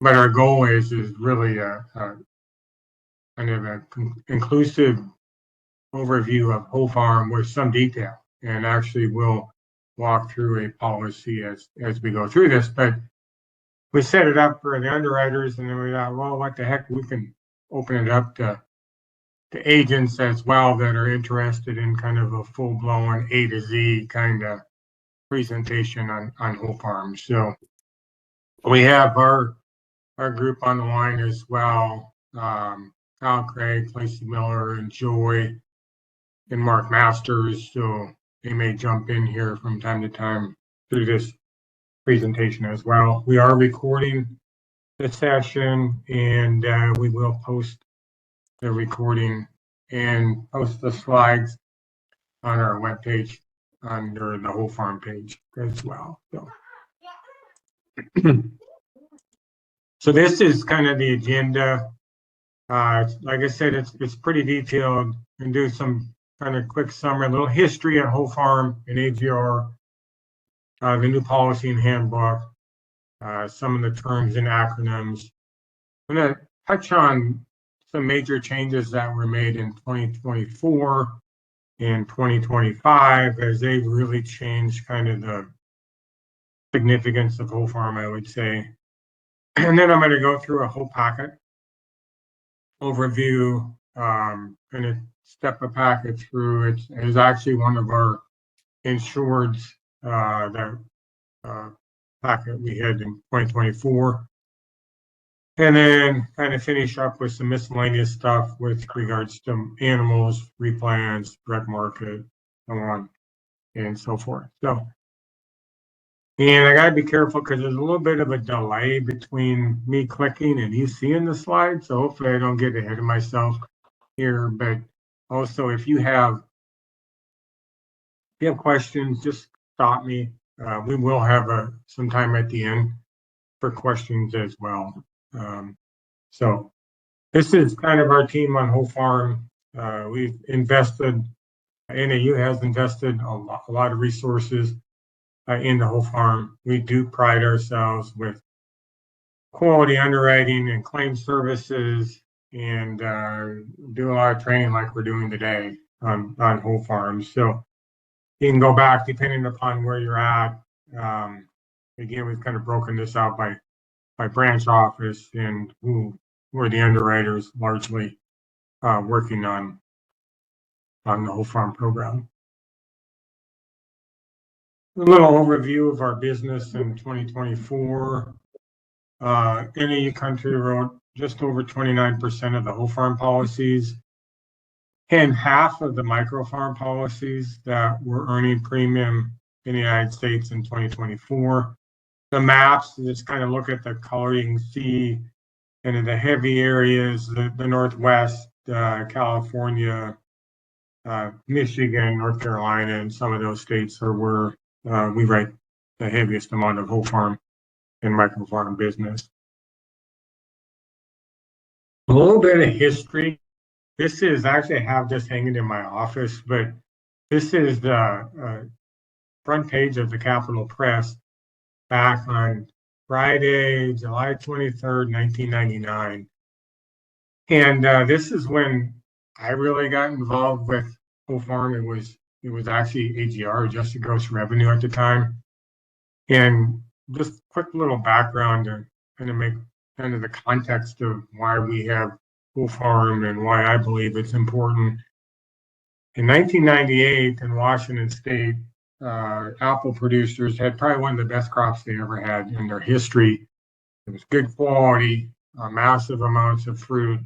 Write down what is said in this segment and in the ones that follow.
but our goal is really a kind of a inclusive overview of whole farm with some detail, and actually we'll walk through a policy as we go through this. But we set it up for the underwriters, and then we thought, well, what the heck, we can open it up to agents as well that are interested in kind of a full-blown A to Z kind of presentation on whole farms. So we have our group on the line as well. Kyle Craig, Lacey Miller, and Joy, and Mark Masters. So they may jump in here from time to time through this presentation as well. We are recording the session, and we will post the recording and post the slides on our webpage under the whole farm page as well. So this is kind of the agenda. Like I said, it's pretty detailed, and do some kind of quick summary, a little history on whole farm and AGR, the new policy and handbook, some of the terms and acronyms. I'm going to touch on some major changes that were made in 2024 and 2025, as they've really changed kind of the significance of whole farm, I would say. And then I'm going to go through a whole packet overview, kind of step a packet through. It is actually one of our insureds, that packet we had in 2024. And then kind of finish up with some miscellaneous stuff with regards to animals, replans, direct market, so on and so forth. So, and I gotta be careful because there's a little bit of a delay between me clicking and you seeing the slide. So hopefully I don't get ahead of myself here. But also, if you have questions, just stop me. We will have some time at the end for questions as well. So this is kind of our team on whole farm. We've invested, NAU has invested a lot of resources in the whole farm. We do pride ourselves with quality underwriting and claim services, and do a lot of training like we're doing today on whole farms. So you can go back depending upon where you're at. Again, we've kind of broken this out by branch office and who are the underwriters largely working on the whole farm program. A little overview of our business in 2024. NAU Country wrote just over 29% of the whole farm policies, and half of the micro farm policies that were earning premium in the United States in 2024. The maps, just kind of look at the color, you can see in the heavy areas, the Northwest, California, Michigan, North Carolina, and some of those states are where we write the heaviest amount of whole farm and micro farm business. A little bit of history. This is actually, I have this hanging in my office, but this is the front page of the Capitol Press back on Friday, July 23rd, 1999. And this is when I really got involved with whole farm. It was actually AGR, adjusted gross revenue at the time. And just quick little background to kind of make kind of the context of why we have whole farm and why I believe it's important. In 1998 in Washington State, apple producers had probably one of the best crops they ever had in their history. It was good quality, massive amounts of fruit.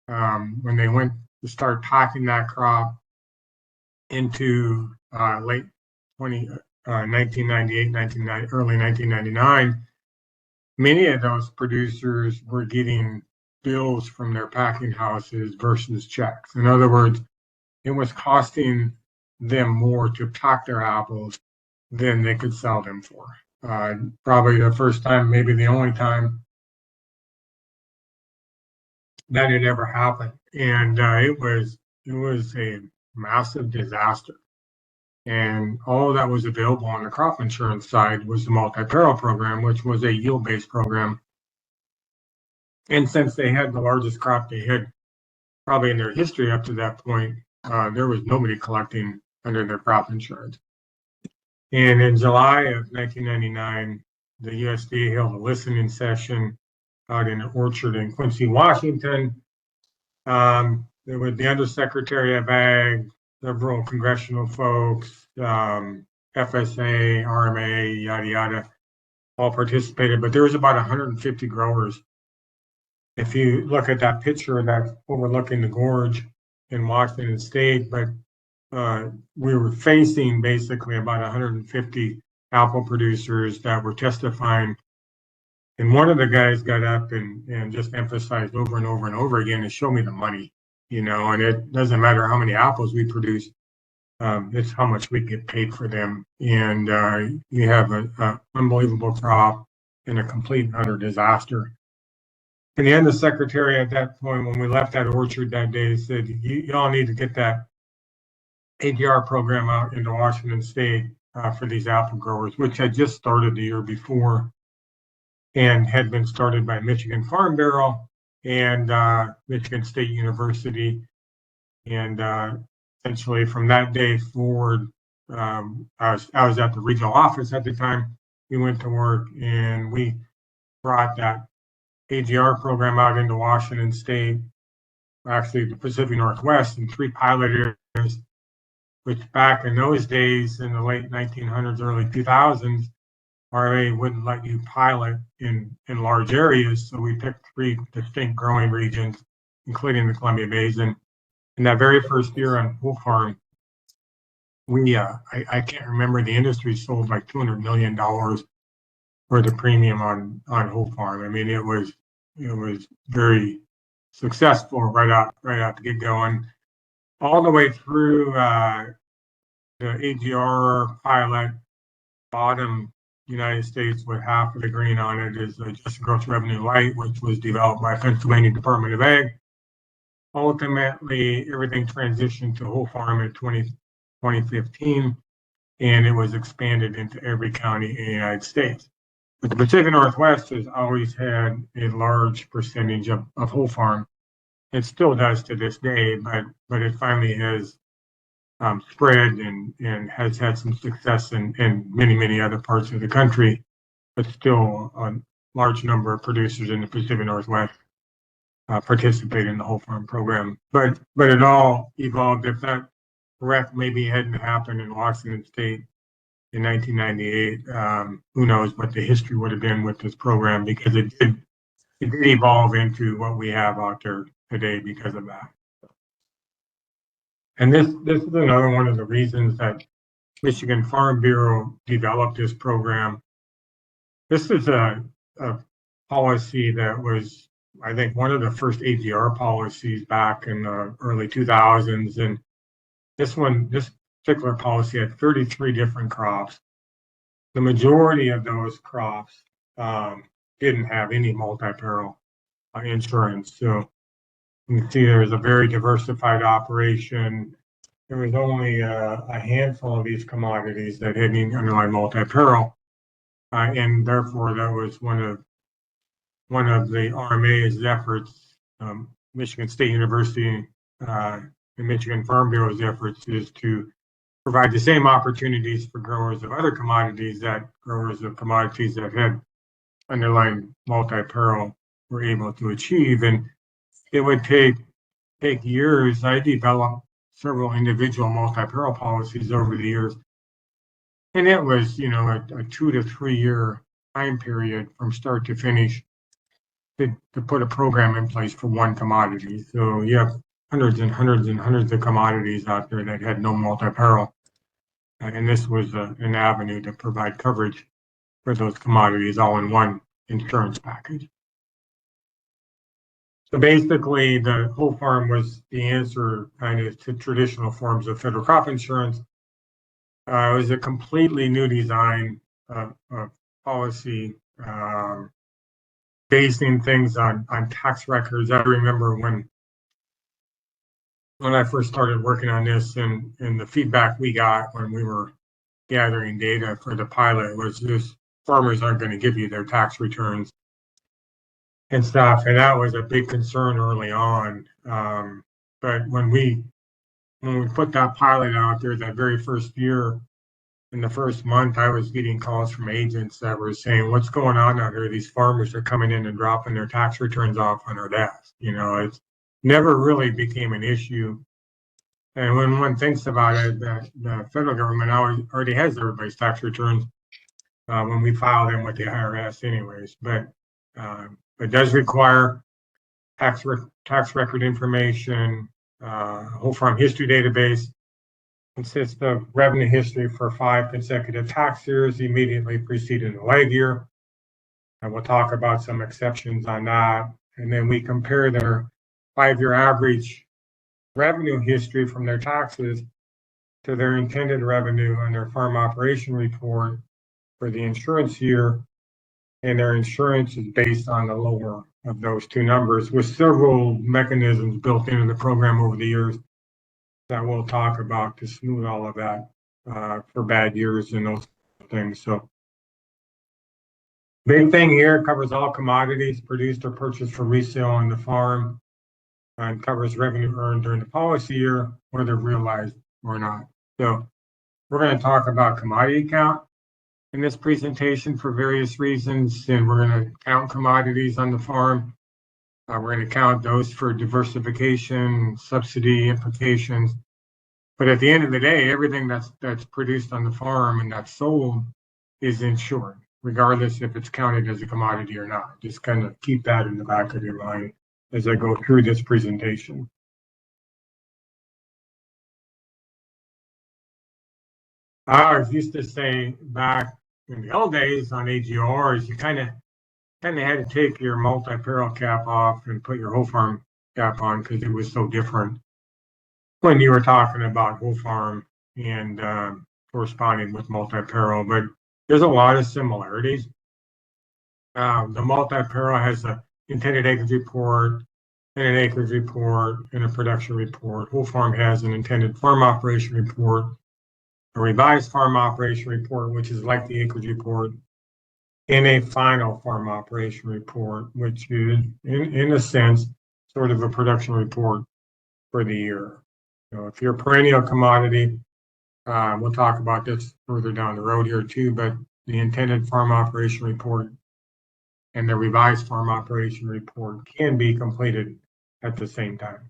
When they went to start packing that crop into late 1998, early 1999, many of those producers were getting bills from their packing houses versus checks. In other words, it was costing them more to pack their apples than they could sell them for. Probably the first time, maybe the only time that it ever happened. And it was a massive disaster. And all that was available on the crop insurance side was the multi-peril program, which was a yield-based program And since they had the largest crop they had probably in their history up to that point, there was nobody collecting under their crop insurance. And in July of 1999, the USDA held a listening session out in an orchard in Quincy, Washington. There was the Undersecretary of Ag, several congressional folks, FSA, RMA, yada, yada, all participated, but there was about 150 growers. If you look at that picture that's overlooking the gorge in Washington State, but we were facing basically about 150 apple producers that were testifying. And one of the guys got up and just emphasized over and over and over again to show me the money, and it doesn't matter how many apples we produce. It's how much we get paid for them. And you have an unbelievable crop and a complete and utter disaster. And the undersecretary at that point, when we left that orchard that day, said, you all need to get that ADR program out into Washington State for these apple growers, which had just started the year before and had been started by Michigan Farm Bureau and Michigan State University. And essentially from that day forward, I was at the regional office at the time. We went to work and we brought that AGR program out into Washington State, actually the Pacific Northwest, in 3 pilot areas, which back in those days, in the late 1900s, early 2000s, RMA wouldn't let you pilot in large areas. So we picked 3 distinct growing regions, including the Columbia Basin. In that very first year on Whole Farm, we I can't remember, the industry sold like $200 million for the premium on Whole Farm. I mean, it was very successful right out to get going, all the way through the AGR pilot. Bottom United States with half of the green on it is Adjusted Gross Revenue Light, which was developed by Pennsylvania Department of Ag. Ultimately, everything transitioned to Whole Farm in 2015, and it was expanded into every county in the United States. But the Pacific Northwest has always had a large percentage of Whole Farm. It still does to this day, but it finally has spread and has had some success in many other parts of the country, but still a large number of producers in the Pacific Northwest participate in the Whole Farm program. But it all evolved. If that correct maybe hadn't happened in Washington State in 1998, who knows what the history would have been with this program, because it did evolve into what we have out there today because of that. And this is another one of the reasons that Michigan Farm Bureau developed this program. This is a policy that was, I think, one of the first AGR policies back in the early 2000s. And this particular policy had 33 different crops. The majority of those crops didn't have any multi-peril insurance. So you can see there's a very diversified operation. There was only a handful of these commodities that had any underlying multi-peril, and therefore that was one of the RMA's efforts. Michigan State University and Michigan Farm Bureau's efforts is to provide the same opportunities for growers of other commodities that growers of commodities that had underlying multi-peril were able to achieve. And it would take years. I developed several individual multi-peril policies over the years, and it was a 2 to 3 year time period from start to finish to put a program in place for one commodity. So you have hundreds and hundreds and hundreds of commodities out there that had no multi-peril, and this was an avenue to provide coverage for those commodities all in one insurance package. So basically, the Whole Farm was the answer kind of to traditional forms of federal crop insurance. It was a completely new design of policy, basing things on tax records. I remember when I first started working on this, and the feedback we got when we were gathering data for the pilot was just farmers aren't going to give you their tax returns. and stuff, and that was a big concern early on. But when we put that pilot out there that very first year, in the first month, I was getting calls from agents that were saying, "What's going on out here? These farmers are coming in and dropping their tax returns off on our desk." It never really became an issue. And when one thinks about it, the federal government already has everybody's tax returns when we file them with the IRS, anyways. But it does require tax record information, whole farm history database. Consists of revenue history for 5 consecutive tax years immediately preceding the lag year. And we'll talk about some exceptions on that. And then we compare their 5-year average revenue history from their taxes to their intended revenue on their farm operation report for the insurance year. And their insurance is based on the lower of those two numbers, with several mechanisms built into the program over the years that we'll talk about to smooth all of that for bad years and those things. So big thing here, covers all commodities produced or purchased for resale on the farm, and covers revenue earned during the policy year, whether realized or not. So we're going to talk about commodity count in this presentation for various reasons, and we're going to count commodities on the farm. We're going to count those for diversification, subsidy implications. But at the end of the day, everything that's produced on the farm and that's sold is insured, regardless if it's counted as a commodity or not. Just kind of keep that in the back of your mind as I go through this presentation. I was used to say back in the old days on AGRs, you kind of had to take your multi-peril cap off and put your whole farm cap on because it was so different when you were talking about whole farm and corresponding with multi-peril. But there's a lot of similarities. The multi-peril has an intended acreage report and an acreage report and a production report. Whole farm has an intended farm operation report, a revised farm operation report, which is like the acreage report, and a final farm operation report, which is, in a sense, sort of a production report for the year. So if you're a perennial commodity, we'll talk about this further down the road here too, but the intended farm operation report and the revised farm operation report can be completed at the same time.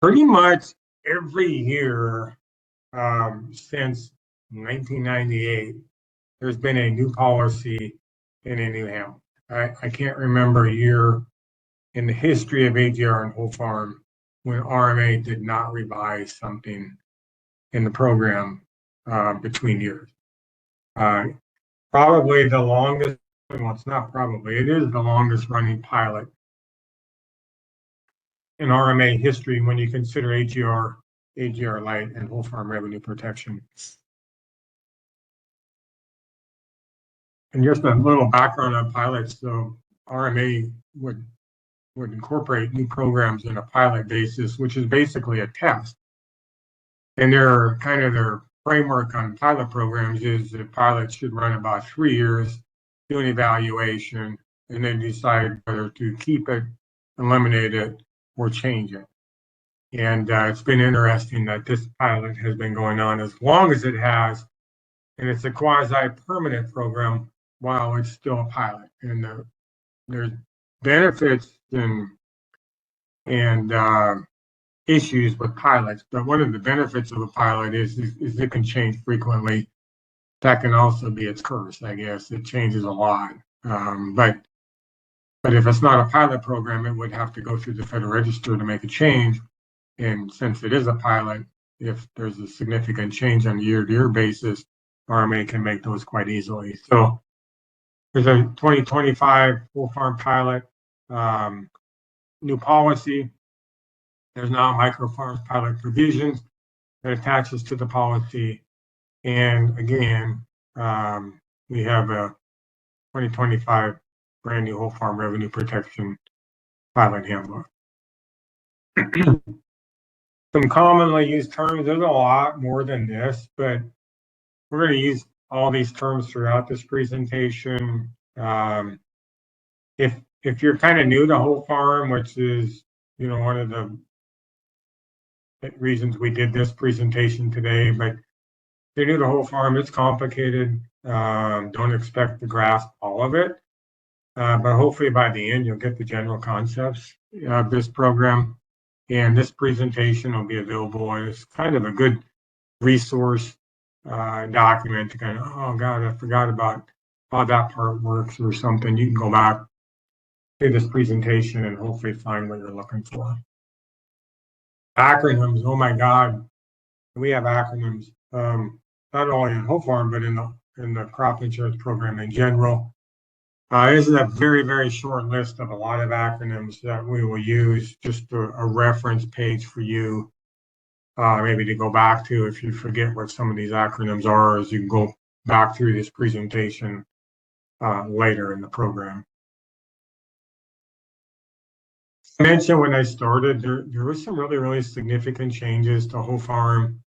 Pretty much every year since 1998, there's been a new policy and a new hemp. I can't remember a year in the history of AGR and whole farm when RMA did not revise something in the program between years. Probably the longest, well, it's not probably, it is the longest running pilot in RMA history when you consider AGR Light and whole farm revenue protection. And just a little background on pilots. So RMA would incorporate new programs in a pilot basis, which is basically a test. And their framework on pilot programs is that pilots should run about 3 years, do an evaluation, and then decide whether to keep it, eliminate it, or change it. And it's been interesting that this pilot has been going on as long as it has, and it's a quasi-permanent program while it's still a pilot. And there's benefits and issues with pilots, but one of the benefits of a pilot is it can change frequently. That can also be its curse, I guess. It changes a lot. But if it's not a pilot program, it would have to go through the Federal Register to make a change. And since it is a pilot, if there's a significant change on a year-to-year basis, RMA can make those quite easily. So there's a 2025 full farm pilot, new policy. There's now micro farms pilot provisions that attaches to the policy. And again, we have a 2025 brand new whole farm revenue protection pilot handbook. Some commonly used terms, there's a lot more than this, but we're going to use all these terms throughout this presentation. If you're kind of new to whole farm, which is, one of the reasons we did this presentation today, but if you're new to whole farm, it's complicated. Don't expect to grasp all of it. But hopefully by the end, you'll get the general concepts of this program. And this presentation will be available as kind of a good resource document to kind of, oh God, I forgot about how that part works or something. You can go back to this presentation and hopefully find what you're looking for. Acronyms, oh my God, we have acronyms, not only in whole farm, but in the crop insurance program in general. This is a very, very short list of a lot of acronyms that we will use, just a reference page for you, maybe to go back to if you forget what some of these acronyms are, as you can go back through this presentation later in the program. I mentioned when I started, there was some really, really significant changes to whole farm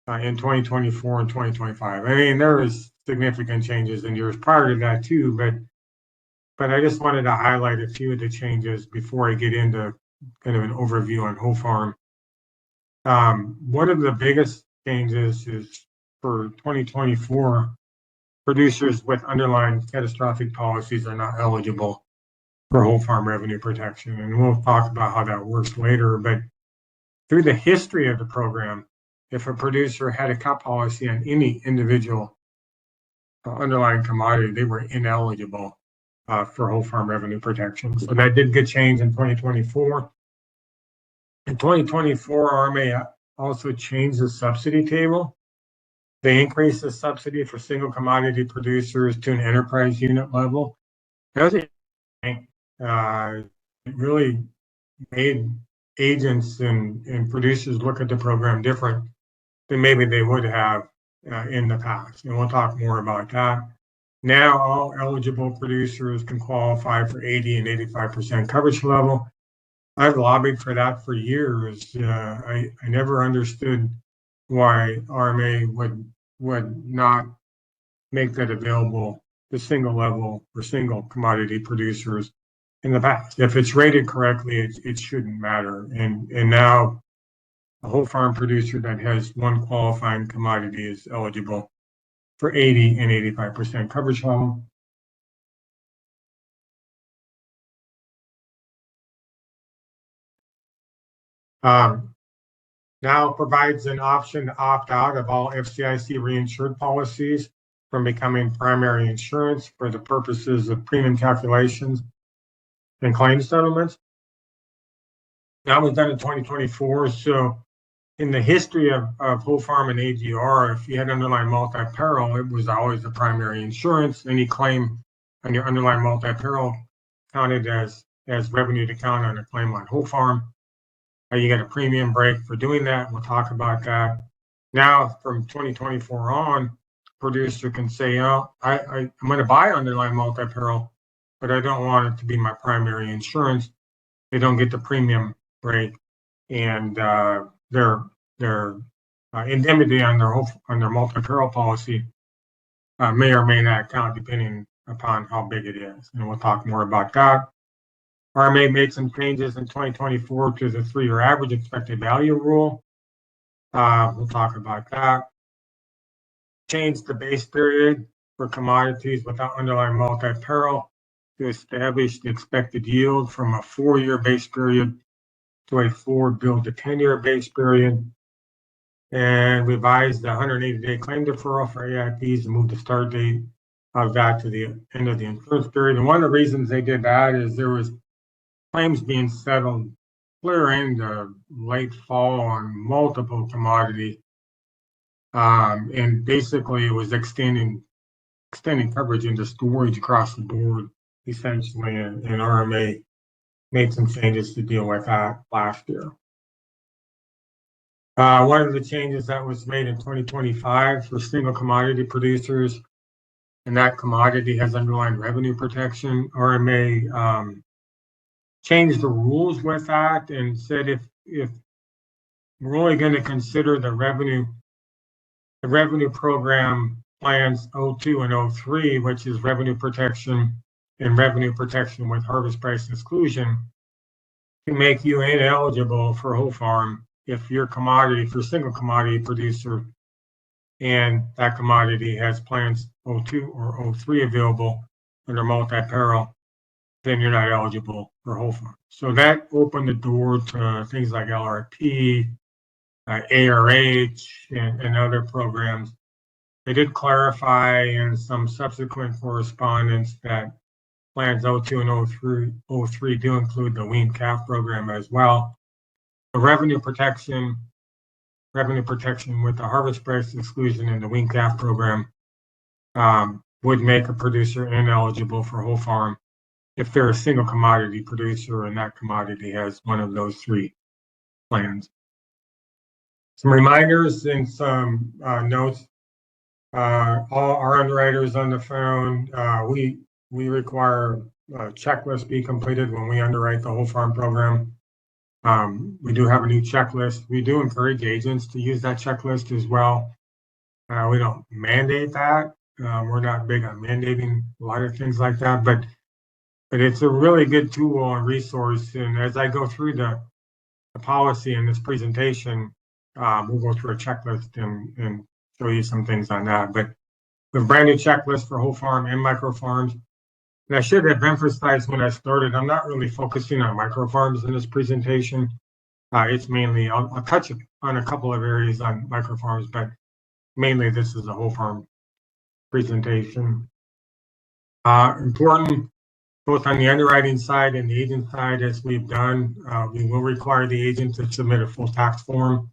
in 2024 and 2025. I mean, there was significant changes in years prior to that too, but I just wanted to highlight a few of the changes before I get into kind of an overview on whole farm. One of the biggest changes is for 2024, producers with underlying catastrophic policies are not eligible for whole farm revenue protection. And we'll talk about how that works later. But through the history of the program, if a producer had a cat policy on any individual underlying commodity, they were ineligible for whole farm revenue protection. So that did get changed in 2024. In 2024, RMA also changed the subsidy table. They increased the subsidy for single commodity producers to an enterprise unit level. That was it really made agents and producers look at the program different than maybe they would have in the past. And we'll talk more about that. Now, all eligible producers can qualify for 80 and 85% coverage level. I've lobbied for that for years. I never understood why RMA would not make that available to single level or single commodity producers in the past. If it's rated correctly, it shouldn't matter. And now a whole farm producer that has one qualifying commodity is eligible for 80 and 85% coverage level. Now provides an option to opt out of all FCIC reinsured policies from becoming primary insurance for the purposes of premium calculations and claim settlements. That was done in 2024. So in the history of whole farm and AGR, if you had underlying multi-peril, it was always the primary insurance. Any claim on your underlying multi-peril counted as revenue to count on a claim on whole farm. You get a premium break for doing that. We'll talk about that. Now, from 2024 on, producer can say, oh, I'm going to buy underlying multi-peril, but I don't want it to be my primary insurance. They don't get the premium break, and their indemnity on their multi-peril policy may or may not count depending upon how big it is. And we'll talk more about that. RMA made some changes in 2024 to the 3-year average expected value rule. We'll talk about that. Changed the base period for commodities without underlying multi-peril to establish the expected yield from a 4-year base period to a 4 to 10-year base period. And revised the 180-day claim deferral for AIPs and moved the start date of that to the end of the insurance period. And one of the reasons they did that is there was claims being settled clear into late fall on multiple commodities. And basically it was extending coverage into storage across the board, essentially, and RMA made some changes to deal with that last year. One of the changes that was made in 2025 for single commodity producers, and that commodity has underlying revenue protection. RMA changed the rules with that and said if we're only going to consider the revenue program plans 02 and 03, which is revenue protection and revenue protection with harvest price exclusion, can make you ineligible for whole farm if your commodity, for single commodity producer, and that commodity has plans 02 or 03 available under multi-peril, then you're not eligible for whole farm. So that opened the door to things like LRP, ARH, and other programs. They did clarify in some subsequent correspondence that plans 02 and 03 do include the wean calf program as well. The revenue protection with the harvest price exclusion in the wean calf program would make a producer ineligible for whole farm if they're a single commodity producer and that commodity has one of those three plans. Some reminders and some notes. All our underwriters on the phone, we require a checklist be completed when we underwrite the whole farm program. We do have a new checklist. We do encourage agents to use that checklist as well. We don't mandate that. We're not big on mandating a lot of things like that, but it's a really good tool and resource. And as I go through the policy in this presentation, we'll go through a checklist and show you some things on that. But we have a brand new checklist for whole farm and micro farms. And I should have emphasized when I started, I'm not really focusing on micro farms in this presentation. It's mainly, I'll touch on a couple of areas on micro farms, but mainly this is a whole farm presentation. Important, both on the underwriting side and the agent side, as we've done, we will require the agent to submit a full tax form.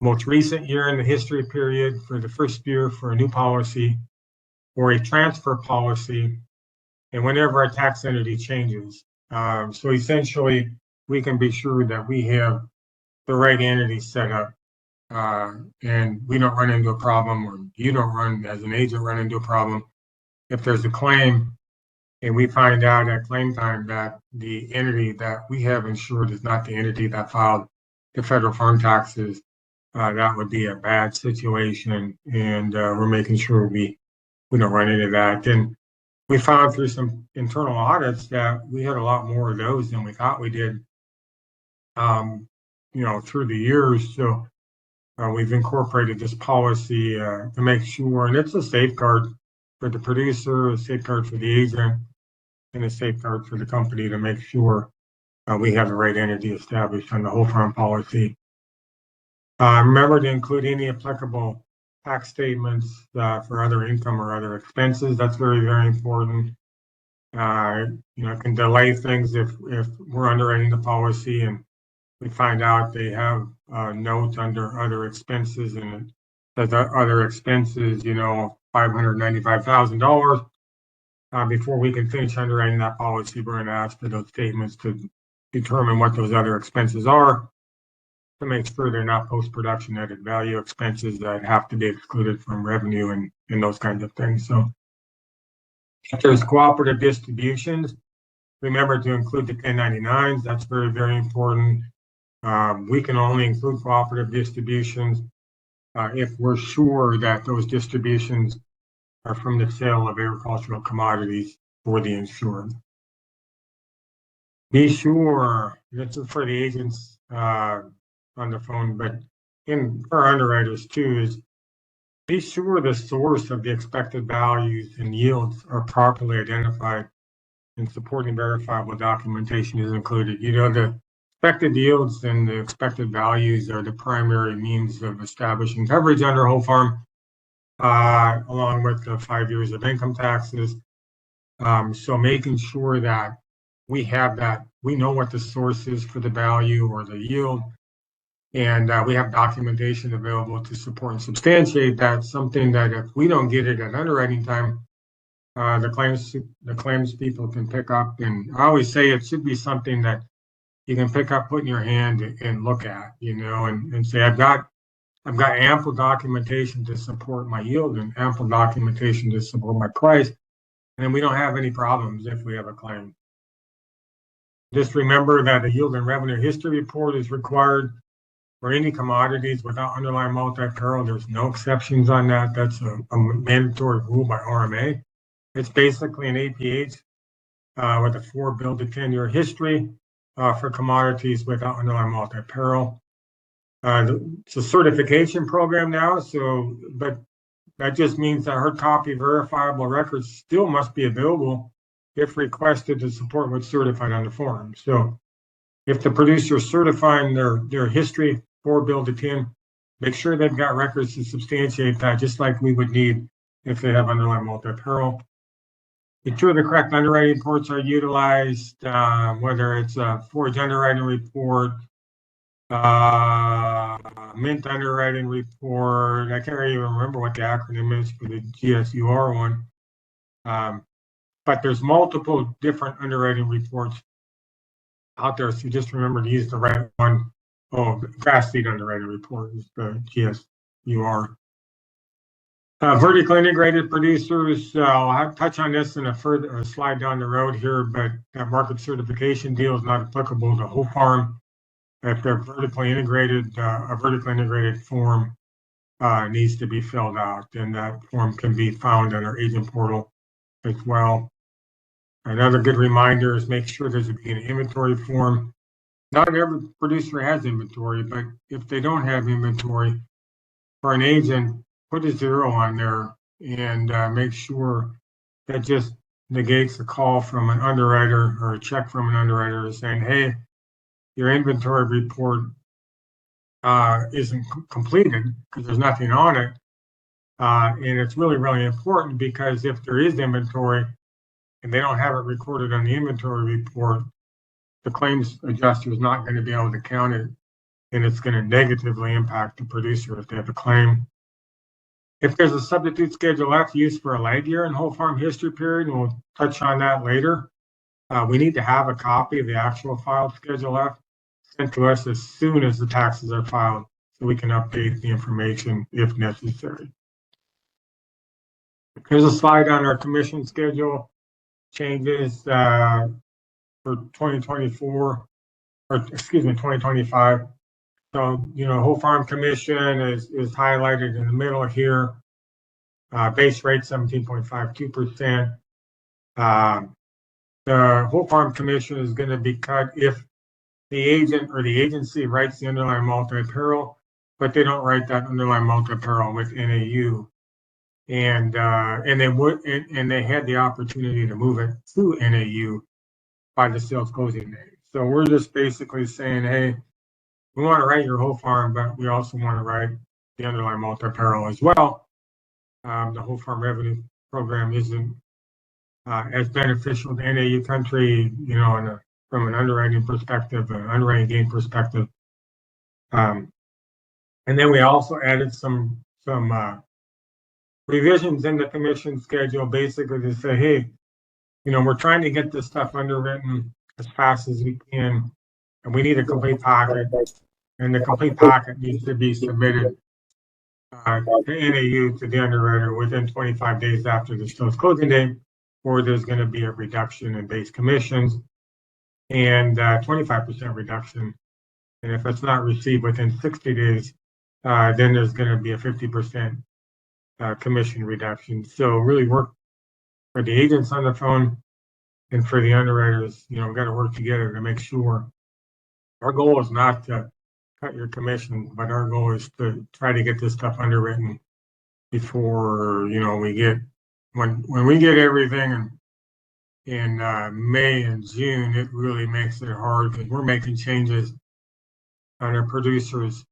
Most recent year in the history period for the first year for a new policy or a transfer policy, and whenever a tax entity changes. So essentially, we can be sure that we have the right entity set up and we don't run into a problem, or you don't run as an agent run into a problem. If there's a claim and we find out at claim time that the entity that we have insured is not the entity that filed the federal farm taxes, that would be a bad situation, and we're making sure we don't run into that. And we found through some internal audits that we had a lot more of those than we thought we did, through the years. So we've incorporated this policy to make sure, and it's a safeguard for the producer, a safeguard for the agent, and a safeguard for the company to make sure we have the right entity established on the whole farm policy. Remember to include any applicable tax statements for other income or other expenses. That's very, very important. It can delay things if we're underwriting the policy and we find out they have notes under other expenses, and it says other expenses, $595,000. Before we can finish underwriting that policy, we're going to ask for those statements to determine what those other expenses are, to make sure they're not post-production added value expenses that have to be excluded from revenue and those kinds of things. So if there's cooperative distributions, remember to include the 1099s. That's very, very important. We can only include cooperative distributions if we're sure that those distributions are from the sale of agricultural commodities for the insured. Be sure, this is for the agents on the phone, but for underwriters too, is be sure the source of the expected values and yields are properly identified and supporting verifiable documentation is included. The expected yields and the expected values are the primary means of establishing coverage under whole farm, along with the 5 years of income taxes. So making sure that we have that, we know what the source is for the value or the yield, and we have documentation available to support and substantiate that. Something that if we don't get it at underwriting time, the claims people can pick up. And I always say it should be something that you can pick up, put in your hand, and look at, and say, I've got ample documentation to support my yield and ample documentation to support my price, and we don't have any problems if we have a claim. Just remember that a yield and revenue history report is required for any commodities without underlying multi-peril. There's no exceptions on that. That's a mandatory rule by RMA. It's basically an APH with a 4 bill to 10-year history for commodities without underlying multi-peril. It's a certification program now, but that just means that hard copy verifiable records still must be available if requested to support what's certified on the form. So if the producer is certifying their history 4 bill to 10, make sure they've got records to substantiate that, just like we would need if they have underlying multi-peril. Ensure the correct underwriting reports are utilized, whether it's a forage underwriting report, mint underwriting report. I can't even remember what the acronym is for the GSUR one. But there's multiple different underwriting reports out there, so just remember to use the right one. Oh, grass seed underwriting report is the GSUR. Vertically integrated producers, I'll touch on this in a slide down the road here, but that market certification deal is not applicable to whole farm. If they're vertically integrated, a vertically integrated form needs to be filled out, and that form can be found on our agent portal as well. Another good reminder is make sure there's an inventory form. Not every producer has inventory, but if they don't have inventory, for an agent, put a 0 on there and make sure that just negates a call from an underwriter or a check from an underwriter saying, hey, your inventory report isn't completed because there's nothing on it. And it's really, really important because if there is inventory and they don't have it recorded on the inventory report, the claims adjuster is not going to be able to count it, and it's going to negatively impact the producer if they have a claim. If there's a substitute Schedule F used for a lag year in whole farm history period, and we'll touch on that later, we need to have a copy of the actual filed Schedule F sent to us as soon as the taxes are filed so we can update the information if necessary. Here's a slide on our commission schedule changes for 2024, or excuse me, 2025. So, whole farm commission is highlighted in the middle here. Base rate 17.52%. The whole farm commission is going to be cut if the agent or the agency writes the underlying multi-peril, but they don't write that underlying multi-peril with NAU. And they had the opportunity to move it to NAU by the sales closing date. So we're just basically saying, hey, we want to write your whole farm, but we also want to write the underlying multi-peril as well. The whole farm revenue program isn't as beneficial to NAU country, from an underwriting perspective, an underwriting gain perspective. And then we also added some revisions in the commission schedule, basically to say, hey, we're trying to get this stuff underwritten as fast as we can, and we need a complete packet, and the complete packet needs to be submitted to NAU, to the underwriter, within 25 days after the sales closing date, or there's going to be a reduction in base commissions and 25% reduction. And if it's not received within 60 days, then there's going to be a 50% commission reduction. So really work for the agents on the phone and for the underwriters, got to work together to make sure. Our goal is not to cut your commission, but our goal is to try to get this stuff underwritten before, we get, when we get everything in May and June, it really makes it hard because we're making changes on our producers'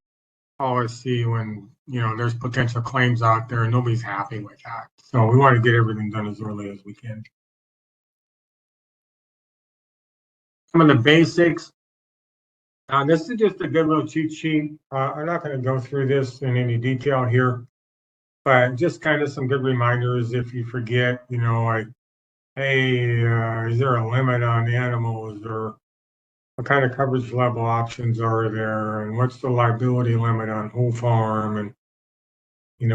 policy when, there's potential claims out there and nobody's happy with that. So we want to get everything done as early as we can. Some of the basics. This is just a good little cheat sheet. I'm not going to go through this in any detail here, but just kind of some good reminders if you forget, like, hey, is there a limit on animals, or what kind of coverage level options are there, and what's the liability limit on whole farm, and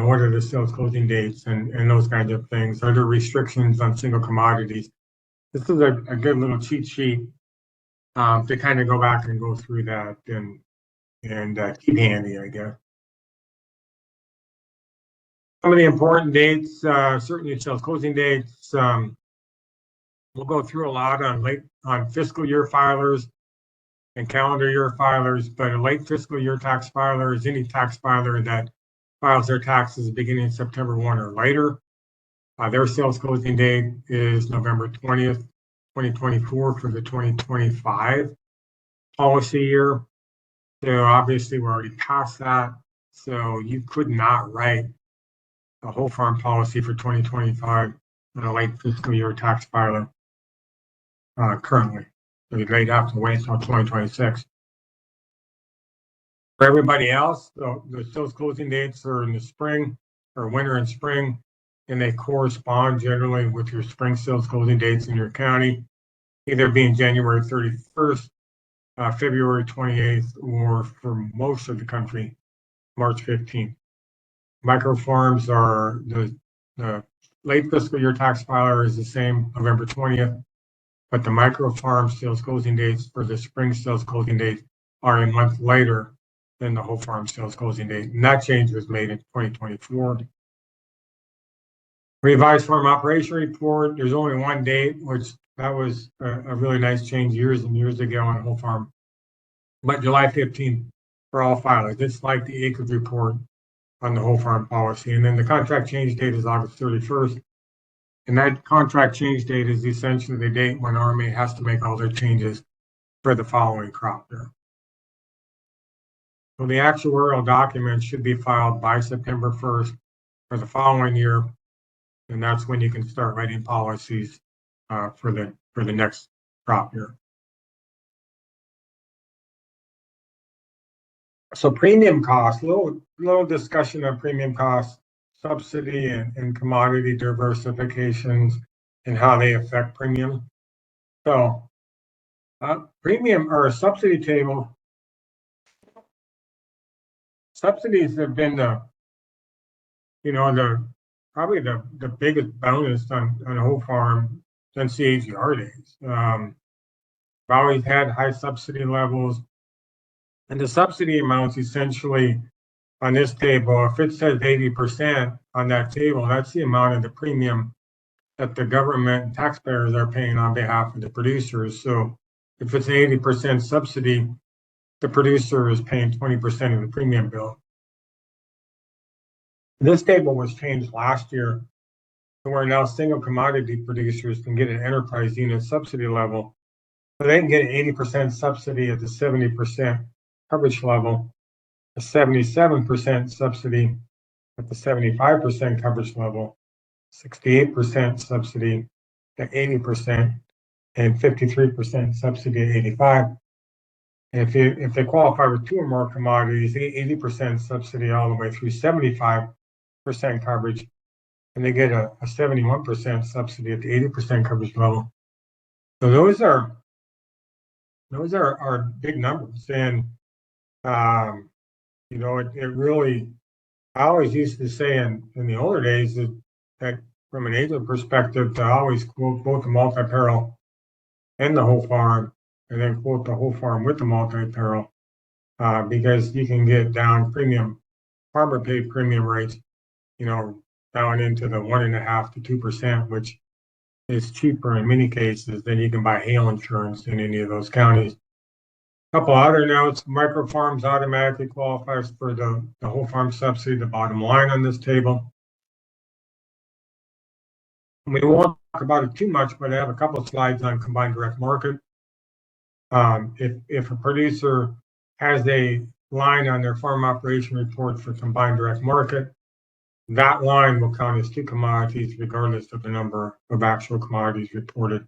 what are the sales closing dates, and those kinds of things. Are there restrictions on single commodities? This is a good little cheat sheet to kind of go back and go through that. And and keep handy, I guess. Some of the important dates, certainly sales closing dates. We'll go through a lot on fiscal year filers and calendar year filers, but a late fiscal year tax filer is any tax filer that files their taxes beginning September 1 or later. Their sales closing date is November 20th, 2024 for the 2025 policy year. So obviously we're already past that. So you could not write a whole farm policy for 2025 in a late fiscal year tax filer currently. So they'd have to wait until 2026. For everybody else, the sales closing dates are in the spring or winter and spring, and they correspond generally with your spring sales closing dates in your county, either being January 31st, February 28th, or for most of the country, March 15th. Micro farms are the late fiscal year tax filer is the same, November 20th, but the micro farm sales closing dates for the spring sales closing date are a month later than the whole farm sales closing date. And that change was made in 2024. Revised farm operation report, there's only one date, which that was a really nice change years and years ago on whole farm. But July 15th for all filers. It's like the acreage report on the whole farm policy. And then the contract change date is August 31st. And that contract change date is essentially the date when RMA has to make all their changes for the following crop year. So the actuarial document should be filed by September 1st for the following year. And that's when you can start writing policies for the next crop year. So premium costs, little discussion of premium costs, subsidy and commodity diversifications and how they affect premium. So premium or a subsidy table, subsidies have been probably the biggest bonus on a whole farm since the AGR days. We've always had high subsidy levels. And the subsidy amounts essentially on this table, if it says 80% on that table, that's the amount of the premium that the government and taxpayers are paying on behalf of the producers. So if it's an 80% subsidy, the producer is paying 20% of the premium bill. This table was changed last year to where now single commodity producers can get an enterprise unit subsidy level. So they can get an 80% subsidy at the 70% coverage level, a 77% subsidy at the 75% coverage level, 68% subsidy at 80%, and 53% subsidy at 85%. And if they qualify with two or more commodities, 80% subsidy all the way through 75% coverage, and they get a 71% subsidy at the 80% coverage level. So those are big numbers, and it really. I always used to say in the older days that from an agent perspective, to always quote both the multi-peril and the whole farm, and then quote the whole farm with the multi-peril, because you can get down farmer paid premium rates, down into the 1.5% to 2%, which is cheaper in many cases than you can buy hail insurance in any of those counties. Couple other notes, micro farms automatically qualifies for the whole farm subsidy, the bottom line on this table. We won't talk about it too much, but I have a couple of slides on combined direct market. If a producer has a line on their farm operation report for combined direct market, that line will count as two commodities regardless of the number of actual commodities reported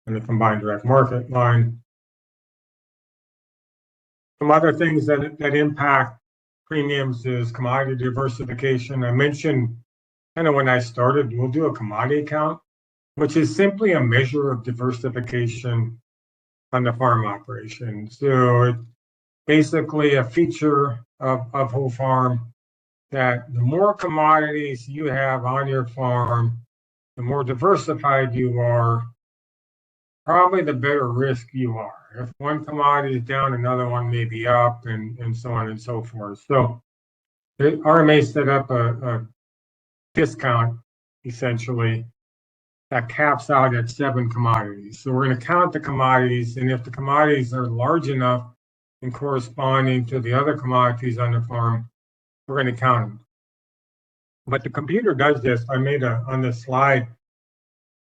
in the combined direct market line. Some other things that impact premiums is commodity diversification. I mentioned kind of when I started, we'll do a commodity account, which is simply a measure of diversification on the farm operation. So it's basically a feature of whole farm that the more commodities you have on your farm, the more diversified you are, probably the better risk you are. If one commodity is down, another one may be up, and so on and so forth. So RMA set up a discount, essentially, that caps out at 7 commodities. So we're going to count the commodities, and if the commodities are large enough and corresponding to the other commodities on the farm, we're going to count them. But the computer does this. I made on this slide,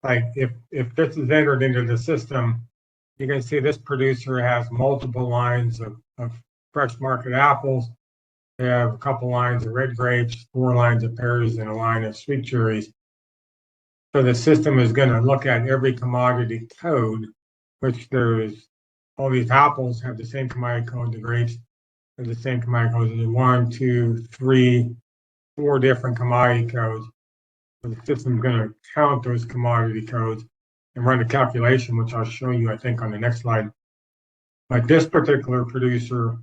like if this is entered into the system, you can see this producer has multiple lines of fresh market apples. They have a couple lines of red grapes, 4 lines of pears, and a line of sweet cherries. So the system is going to look at every commodity code, which there's all these apples have the same commodity code, the grapes have the same commodity code. There's 1, 2, 3, 4 different commodity codes. So the system's going to count those commodity codes and run a calculation, which I'll show you, I think, on the next slide. But this particular producer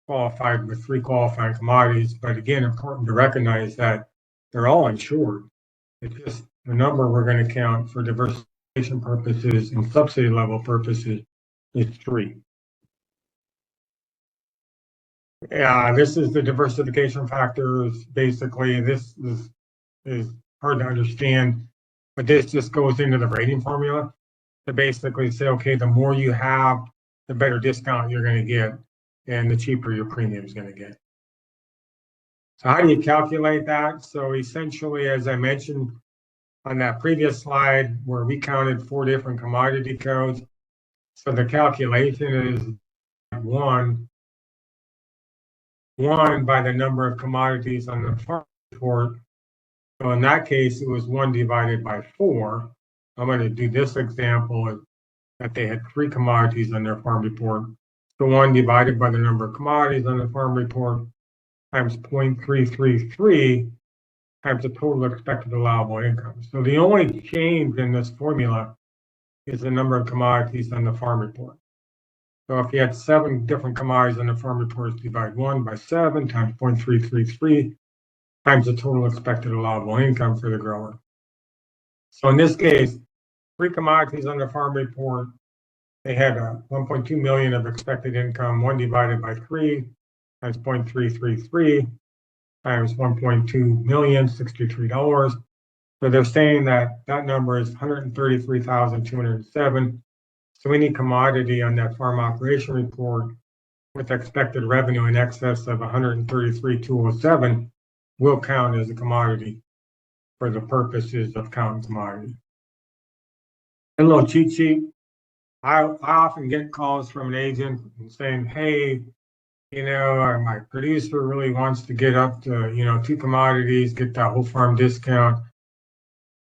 qualified with 3 qualifying commodities. But again, important to recognize that they're all insured. It's just the number we're going to count for diversification purposes and subsidy level purposes is 3. Yeah, this is the diversification factors. Basically, this is hard to understand, but this just goes into the rating formula to basically say, okay, the more you have, the better discount you're going to get, and the cheaper your premium is going to get. So how do you calculate that? So essentially, as I mentioned on that previous slide, where we counted 4 different commodity codes, so the calculation is one by the number of commodities on the farm report. So in that case, it was 1 divided by 4. I'm going to do this example that they had 3 commodities on their farm report. So 1 divided by the number of commodities on the farm report times 0.333 times the total expected allowable income. So the only change in this formula is the number of commodities on the farm report. So if you had 7 different commodities on the farm report, divide 1 by 7 times 0.333 times the total expected allowable income for the grower. So in this case, 3 commodities on the farm report, they had 1.2 million of expected income. 1 divided by 3 times 0.333 times 1.2 million, $63. So they're saying that that number is 133,207. So any commodity on that farm operation report with expected revenue in excess of 133,207 will count as a commodity for the purposes of counting commodity. A little cheat sheet. I often get calls from an agent saying, hey, my producer really wants to get up to, 2 commodities, get that whole farm discount.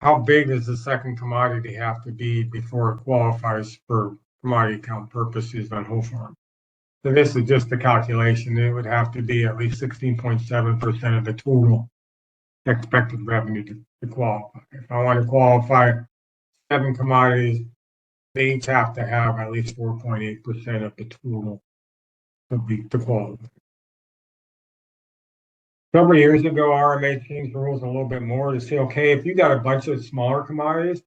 How big does the second commodity have to be before it qualifies for commodity count purposes on whole farm? So this is just the calculation. It would have to be at least 16.7% of the total expected revenue to qualify. If I want to qualify 7 commodities, they each have to have at least 4.8% of the total to qualify. Several years ago, RMA changed the rules a little bit more to say, okay, if you got a bunch of smaller commodities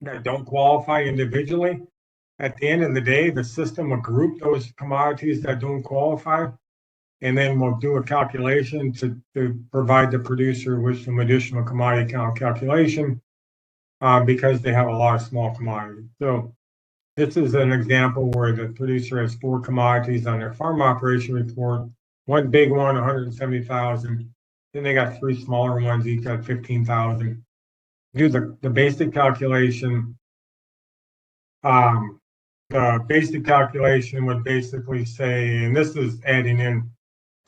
that don't qualify individually, at the end of the day, the system will group those commodities that don't qualify, and then we'll do a calculation to provide the producer with some additional commodity count calculation because they have a lot of small commodities. So this is an example where the producer has 4 commodities on their farm operation report. 1 big one, 170,000. Then they got 3 smaller ones, each at 15,000. Do the basic calculation. The basic calculation would basically say, and this is adding in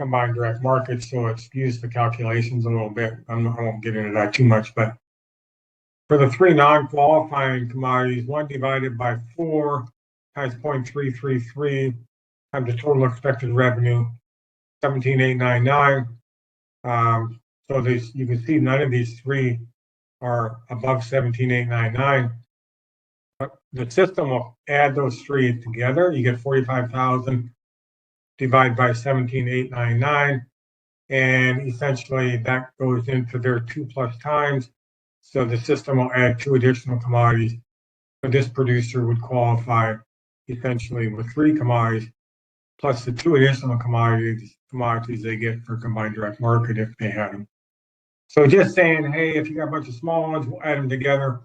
combined direct markets, so it skews the calculations a little bit. I won't get into that too much, but for the 3 non-qualifying commodities, 1 divided by 4 times 0.333 times the total expected revenue, 17,899. So you can see none of these 3 are above 17,899. But the system will add those 3 together. You get 45,000 divided by 17,899, and essentially that goes into their 2+ times. So the system will add 2 additional commodities But this producer would qualify essentially with 3 commodities plus the 2 additional commodities they get for combined direct market if they had them. So just saying, hey, if you got a bunch of small ones, we'll add them together,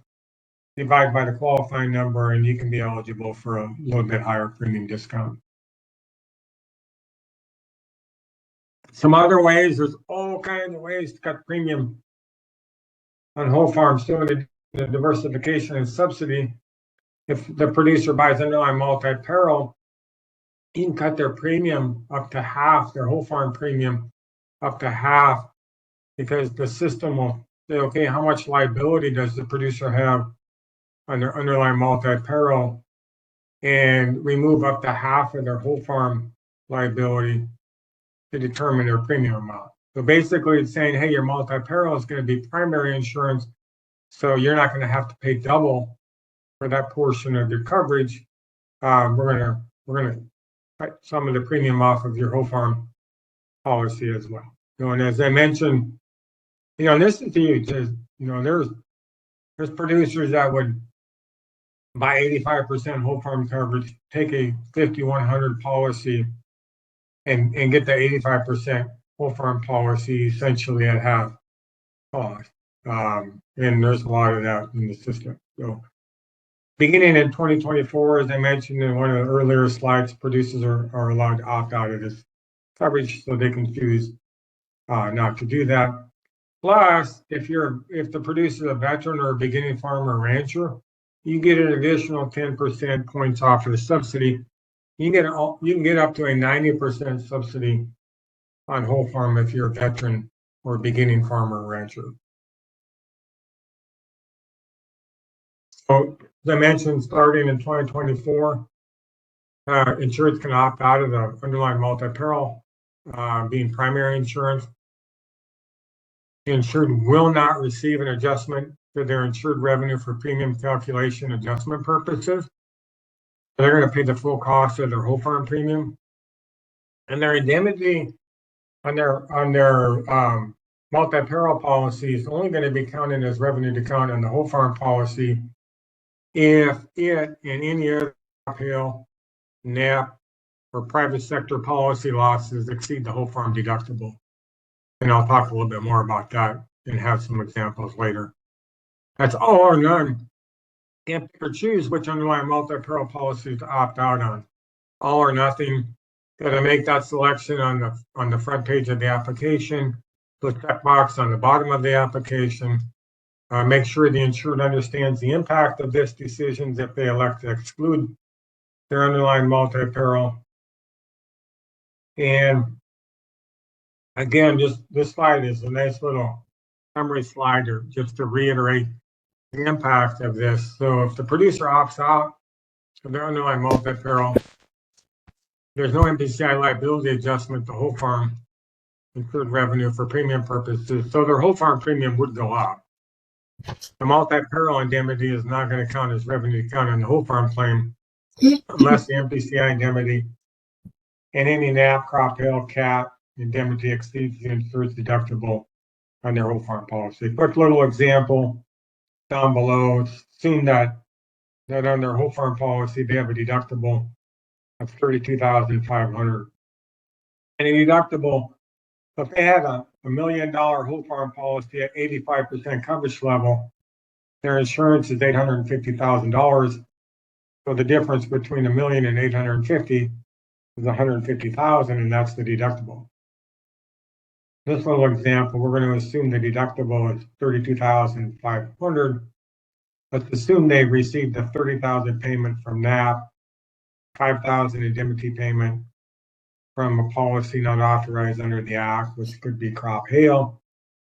divide by the qualifying number, and you can be eligible for a little bit higher premium discount. Some other ways, there's all kinds of ways to cut premium on whole farms. So the diversification and subsidy, if the producer buys underlying multi-peril, you can cut their premium up to half, their whole farm premium up to half, because the system will say, okay, how much liability does the producer have on their underlying multi-peril, and remove up to half of their whole farm liability to determine their premium amount. So basically it's saying, hey, your multi-peril is going to be primary insurance, so you're not going to have to pay double for that portion of your coverage. We're gonna cut some of the premium off of your whole farm policy as well. And as I mentioned, and this is huge. There's producers that would buy 85% whole farm coverage, take a 5100 policy, and get the 85% whole farm policy essentially at half cost. And there's a lot of that in the system. So beginning in 2024, as I mentioned in one of the earlier slides, producers are allowed to opt out of this coverage, so they can choose not to do that. Plus, if the producer is a veteran or a beginning farmer or rancher, you get an additional 10% points off of the subsidy. You can get up to a 90% subsidy on whole farm if you're a veteran or a beginning farmer or rancher. So, as I mentioned, starting in 2024, insurance can opt out of the underlying multi-peril being primary insurance. The insured will not receive an adjustment to their insured revenue for premium calculation adjustment purposes. They're going to pay the full cost of their whole farm premium, and their indemnity on their multi-peril policy is only going to be counted as revenue to count on the whole farm policy if it and any other hail, NAP, or private sector policy losses exceed the whole farm deductible. And I'll talk a little bit more about that and have some examples later. That's all or none. Can't pick or choose which underlying multi-peril policy to opt out on. All or nothing. Got to make that selection on the front page of the application. Put checkbox on the bottom of the application. Make sure the insured understands the impact of this decision if they elect to exclude their underlying multi-peril. And again, just this slide is a nice little summary slide just to reiterate the impact of this. So if the producer opts out of their underlying multi-peril, there's no MPCI liability adjustment to whole farm insured revenue for premium purposes. So their whole farm premium would go up. The multi-peril indemnity is not going to count as revenue to count on the whole farm claim unless the MPCI indemnity and any NAP, crop hail, cat indemnity exceeds the insured's deductible on their whole farm policy. Quick little example down below. Assume that on their whole farm policy they have a deductible of $32,500. And a deductible, if they had a $1 million whole farm policy at 85% coverage level, their insurance is $850,000. So the difference between $1 million and $850,000 is $150,000, and that's the deductible. This little example, we're going to assume the deductible is $32,500. Let's assume they received a $30,000 payment from NAP, $5,000 indemnity payment from a policy not authorized under the Act, which could be crop hail,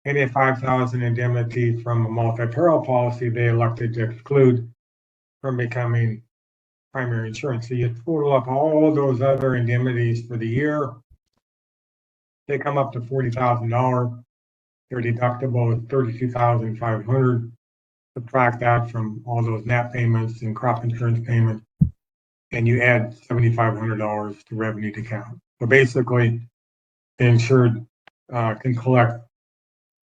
and a $5,000 indemnity from a multi-peril policy they elected to exclude from becoming primary insurance. So you total up all those other indemnities for the year, they come up to $40,000. Their deductible is $32,500. Subtract that from all those NAP payments and crop insurance payments, and you add $7,500 to revenue to count. So basically, the insured can collect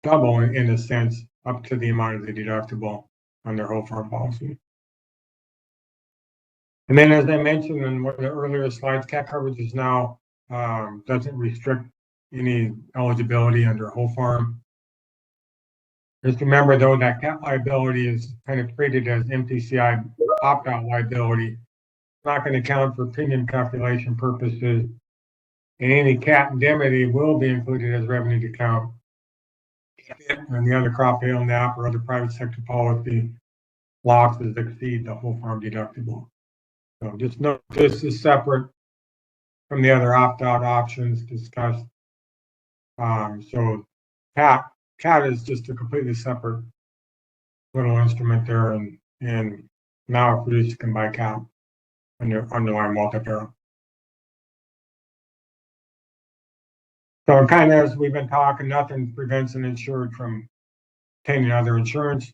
double in a sense up to the amount of the deductible on their whole farm policy. And then, as I mentioned in one of the earlier slides, cat coverage is now doesn't restrict any eligibility under whole farm. Just remember, though, that cat liability is kind of treated as MTCI opt-out liability. It's not going to count for premium calculation purposes, and any cat indemnity will be included as revenue to count. And the other crop hail, NAP, or other private sector policy losses exceed the whole farm deductible. So just note this is separate from the other opt-out options discussed. So cat is just a completely separate little instrument there, and now a producer can buy cat under underlying multi-peril. So kind of as we've been talking, nothing prevents an insured from obtaining other insurance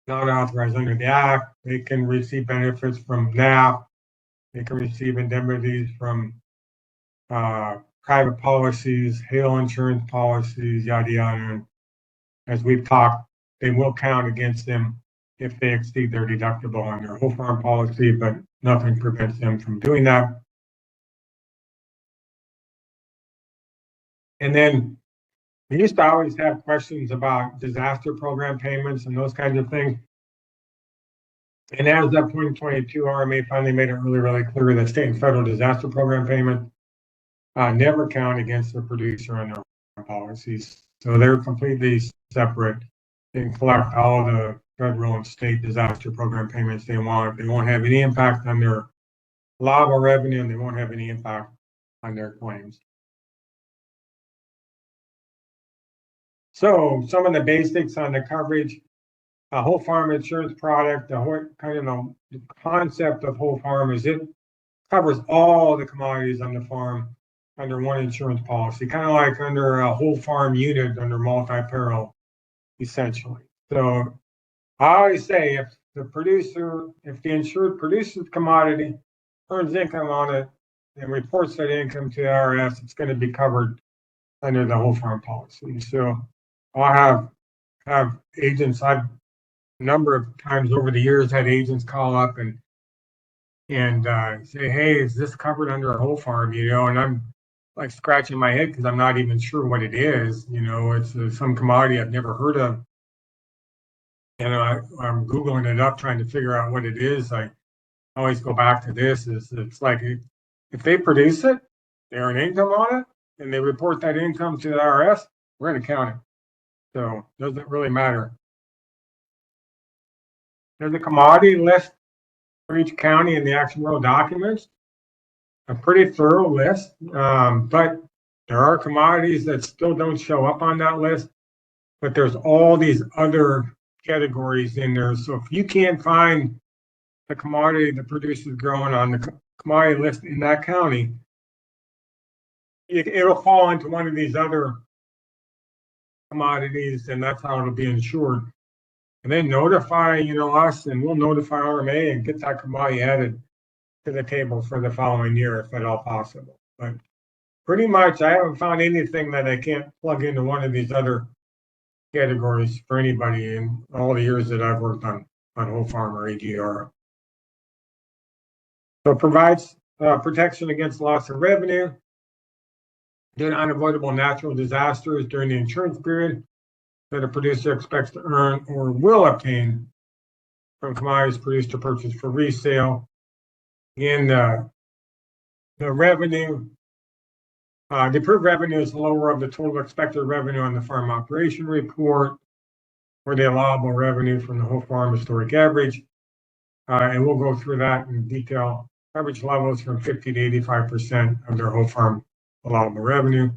not authorized under the Act. They can receive benefits from NAP. They can receive indemnities from private policies, hail insurance policies, yada yada. And as we've talked, they will count against them if they exceed their deductible on their whole farm policy, but nothing prevents them from doing that. And then we used to always have questions about disaster program payments and those kinds of things. And as of 2022, RMA finally made it really clear that state and federal disaster program payments never count against the producer on their policies. So they're completely separate. They can collect all the federal and state disaster program payments they want. They won't have any impact on their allowable revenue, and they won't have any impact on their claims. So some of the basics on the coverage, a whole farm insurance product, the whole kind of the concept of whole farm is it covers all the commodities on the farm under one insurance policy, kind of like under a whole farm unit under multi-peril, essentially. So I always say if the insured produces commodity, earns income on it, and reports that income to the IRS, it's going to be covered under the whole farm policy. So I'll have agents. I've a number of times over the years had agents call up and say, "Hey, is this covered under a whole farm?" And I'm like scratching my head because I'm not even sure what it is. It's some commodity I've never heard of. And I'm Googling it up, trying to figure out what it is. I always go back to this. It's like if they produce it, they earn income on it, and they report that income to the IRS, we're going to count it. So it doesn't really matter. There's a commodity list for each county in the action roll documents. A pretty thorough list, but there are commodities that still don't show up on that list. But there's all these other categories in there. So if you can't find the commodity the producer is growing on the commodity list in that county, it'll fall into one of these other commodities, and that's how it'll be insured. And then notify us, and we'll notify RMA and get that commodity added to the table for the following year if at all possible. But pretty much I haven't found anything that I can't plug into one of these other categories for anybody in all the years that I've worked on whole farm or AGR. So it provides protection against loss of revenue due to unavoidable natural disasters during the insurance period that a producer expects to earn or will obtain from commodities produced or purchased for resale. And the revenue, the approved revenue is the lower of the total expected revenue on the farm operation report, or the allowable revenue from the whole farm historic average. And we'll go through that in detail. Coverage levels from 50 to 85% of their whole farm allowable revenue.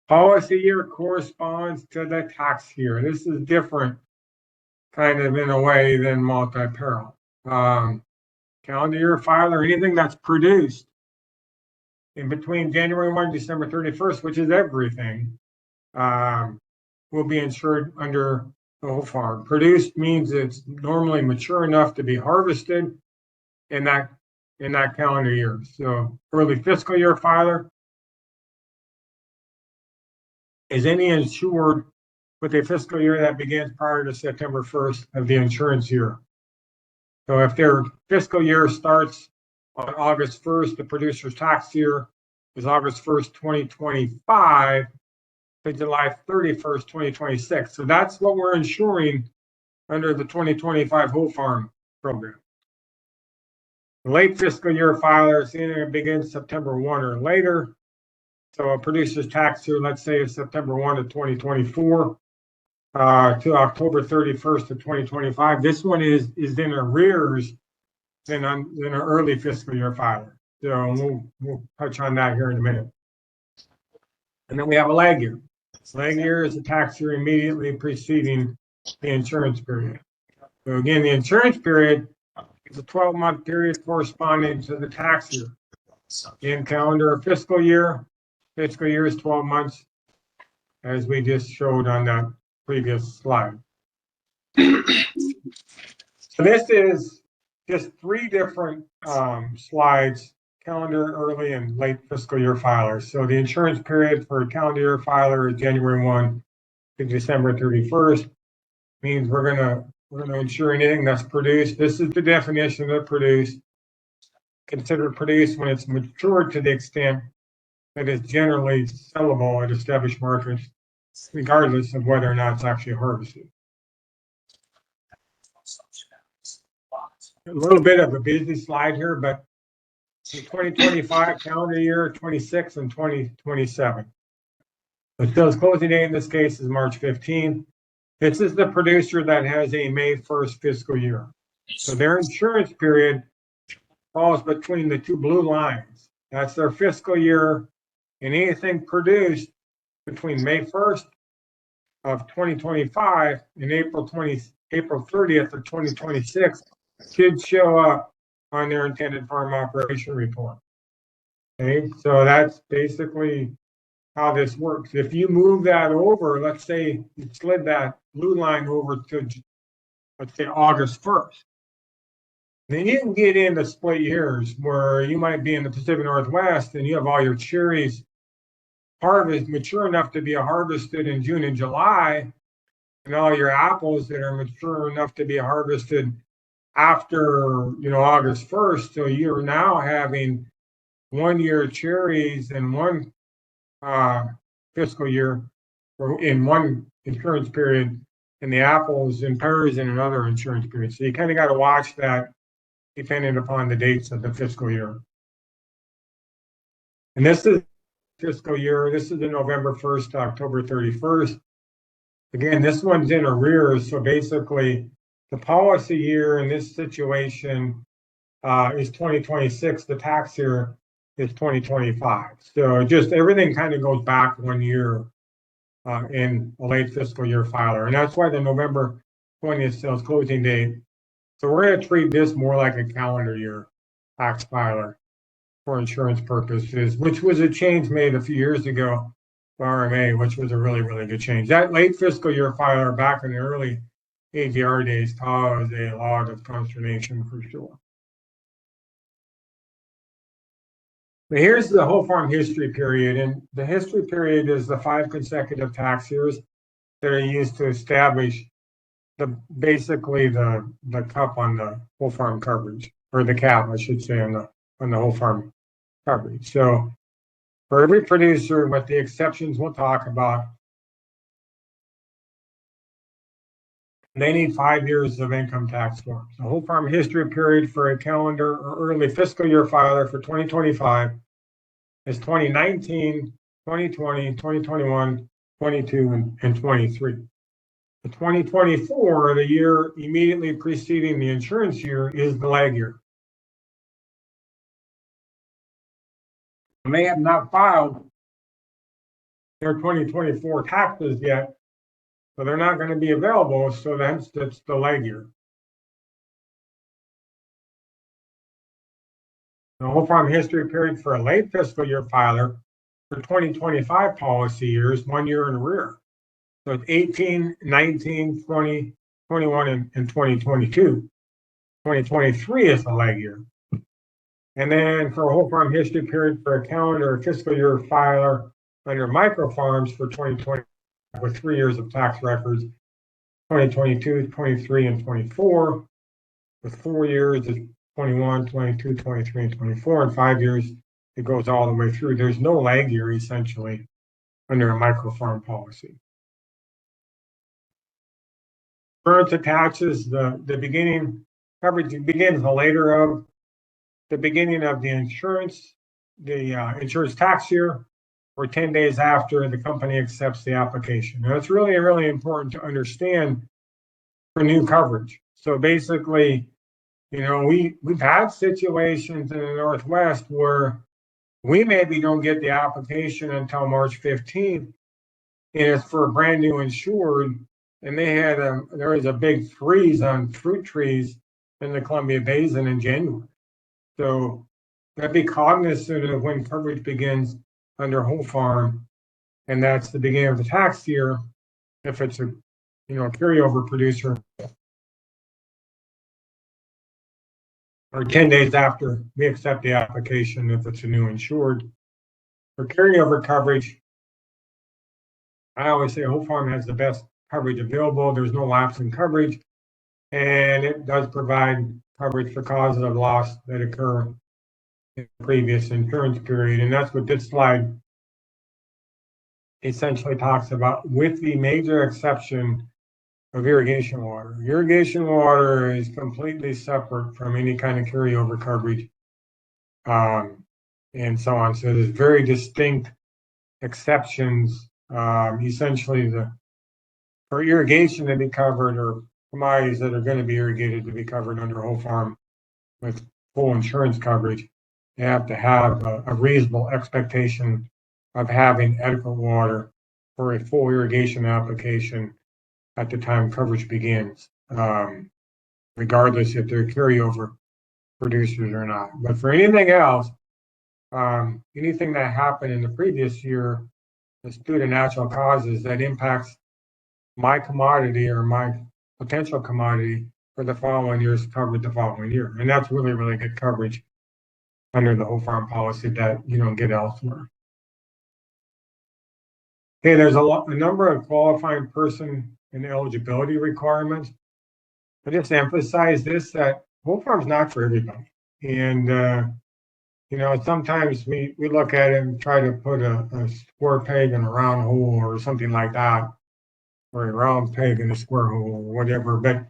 Policy year corresponds to the tax year. This is different, kind of in a way, than multi-peril. Calendar year filer, anything that's produced in between January 1 and December 31st, which is everything, will be insured under the whole farm. Produced means it's normally mature enough to be harvested in that calendar year. So early fiscal year filer is any insured with a fiscal year that begins prior to September 1st of the insurance year. So if their fiscal year starts on August 1st, the producer's tax year is August 1st, 2025 to July 31st, 2026. So that's what we're ensuring under the 2025 whole farm program. The late fiscal year filers either begin September 1 or later. So a producer's tax year, let's say, is September 1 of 2024 to October 31st of 2025. This one is in arrears than an early fiscal year filer. So we'll touch on that here in a minute. And then we have a lag year. Lag year is a tax year immediately preceding the insurance period. So again, the insurance period is a 12-month period corresponding to the tax year. In calendar or fiscal year is 12 months, as we just showed on that previous slide. So this is just 3 different slides, calendar, early, and late fiscal year filers. So the insurance period for a calendar year filer is January 1 to December 31st. Means we're gonna insure anything that's produced. This is the definition of produced. Considered produced when it's matured to the extent that it's generally sellable at established markets, regardless of whether or not it's actually harvested. A little bit of a busy slide here, but 2025 calendar year, 26 and 2027. The sales closing date in this case is March 15th. This is the producer that has a May 1st fiscal year. So their insurance period falls between the 2 blue lines. That's their fiscal year, and anything produced between May 1st of 2025 and April 30th of 2026 should show up on their intended farm operation report. Okay, so that's basically how this works. If you move that over, let's say you slid that blue line over to, let's say, August 1st, then you can get into split years where you might be in the Pacific Northwest and you have all your cherries mature enough to be harvested in June and July, and all your apples that are mature enough to be harvested after August 1st. So you're now having 1 year cherries in one fiscal year, or in one insurance period, and the apples and pears in another insurance period. So you kind of got to watch that depending upon the dates of the fiscal year. And this is fiscal year. This is the November 1st to October 31st. Again, this one's in arrears. So basically, the policy year in this situation is 2026. The tax year is 2025. So just everything kind of goes back 1 year in a late fiscal year filer. And that's why the November 20th sales closing date. So we're going to treat this more like a calendar year tax filer for insurance purposes, which was a change made a few years ago by RMA, which was a really, really good change. That late fiscal year filer back in the early AGR days caused a lot of consternation for sure. But here's the whole farm history period, and the history period is the 5 consecutive tax years that are used to establish basically the cup on the whole farm coverage, or the cap, I should say, on the whole farm coverage. So for every producer, with the exceptions we'll talk about, they need 5 years of income tax forms. The whole farm history period for a calendar or early fiscal year filer for 2025 is 2019, 2020, 2021, 22, and 23. The 2024, the year immediately preceding the insurance year, is the lag year. And they have not filed their 2024 taxes yet, so they're not going to be available. So that's the lag year. The whole farm history period for a late fiscal year filer for 2025 policy years, 1 year in arrear. So it's 18, 19, 20, 21, and 2022. 2023 is the lag year. And then for a whole farm history period for a calendar or fiscal year filer under micro farms for 2020 with 3 years of tax records, 2022, 23, and 24. With 4 years, it's 21, 22, 23, and 24. And 5 years, it goes all the way through. There's no lag year, essentially, under a microfarm policy. Insurance attaches the beginning, coverage begins the later of the beginning of the insurance tax year, or 10 days after the company accepts the application. Now, it's really, really important to understand for new coverage. So basically, we've had situations in the Northwest where we maybe don't get the application until March 15th, and it's for a brand new insured, and there was a big freeze on fruit trees in the Columbia Basin in January. So gotta be cognizant of when coverage begins under whole farm, and that's the beginning of the tax year if it's a carryover producer, or 10 days after we accept the application if it's a new insured. For carryover coverage, I always say whole farm has the best coverage available. There's no lapse in coverage, and it does provide coverage for causes of loss that occur in the previous insurance period. And that's what this slide essentially talks about, with the major exception of irrigation water. Irrigation water is completely separate from any kind of carryover coverage, and so on. So there's very distinct exceptions, essentially for irrigation to be covered, or commodities that are going to be irrigated to be covered under whole farm with full insurance coverage. You have to have a reasonable expectation of having adequate water for a full irrigation application at the time coverage begins, regardless if they're carryover producers or not. But for anything else, anything that happened in the previous year that's due to natural causes that impacts my commodity or my potential commodity for the following year is covered the following year. And that's really, really good coverage under the whole farm policy that you don't get elsewhere. Okay, there's a number of qualifying person and eligibility requirements. I just emphasize this, that whole farm's not for everybody. And sometimes we look at it and try to put a square peg in a round hole or something like that, or a round peg in a square hole or whatever. But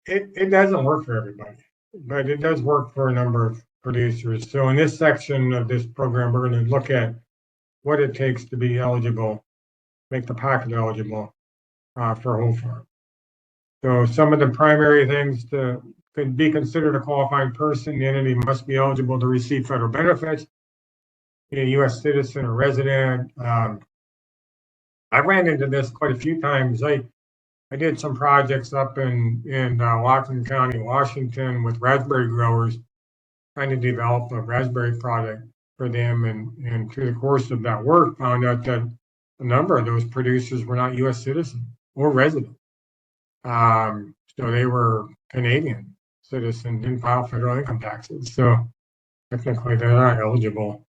it doesn't work for everybody, but it does work for a number of producers. So in this section of this program, we're going to look at what it takes to be eligible, make the packet eligible for whole farm. So some of the primary things could be considered a qualifying person. The entity must be eligible to receive federal benefits, be a U.S. citizen or resident. I ran into this quite a few times. I did some projects up in Whatcom County, Washington, with raspberry growers, trying to develop a raspberry product for them. And through the course of that work, found out that a number of those producers were not U.S. citizens or resident. So they were Canadian citizens, didn't file federal income taxes. So technically, they're not eligible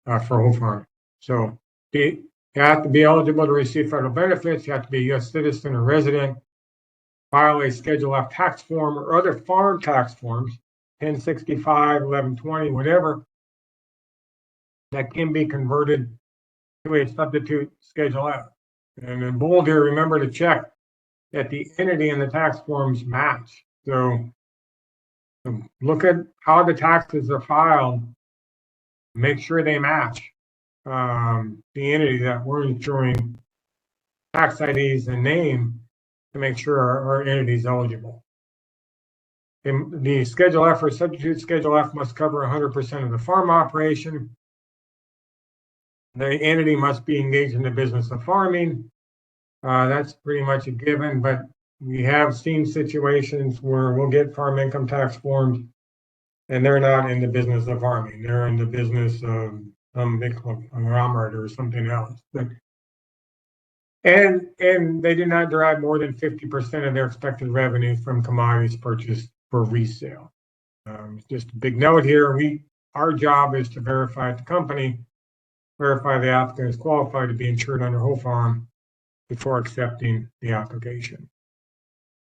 for whole farm. So you have to be eligible to receive federal benefits. You have to be a U.S. citizen or resident. File a Schedule F tax form or other farm tax forms, 1065, 1120, whatever, that can be converted to a substitute Schedule F. And in bold here, remember to check that the entity and the tax forms match. So look at how the taxes are filed, make sure they match the entity that we're insuring, tax IDs and name, to make sure our entity is eligible. The Schedule F or substitute Schedule F must cover 100% of the farm operation. The entity must be engaged in the business of farming. That's pretty much a given, but we have seen situations where we'll get farm income tax forms and they're not in the business of farming. They're in the business of some big conglomerate or something else. And they do not derive more than 50% of their expected revenue from commodities purchased for resale. Just a big note here, our job is to verify at the company, verify the applicant is qualified to be insured under whole farm before accepting the application.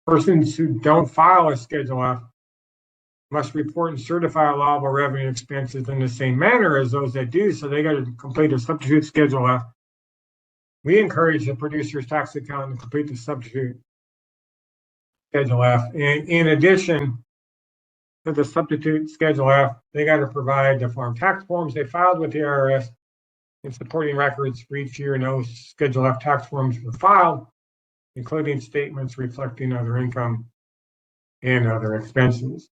Persons who don't file a Schedule F must report and certify allowable revenue expenses in the same manner as those that do, so they got to complete a substitute Schedule F. We encourage the producer's tax accountant to complete the substitute Schedule F. And in addition to the substitute Schedule F, they got to provide the farm tax forms they filed with the IRS and supporting records for each year. No Schedule F tax forms were filed, including statements reflecting other income and other expenses.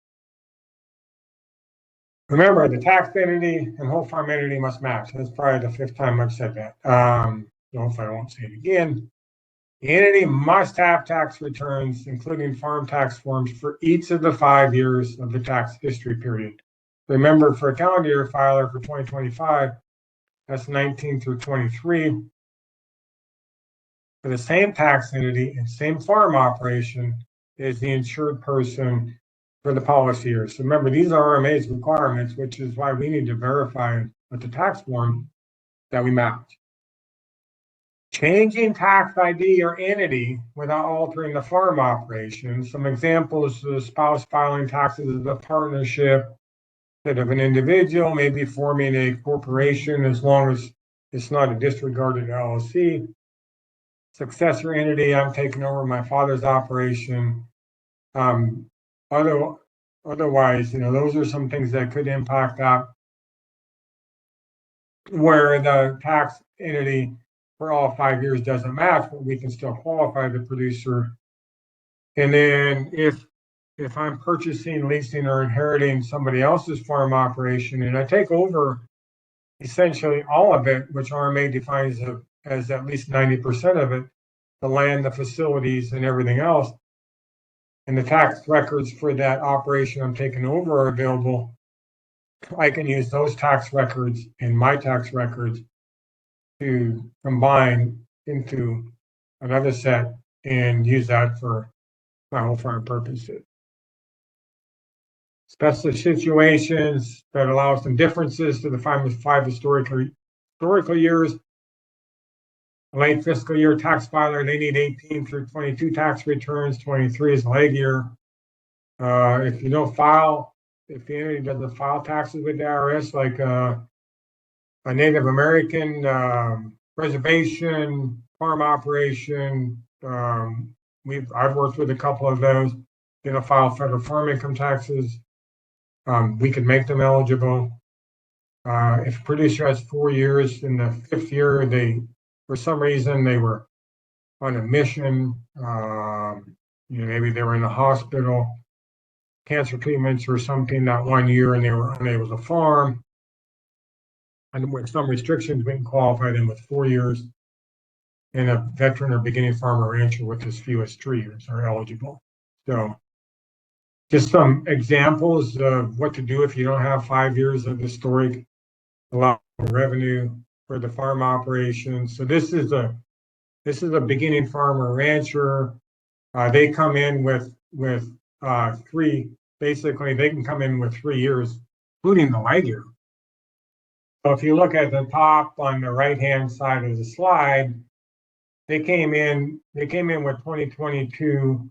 Remember, the tax entity and whole farm entity must match. That's probably the 5th time I've said that. Hopefully I won't say it again. The entity must have tax returns, including farm tax forms, for each of the 5 years of the tax history period. Remember, for a calendar year filer for 2025, that's 19 through 23. For the same tax entity and same farm operation is the insured person for the policy year. So remember, these are RMA's requirements, which is why we need to verify with the tax form that we match. Changing tax ID or entity without altering the farm operation. Some examples: the spouse filing taxes as a partnership instead of an individual, maybe forming a corporation as long as it's not a disregarded LLC. Successor entity, I'm taking over my father's operation. Otherwise, those are some things that could impact that, where the tax entity for all 5 years doesn't match, but we can still qualify the producer. And then if I'm purchasing, leasing, or inheriting somebody else's farm operation and I take over essentially all of it, which RMA defines as at least 90% of it, the land, the facilities, and everything else, and the tax records for that operation I'm taking over are available, I can use those tax records and my tax records to combine into another set and use that for my whole farm purposes. Special situations that allow some differences to the 5 historical years. Late fiscal year tax filer, they need 18 through 22 tax returns. 23 is leg year. If you don't file, if the entity doesn't file taxes with the IRS, like a Native American reservation, farm operation, I've worked with a couple of those. They don't file federal farm income taxes. We can make them eligible. If a producer has 4 years, in the 5th year, for some reason, they were on a mission. Maybe they were in the hospital, cancer treatments or something that 1 year, and they were unable to farm. And with some restrictions, we can qualify them with 4 years. And a veteran or beginning farmer rancher with as few as 3 years are eligible. So just some examples of what to do if you don't have 5 years of historic allowable revenue for the farm operation. So this is a beginning farmer rancher. They come in with 3. Basically, they can come in with 3 years, including the leg year. So if you look at the top on the right-hand side of the slide, they came in with 2022,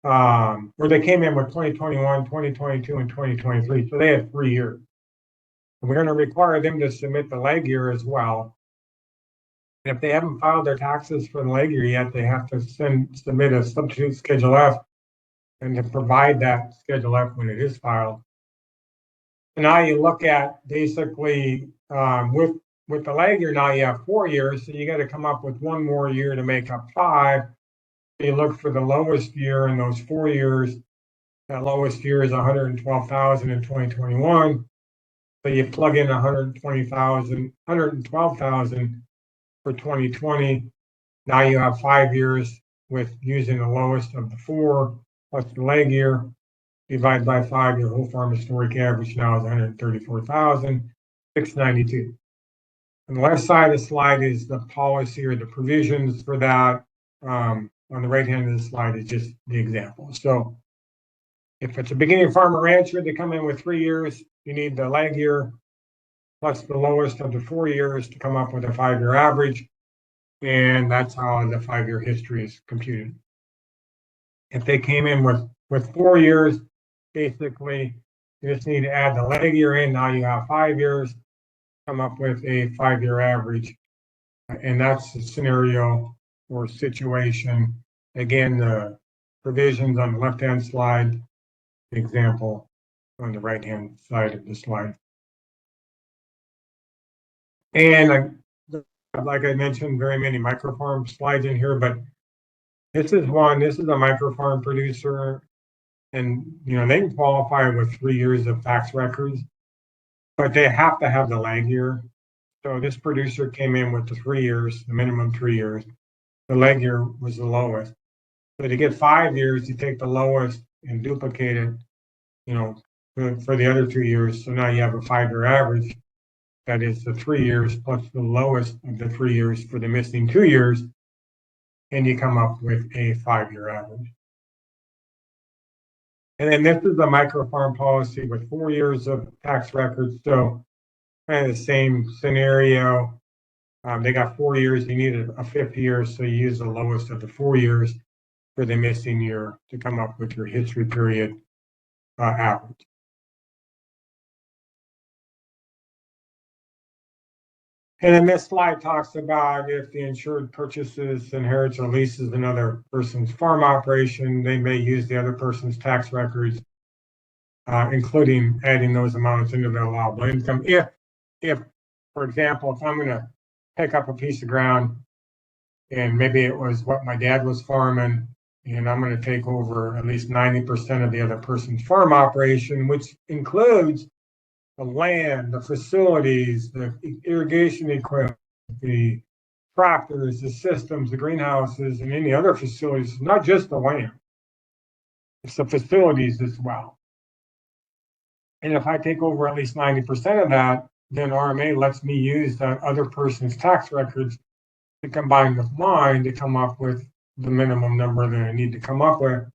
or they came in with 2021, 2022, and 2023. So they had 3 years. And we're going to require them to submit the leg year as well. And if they haven't filed their taxes for the leg year yet, they have to submit a substitute Schedule F and to provide that Schedule F when it is filed. And now you look at basically with the leg year, now you have 4 years, so you got to come up with 1 more year to make up 5. So you look for the lowest year in those 4 years. That lowest year is 112,000 in 2021. So you plug in 112,000 for 2020. Now you have 5 years with using the lowest of the 4 plus the leg year. Divide by 5, your whole farm historic average now is 134,692. On the left side of the slide is the policy or the provisions for that. On the right hand of the slide is just the example. So if it's a beginning farmer rancher, they come in with 3 years, you need the leg year plus the lowest of the 4 years to come up with a 5-year average. And that's how the 5-year history is computed. If they came in with 4 years, basically, you just need to add the leg year in. Now you have 5 years, come up with a 5-year average. And that's the scenario or situation. Again, the provisions on the left-hand slide, the example on the right-hand side of the slide. And like I mentioned, very many microfarm slides in here, but this is a microfarm producer, and they can qualify with 3 years of tax records, but they have to have the lag year. So this producer came in with the 3 years, the minimum 3 years. The lag year was the lowest. So to get 5 years, you take the lowest and duplicate it, for the other 2 years. So now you have a 5-year average. That is the 3 years plus the lowest of the 3 years for the missing 2 years, and you come up with a 5-year average. And then this is the microfarm policy with 4 years of tax records. So kind of the same scenario. They got 4 years. You needed a 5th year, so you use the lowest of the 4 years for the missing year to come up with your history period average. And then this slide talks about if the insured purchases, inherits, or leases another person's farm operation, they may use the other person's tax records, including adding those amounts into their allowable income. If, for example, if I'm going to pick up a piece of ground and maybe it was what my dad was farming, and I'm going to take over at least 90% of the other person's farm operation, which includes the land, the facilities, the irrigation equipment, the tractors, the systems, the greenhouses, and any other facilities, not just the land, it's the facilities as well. And if I take over at least 90% of that, then RMA lets me use that other person's tax records to combine with mine to come up with the minimum number that I need to come up with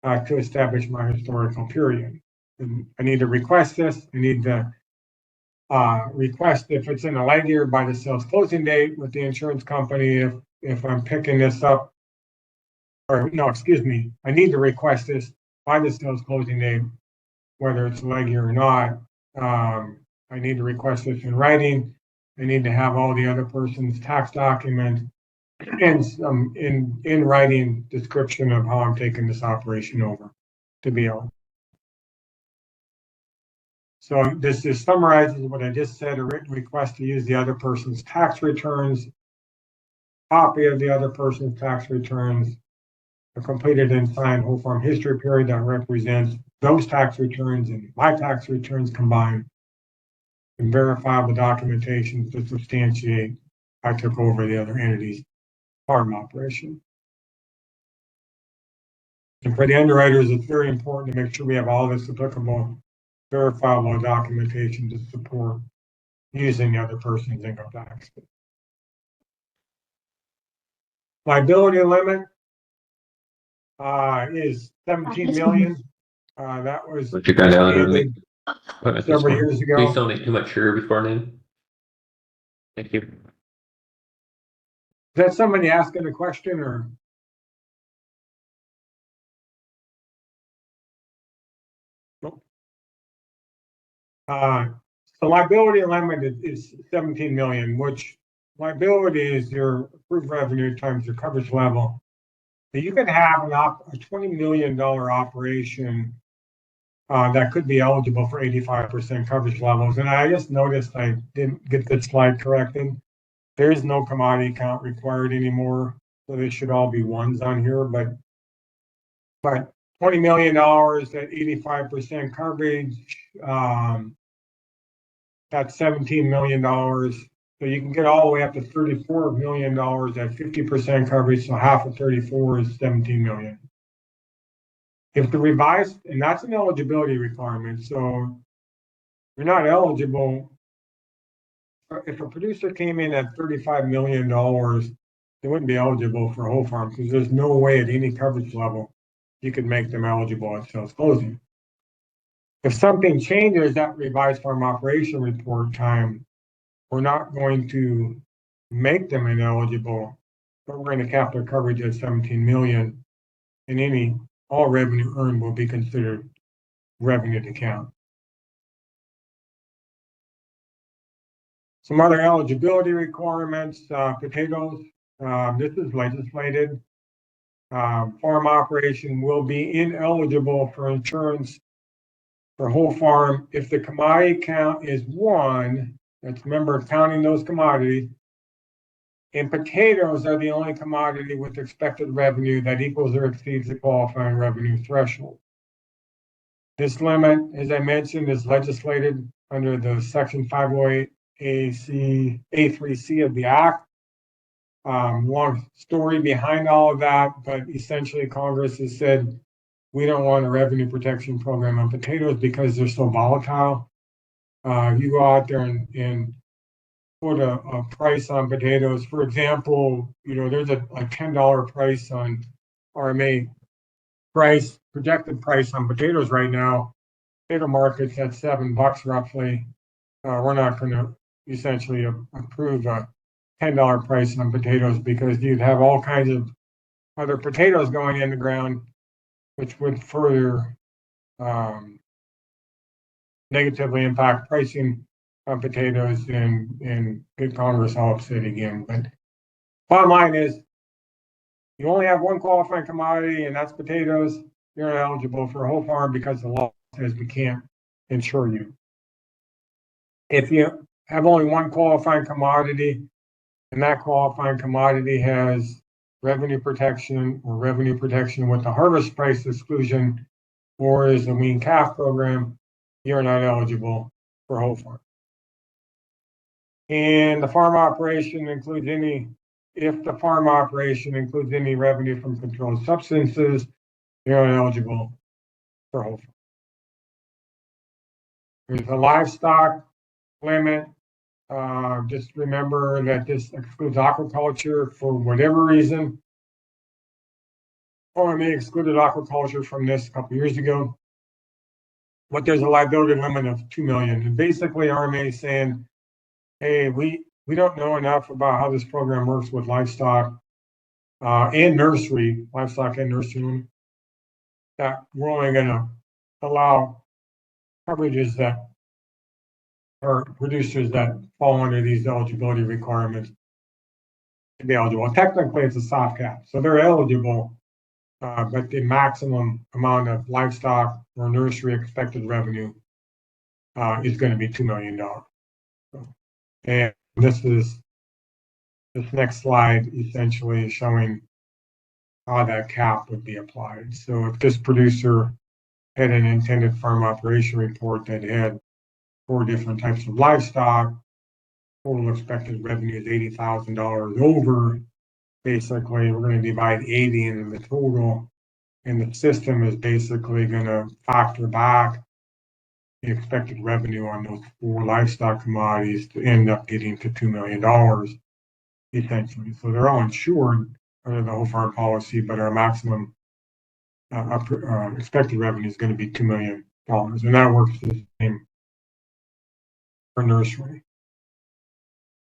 to establish my historical period. And I need to request this. I need to request if it's in a lag year by the sales closing date with the insurance company. If I'm picking this up, or no, excuse me, I need to request this by the sales closing date, whether it's a lag year or not. I need to request this in writing. I need to have all the other person's tax documents and some in writing description of how I'm taking this operation over to be able. So this just summarizes what I just said: a written request to use the other person's tax returns, copy of the other person's tax returns, a completed and signed whole farm history period that represents those tax returns and my tax returns combined, and verifiable documentation to substantiate I took over the other entity's farm operation. And for the underwriters, it's very important to make sure we have all this applicable verifiable documentation to support using the other person's income tax. Liability limit is 17 million. That was expanded several years ago. Please don't make too much sugar before noon. Thank you. Is that somebody asking a question or? Nope. The liability limit is 17 million, which liability is your approved revenue times your coverage level. But you can have a $20 million operation that could be eligible for 85% coverage levels. And I just noticed I didn't get this slide corrected. There is no commodity count required anymore, so they should all be ones on here. But $20 million at 85% coverage, that's $17 million. So you can get all the way up to $34 million at 50% coverage. So half of 34 is 17 million. If the revised, and that's an eligibility requirement. So you're not eligible. If a producer came in at $35 million, they wouldn't be eligible for a whole farm because there's no way at any coverage level you could make them eligible at sales closing. If something changes that revised farm operation report time, we're not going to make them ineligible, but we're going to cap their coverage at 17 million. and all revenue earned will be considered revenue to count. Some other eligibility requirements, potatoes, this is legislated. Farm operation will be ineligible for insurance for whole farm if the commodity count is 1. Let's remember counting those commodities. And potatoes are the only commodity with expected revenue that equals or exceeds the qualifying revenue threshold. This limit, as I mentioned, is legislated under the Section 508 A3C of the Act. Long story behind all of that, but essentially Congress has said we don't want a revenue protection program on potatoes because they're so volatile. You go out there and put a price on potatoes. For example, there's a $10 price on RMA projected price on potatoes right now. Potato market's at $7 roughly. We're not going to essentially approve a $10 price on potatoes because you'd have all kinds of other potatoes going in the ground, which would further negatively impact pricing on potatoes and get Congress all upset again. But bottom line is, you only have one qualifying commodity, and that's potatoes. You're not eligible for a whole farm because the law says we can't insure you. If you have only one qualifying commodity, and that qualifying commodity has revenue protection or revenue protection with the harvest price exclusion, or is the wean calf program, you're not eligible for whole farm. And the farm operation includes if the farm operation includes any revenue from controlled substances, you're not eligible for whole farm. There's a livestock limit. Just remember that this excludes aquaculture for whatever reason. RMA excluded aquaculture from this a couple years ago, but there's a liability limit of $2 million. And basically, RMA is saying, hey, we don't know enough about how this program works with livestock and nursery, livestock and nursery, that we're only going to allow coverages that are producers that fall under these eligibility requirements to be eligible. Technically, it's a soft cap, so they're eligible, but the maximum amount of livestock or nursery expected revenue is going to be $2 million. And this next slide essentially is showing how that cap would be applied. So if this producer had an intended farm operation report that had 4 different types of livestock, total expected revenue is $80,000 over. Basically, we're going to divide 80 into the total, and the system is basically going to factor back the expected revenue on those 4 livestock commodities to end up getting to $2 million, essentially. So they're all insured under the whole farm policy, but our maximum expected revenue is going to be $2 million. And that works the same for nursery.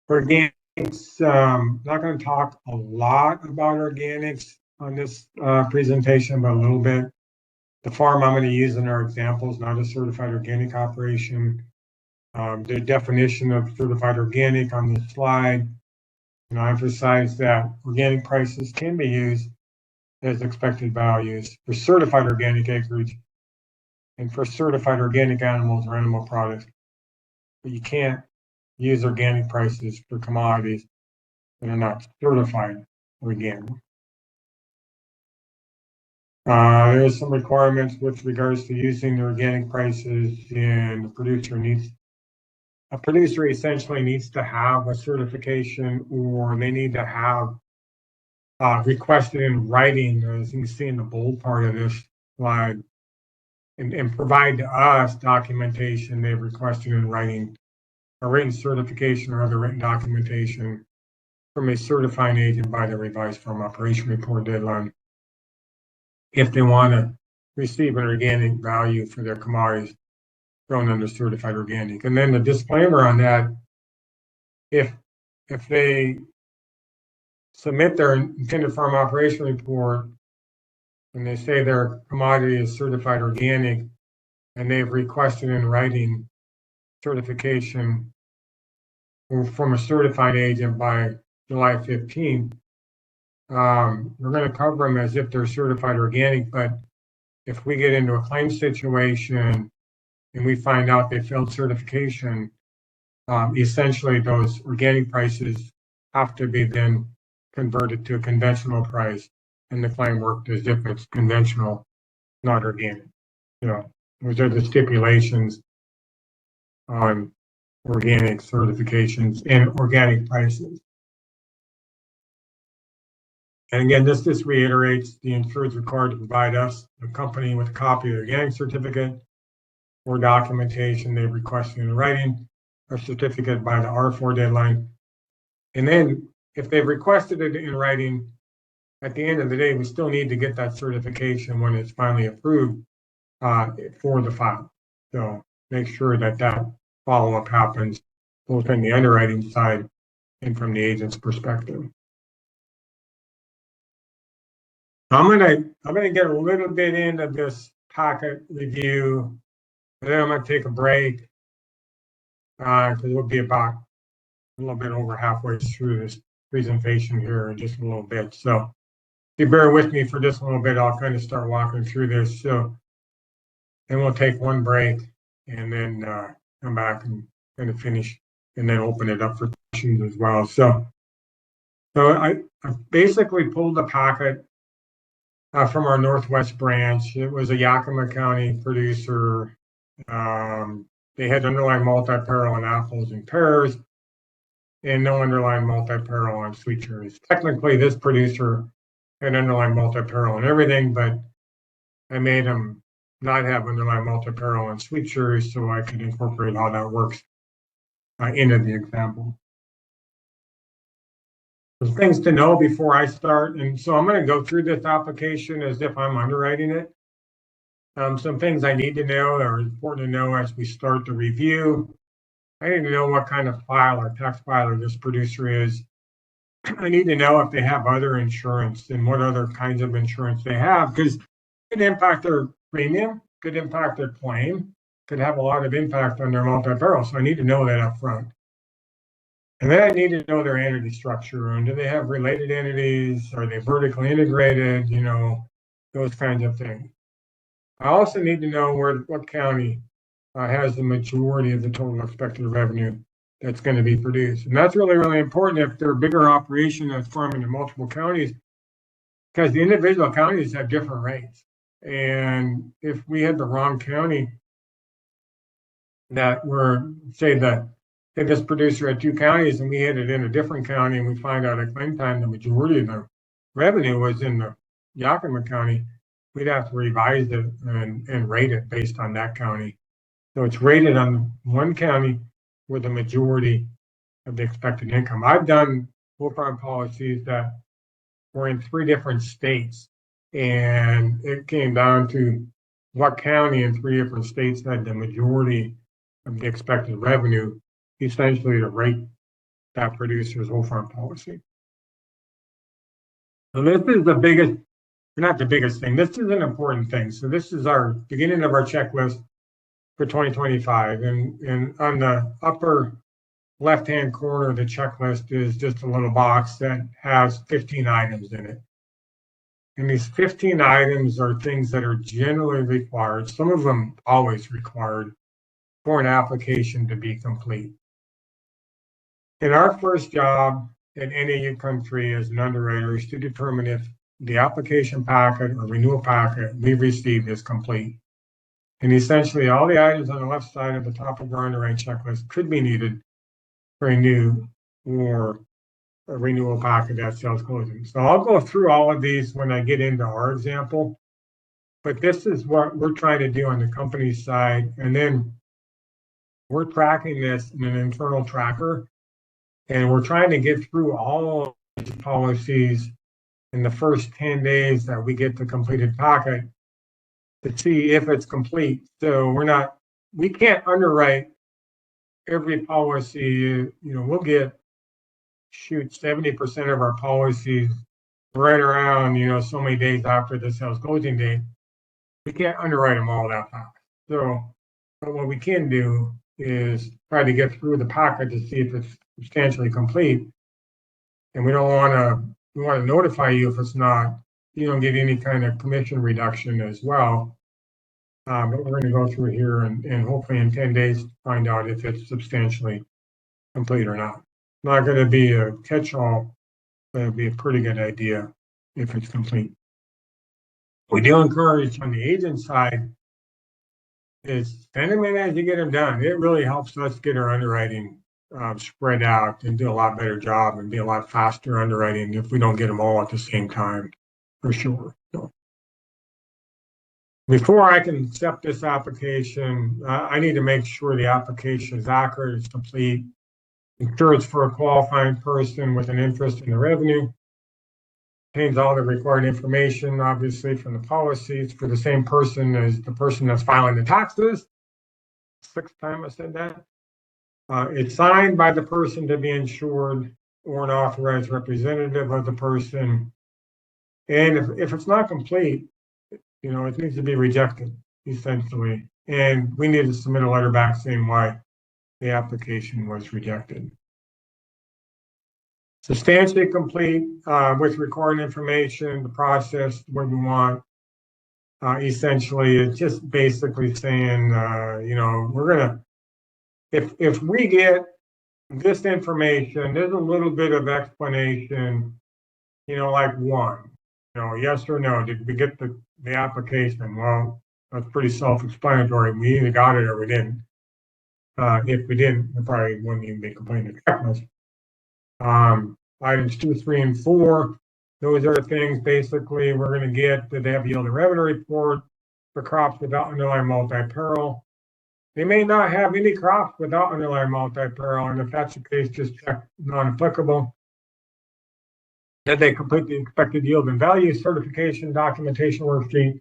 Organics, not going to talk a lot about organics on this presentation, but a little bit. The farm I'm going to use in our example is not a certified organic operation. The definition of certified organic on this slide, I emphasize that organic prices can be used as expected values for certified organic acreage and for certified organic animals or animal products. But you can't use organic prices for commodities that are not certified organic. There are some requirements with regards to using the organic prices, and a producer essentially needs to have a certification, or they need to have requested in writing, as you can see in the bold part of this slide, and provide to us documentation they've requested in writing, a written certification or other written documentation from a certifying agent by the revised farm operation report deadline, if they want to receive an organic value for their commodities grown under certified organic. And then the disclaimer on that, if they submit their intended farm operation report and they say their commodity is certified organic, and they've requested in writing certification from a certified agent by July 15th, we're going to cover them as if they're certified organic. But if we get into a claim situation and we find out they failed certification, essentially those organic prices have to be then converted to a conventional price, and the claim worked as if it's conventional, not organic. Those are the stipulations on organic certifications and organic prices. And again, this just reiterates the insured is required to provide us, the company, with a copy of the organic certificate or documentation they requested in writing, or certificate by the R4 deadline. And then if they've requested it in writing, at the end of the day, we still need to get that certification when it's finally approved for the file. So make sure that that follow-up happens both on the underwriting side and from the agent's perspective. I'm gonna get a little bit into this packet review, and then I'm gonna take a break because we'll be about a little bit over halfway through this presentation here in just a little bit. So if you bear with me for just a little bit, I'll kind of start walking through this. So then we'll take one break and then come back and kind of finish and then open it up for questions as well. So I basically pulled the packet from our Northwest branch. It was a Yakima County producer. They had underlying multi-peril on apples and pears, and no underlying multi-peril on sweet cherries. Technically, this producer had underlying multi-peril on everything, but I made him not have underlying multi-peril on sweet cherries so I could incorporate how that works into the example. There's things to know before I start, and so I'm going to go through this application as if I'm underwriting it. Some things I need to know that are important to know as we start the review. I need to know what kind of file or tax filer this producer is. I need to know if they have other insurance and what other kinds of insurance they have, because it could impact their premium, could impact their claim, could have a lot of impact on their multi-peril. So I need to know that up front. And then I need to know their entity structure, and do they have related entities? Are they vertically integrated? Those kinds of things. I also need to know what county has the majority of the total expected revenue that's going to be produced. And that's really, really important if they're a bigger operation that's farming in multiple counties, because the individual counties have different rates. And if we had the wrong county that were, say this producer had 2 counties and we had it in a different county, and we find out at claim time the majority of the revenue was in the Yakima County, we'd have to revise it and rate it based on that county. So it's rated on one county with the majority of the expected income. I've done full farm policies that were in 3 different states, and it came down to what county in 3 different states had the majority of the expected revenue, essentially to rate that producer's whole farm policy. So this is the biggest, not the biggest thing, this is an important thing. So this is our beginning of our checklist for 2025. And on the upper left-hand corner of the checklist is just a little box that has 15 items in it. And these 15 items are things that are generally required, some of them always required, for an application to be complete. And our first job in any country as an underwriter is to determine if the application packet or renewal packet we received is complete. And essentially all the items on the left side of the top of our underwriting checklist could be needed for a new or a renewal packet at sales closing. So I'll go through all of these when I get into our example, but this is what we're trying to do on the company side. And then we're tracking this in an internal tracker, and we're trying to get through all of these policies in the first 10 days that we get the completed packet to see if it's complete. So we can't underwrite every policy. We'll get 70% of our policies right around, so many days after the sales closing date, we can't underwrite them all that fast. So, but what we can do is try to get through the packet to see if it's substantially complete. And we want to notify you if it's not, you don't get any kind of commission reduction as well. But we're going to go through here and hopefully in 10 days find out if it's substantially complete or not. Not going to be a catch-all, but it'd be a pretty good idea if it's complete. We do encourage on the agent side is send them in as you get them done. It really helps us get our underwriting spread out and do a lot better job and be a lot faster underwriting if we don't get them all at the same time, for sure. So, before I can accept this application, I need to make sure the application is accurate, it's complete, ensure it's for a qualifying person with an interest in the revenue, contains all the required information, obviously, from the policies for the same person as the person that's filing the taxes. Sixth time I said that. It's signed by the person to be insured or an authorized representative of the person. And if it's not complete, it needs to be rejected, essentially. And we need to submit a letter back saying why the application was rejected. Substantially complete with required information, the process, what we want. Essentially, it's just basically saying, we're gonna, if we get this information, there's a little bit of explanation, like one, yes or no, did we get the application? Well, that's pretty self-explanatory. We either got it or we didn't. If we didn't, we probably wouldn't even be complaining to checklist. Items 2, 3, and 4, those are things basically we're going to get. Did they have yield and revenue report for crops without underlying multi-peril? They may not have any crops without underlying multi-peril, and if that's the case, just check non-applicable. Did they complete the expected yield and value certification documentation worksheet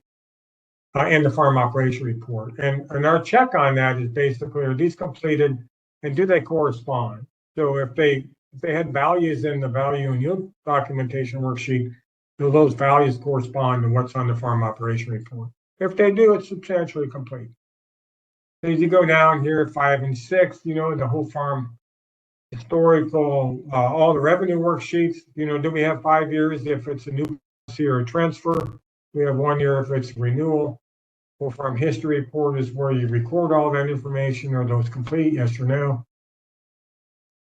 and the farm operation report? And our check on that is basically, are these completed and do they correspond? So if they had values in the value and yield documentation worksheet, do those values correspond to what's on the farm operation report? If they do, it's substantially complete. So as you go down here, 5 and 6, the whole farm historical, all the revenue worksheets, do we have 5 years if it's a new policy or a transfer? We have 1 year if it's renewal. Whole farm history report is where you record all that information. Are those complete? Yes or no?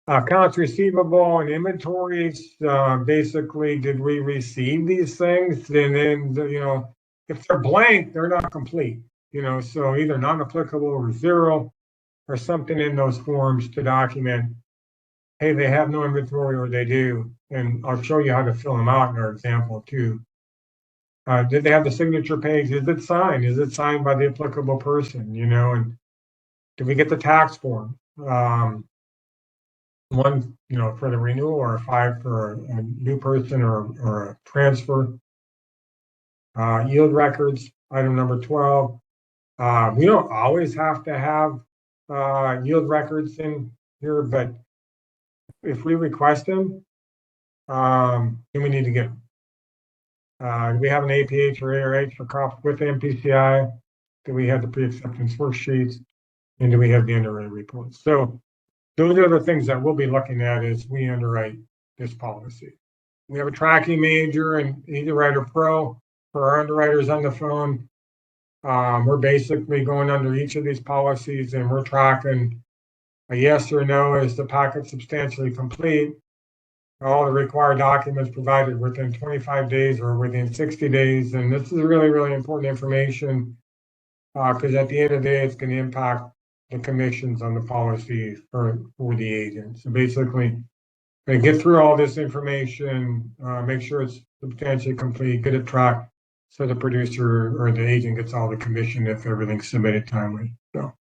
Accounts receivable and inventories, basically, did we receive these things? And then, if they're blank, they're not complete. So either non-applicable or 0 or something in those forms to document, hey, they have no inventory or they do. And I'll show you how to fill them out in our example too. Did they have the signature page? Is it signed? Is it signed by the applicable person? And did we get the tax form? 1, for the renewal, or 5 for a new person or a transfer. Yield records, item number 12. We don't always have to have yield records in here, but if we request them, then we need to get them. Do we have an APH or ARH for crops with MPCI? Do we have the pre-acceptance worksheets? And do we have the underwriting reports? So those are the things that we'll be looking at as we underwrite this policy. We have a tracking manager and Underwriter Pro for our underwriters on the phone. We're basically going under each of these policies and we're tracking a yes or no. Is the packet substantially complete? All the required documents provided within 25 days or within 60 days. And this is really, really important information because at the end of the day, it's going to impact the commissions on the policy for the agent. So basically, they get through all this information, make sure it's substantially complete, get it tracked so the producer or the agent gets all the commission if everything's submitted timely. So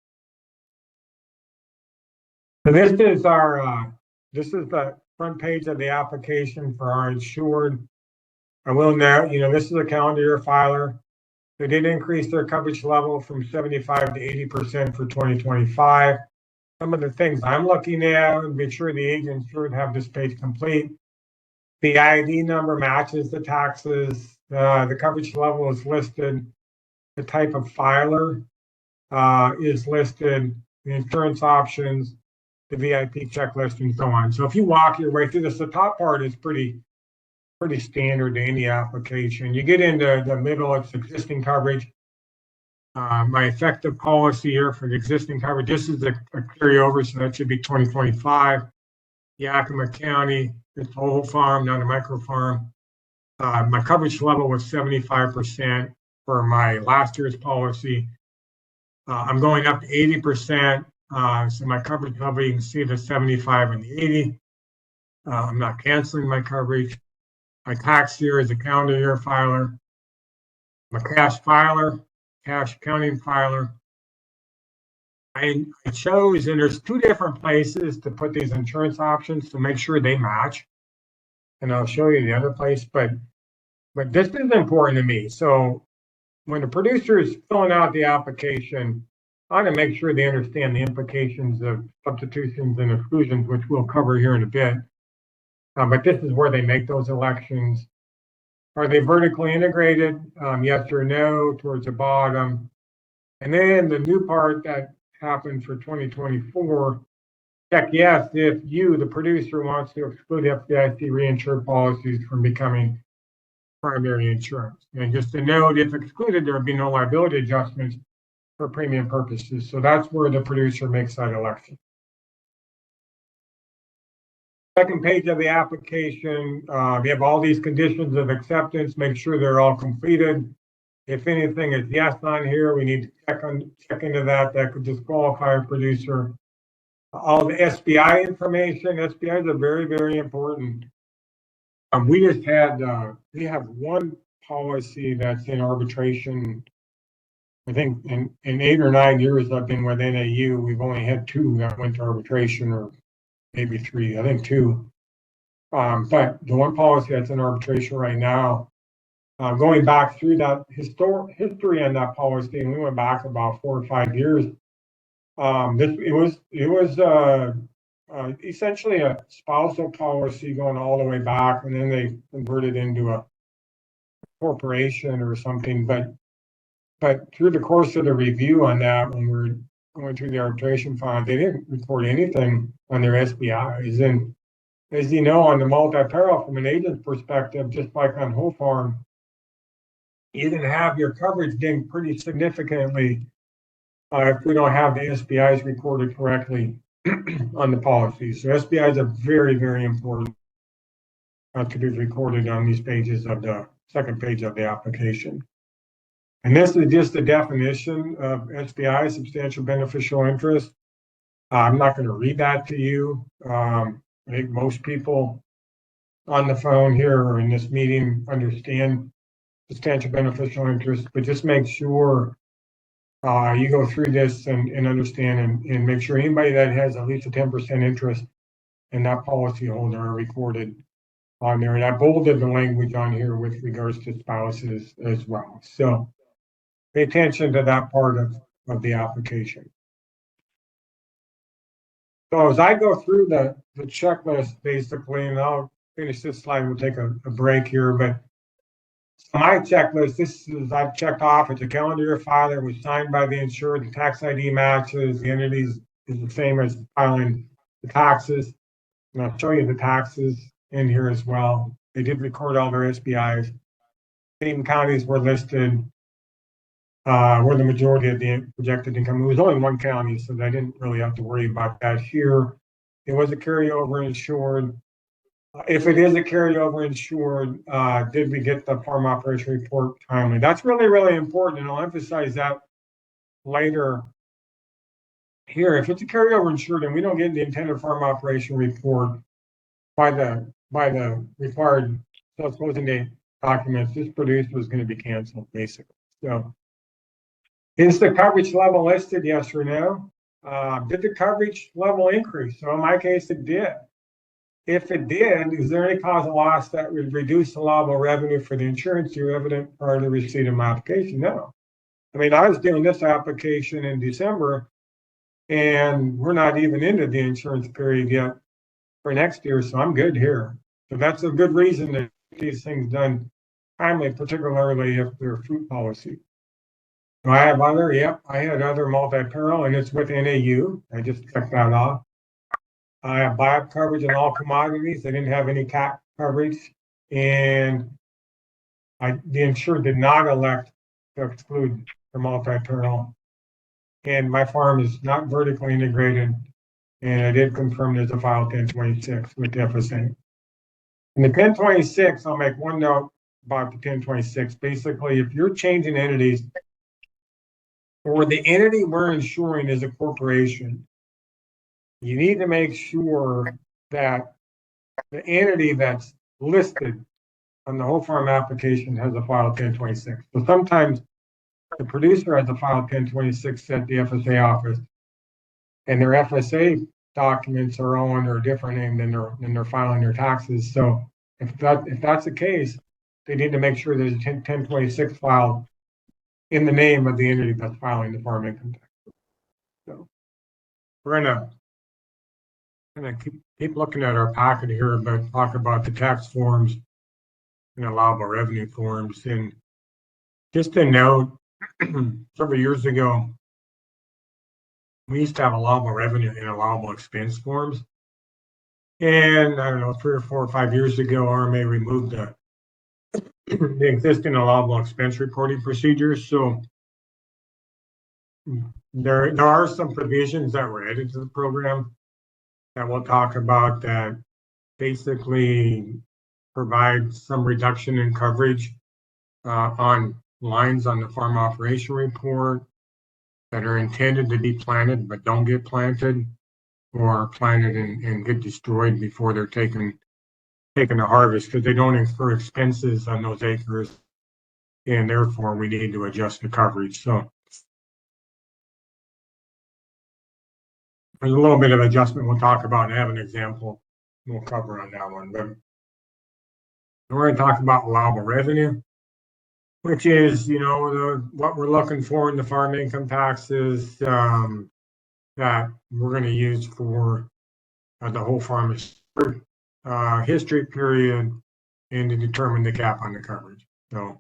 this is our this is the front page of the application for our insured. I will note, this is a calendar year filer. They did increase their coverage level from 75 to 80% for 2025. Some of the things I'm looking at and make sure the agent should have this page complete The ID number matches the taxes. The coverage level is listed. The type of filer is listed. The insurance options, the VIP checklist, and so on. So if you walk your way through this, the top part is pretty standard to any application. You get into the middle, it's existing coverage. My effective policy here for the existing coverage, this is a carryover, so that should be 2025. Yakima County, it's a whole farm, not a micro farm. My coverage level was 75% for my last year's policy. I'm going up to 80%. So my coverage level, you can see the 75 and the 80. I'm not canceling my coverage. My tax year is a calendar year filer. I'm a cash filer, cash accounting filer. I chose, and there's two different places to put these insurance options to make sure they match. And I'll show you the other place, but this is important to me. So when the producer is filling out the application, I want to make sure they understand the implications of substitutions and exclusions, which we'll cover here in a bit. But this is where they make those elections. Are they vertically integrated? Yes or no, towards the bottom. And then the new part that happened for 2024, check yes if you, the producer, wants to exclude FDIC reinsured policies from becoming primary insurance. And just to note, if excluded, there would be no liability adjustments for premium purposes. So that's where the producer makes that election. Second page of the application, you have all these conditions of acceptance. Make sure they're all completed. If anything is yes on here, we need to check into that. That could disqualify a producer. All the SBI information. SBIs are very, very important. We just had, we have one policy that's in arbitration. I think in 8 or 9 years I've been with NAU, we've only had 2 that went to arbitration, or maybe 3, I think 2. But the one policy that's in arbitration right now, going back through that history on that policy, and we went back about 4 or 5 years. It was essentially a spousal policy going all the way back, and then they converted into a corporation or something. But through the course of the review on that, when we're going through the arbitration file, they didn't report anything on their SBIs. And as you know, on the multi-peril, from an agent's perspective, just like on whole farm, you can have your coverage dinged pretty significantly if we don't have the SBIs recorded correctly on the policy. So SBIs are very, very important to be recorded on these pages of the second page of the application. And this is just the definition of SBI, substantial beneficial interest. I'm not going to read that to you. I think most people on the phone here or in this meeting understand substantial beneficial interest, but just make sure you go through this and understand and make sure anybody that has at least a 10% interest in that policy holder are recorded on there. And I bolded the language on here with regards to spouses as well. So pay attention to that part of the application. So as I go through the checklist, basically, and I'll finish this slide, we'll take a break here, but my checklist, this is, I've checked off, it's a calendar year filer, was signed by the insured, the tax ID matches, the entities is the same as filing the taxes. And I'll show you the taxes in here as well. They did record all their SBIs. State and counties were listed where the majority of the projected income. It was only one county, so they didn't really have to worry about that here. It was a carryover insured. If it is a carryover insured, did we get the farm operation report timely? That's really, really important, and I'll emphasize that later here. If it's a carryover insured and we don't get the intended farm operation report by the required closing date documents, this producer is going to be canceled, basically. So, is the coverage level listed, yes or no? Did the coverage level increase? So in my case, it did. If it did, is there any cause of loss that would reduce the allowable revenue for the insurance year evident prior to receipt of my application? No. I mean, I was doing this application in December, and we're not even into the insurance period yet for next year, so I'm good here. So that's a good reason to get these things done timely, particularly if they're food policy. I have I had other multi-peril, and it's with NAU. I just checked that off. I have buyout coverage in all commodities. I didn't have any cat coverage, and the insured did not elect to exclude the multi-peril. And my farm is not vertically integrated, and I did confirm there's a file 1026 with the FSA. In the 1026, I'll make one note about the 1026. Basically, if you're changing entities, or the entity we're insuring is a corporation, you need to make sure that the entity that's listed on the whole farm application has a file 1026. So sometimes the producer has a file 1026 at the FSA office, and their FSA documents are all under a different name than they're filing their taxes. So if that's the case, they need to make sure there's a 1026 file in the name of the entity that's filing the farm income tax. So we're gonna keep looking at our packet here, but talk about the tax forms and allowable revenue forms. And just to note, several years ago, we used to have allowable revenue and allowable expense forms. And I don't know, 3 or 4 or 5 years ago, RMA removed the existing allowable expense reporting procedures. So there are some provisions that were added to the program that we'll talk about that basically provide some reduction in coverage on lines on the farm operation report that are intended to be planted but don't get planted, or planted and get destroyed before they're taken to harvest, because they don't incur expenses on those acres, and therefore we need to adjust the coverage. So there's a little bit of adjustment we'll talk about and have an example we'll cover on that one. But we're going to talk about allowable revenue, which is, what we're looking for in the farm income taxes that we're going to use for the whole farm history period, and to determine the cap on the coverage. So,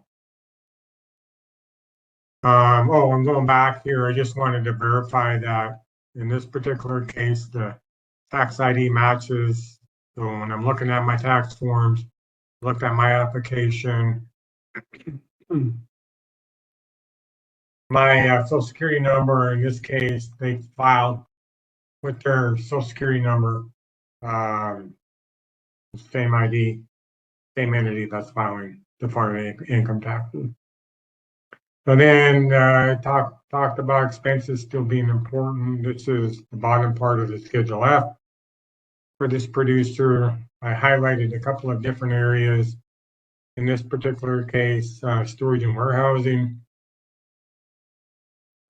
I'm going back here. I just wanted to verify that in this particular case, the tax ID matches. So when I'm looking at my tax forms, looked at my application, my social security number, in this case, they filed with their social security number, same ID, same entity that's filing the farm income taxes. So then talked about expenses still being important. This is the bottom part of the Schedule F. For this producer, I highlighted a couple of different areas. In this particular case, storage and warehousing.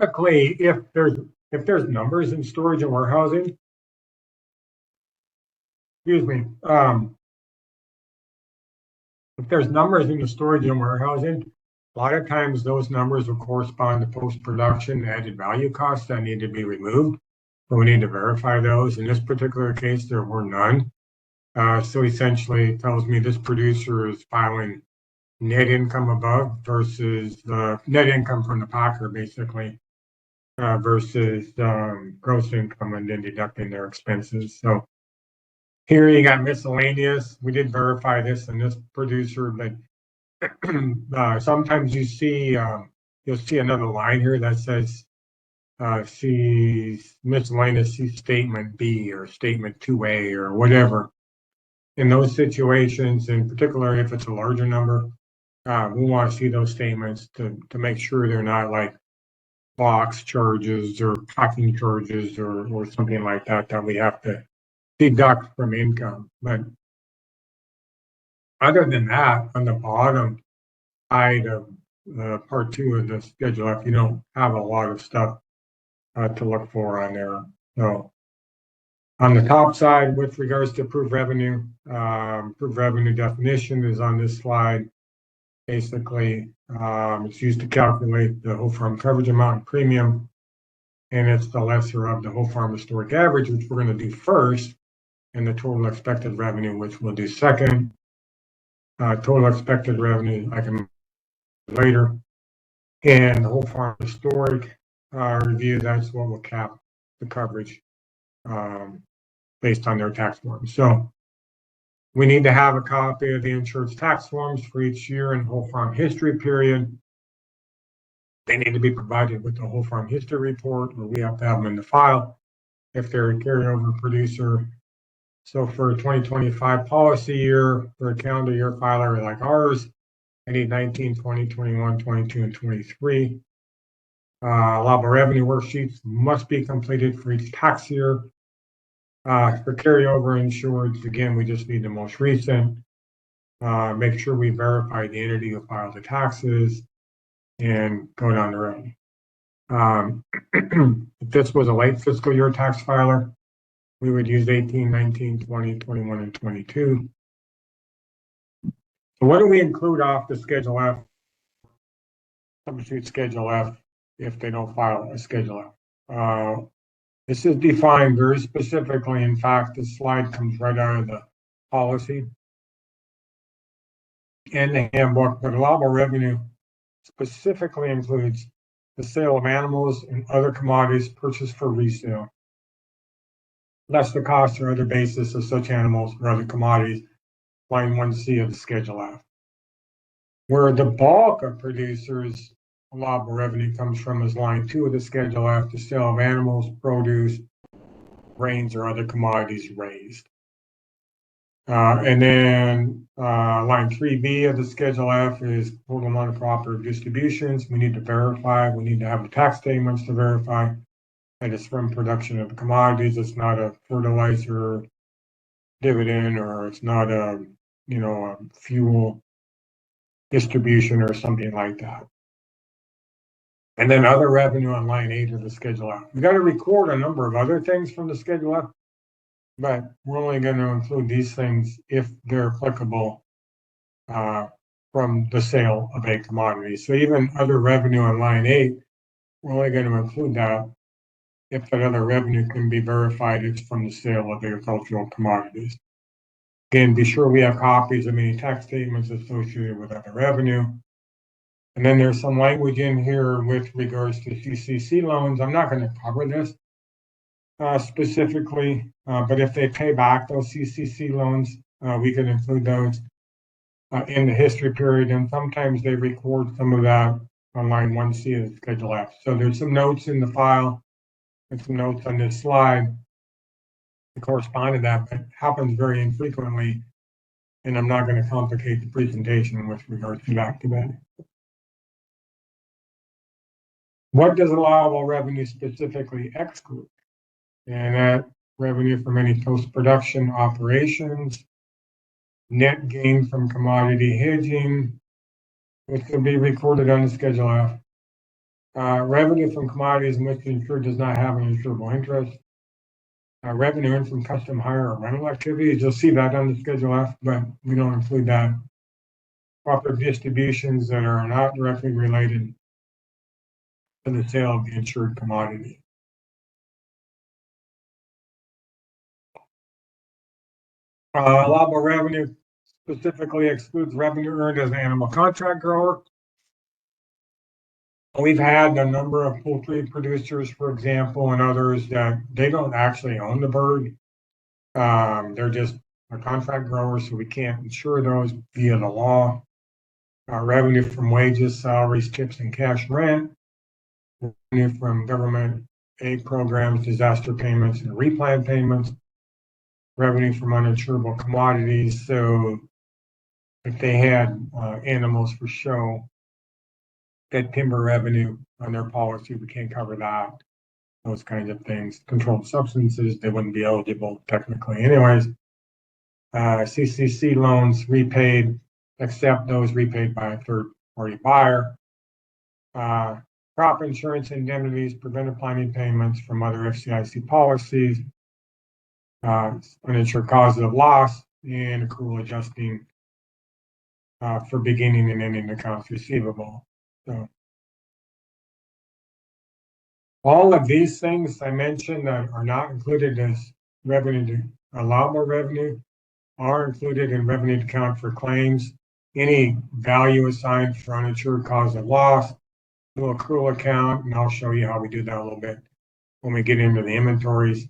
Typically, if there's numbers in storage and warehousing, excuse me, if there's numbers in the storage and warehousing, a lot of times those numbers will correspond to post-production added value costs that need to be removed. So we need to verify those. In this particular case, there were none. So essentially it tells me this producer is filing net income above versus the net income from the packer, basically, versus gross income, and then deducting their expenses. So here you got miscellaneous. We did verify this in this producer, but sometimes you'll see another line here that says see miscellaneous, see statement B or statement 2A or whatever. In those situations, in particular, if it's a larger number, we want to see those statements to make sure they're not like box charges or packing charges or something like that we have to deduct from income. But other than that, on the bottom side of part 2 of the Schedule F, you don't have a lot of stuff to look for on there. So on the top side, with regards to approved revenue definition is on this slide. Basically, it's used to calculate the whole farm coverage amount and premium, and it's the lesser of the whole farm historic average, which we're going to do first. and the total expected revenue, which we'll do second. Total expected revenue, I can later. And the whole farm historic review, that's what will cap the coverage based on their tax forms. So we need to have a copy of the insurance tax forms for each year and whole farm history period. They need to be provided with the whole farm history report, or we have to have them in the file if they're a carryover producer. So for a 2025 policy year, for a calendar year filer like ours, I need 19, 20, 21, 22, and 23. Allowable revenue worksheets must be completed for each tax year. For carryover insureds, again, we just need the most recent. Make sure we verify the entity who filed the taxes and go down the road. If this was a late fiscal year tax filer, we would use 18, 19, 20, 21, and 22. So what do we include off the Schedule F? Substitute Schedule F if they don't file a Schedule F. This is defined very specifically. In fact, this slide comes right out of the policy and the handbook, but allowable revenue specifically includes the sale of animals and other commodities purchased for resale, less the cost or other basis of such animals or other commodities, line 1C of the Schedule F. Where the bulk of producers' allowable revenue comes from is line 2 of the Schedule F, the sale of animals, produce, grains, or other commodities raised. And then line 3B of the Schedule F is total non-cooperative distributions. We need to verify, we need to have the tax statements to verify that it's from production of commodities. It's not a fertilizer dividend, or it's not a fuel distribution or something like that. And then other revenue on line 8 of the Schedule F. We got to record a number of other things from the Schedule F, but we're only going to include these things if they're applicable from the sale of a commodity. So even other revenue on line 8, we're only going to include that if that other revenue can be verified it's from the sale of agricultural commodities. Again, be sure we have copies of any tax statements associated with other revenue. And then there's some language in here with regards to CCC loans. I'm not going to cover this specifically, but if they pay back those CCC loans, we can include those in the history period. And sometimes they record some of that on line 1C of the Schedule F. So there's some notes in the file and some notes on this slide to correspond to that, but it happens very infrequently. And I'm not going to complicate the presentation with regards to that today. What does allowable revenue specifically exclude? And that revenue from any post-production operations, net gain from commodity hedging, which will be recorded on the Schedule F. Revenue from commodities in which the insured does not have an insurable interest. Revenue in from custom hire or rental activities, you'll see that on the Schedule F, but we don't include that. Proper distributions that are not directly related to the sale of the insured commodity. Allowable revenue specifically excludes revenue earned as an animal contract grower. We've had a number of poultry producers, for example, and others that they don't actually own the bird. They're just a contract grower, so we can't insure those via the law. Revenue from wages, salaries, tips, and cash rent. Revenue from government aid programs, disaster payments, and replant payments. Revenue from uninsurable commodities. So if they had animals for show, that timber revenue on their policy, we can't cover that. Those kinds of things. Controlled substances, they wouldn't be eligible technically anyways. CCC loans repaid, except those repaid by a third-party buyer. Crop insurance indemnities, preventive planning payments from other FCIC policies, uninsured causes of loss, and accrual adjusting for beginning and ending accounts receivable. So all of these things I mentioned that are not included as revenue, allowable revenue are included in revenue to account for claims. Any value assigned for uninsured cause of loss, little accrual account, and I'll show you how we do that a little bit when we get into the inventories.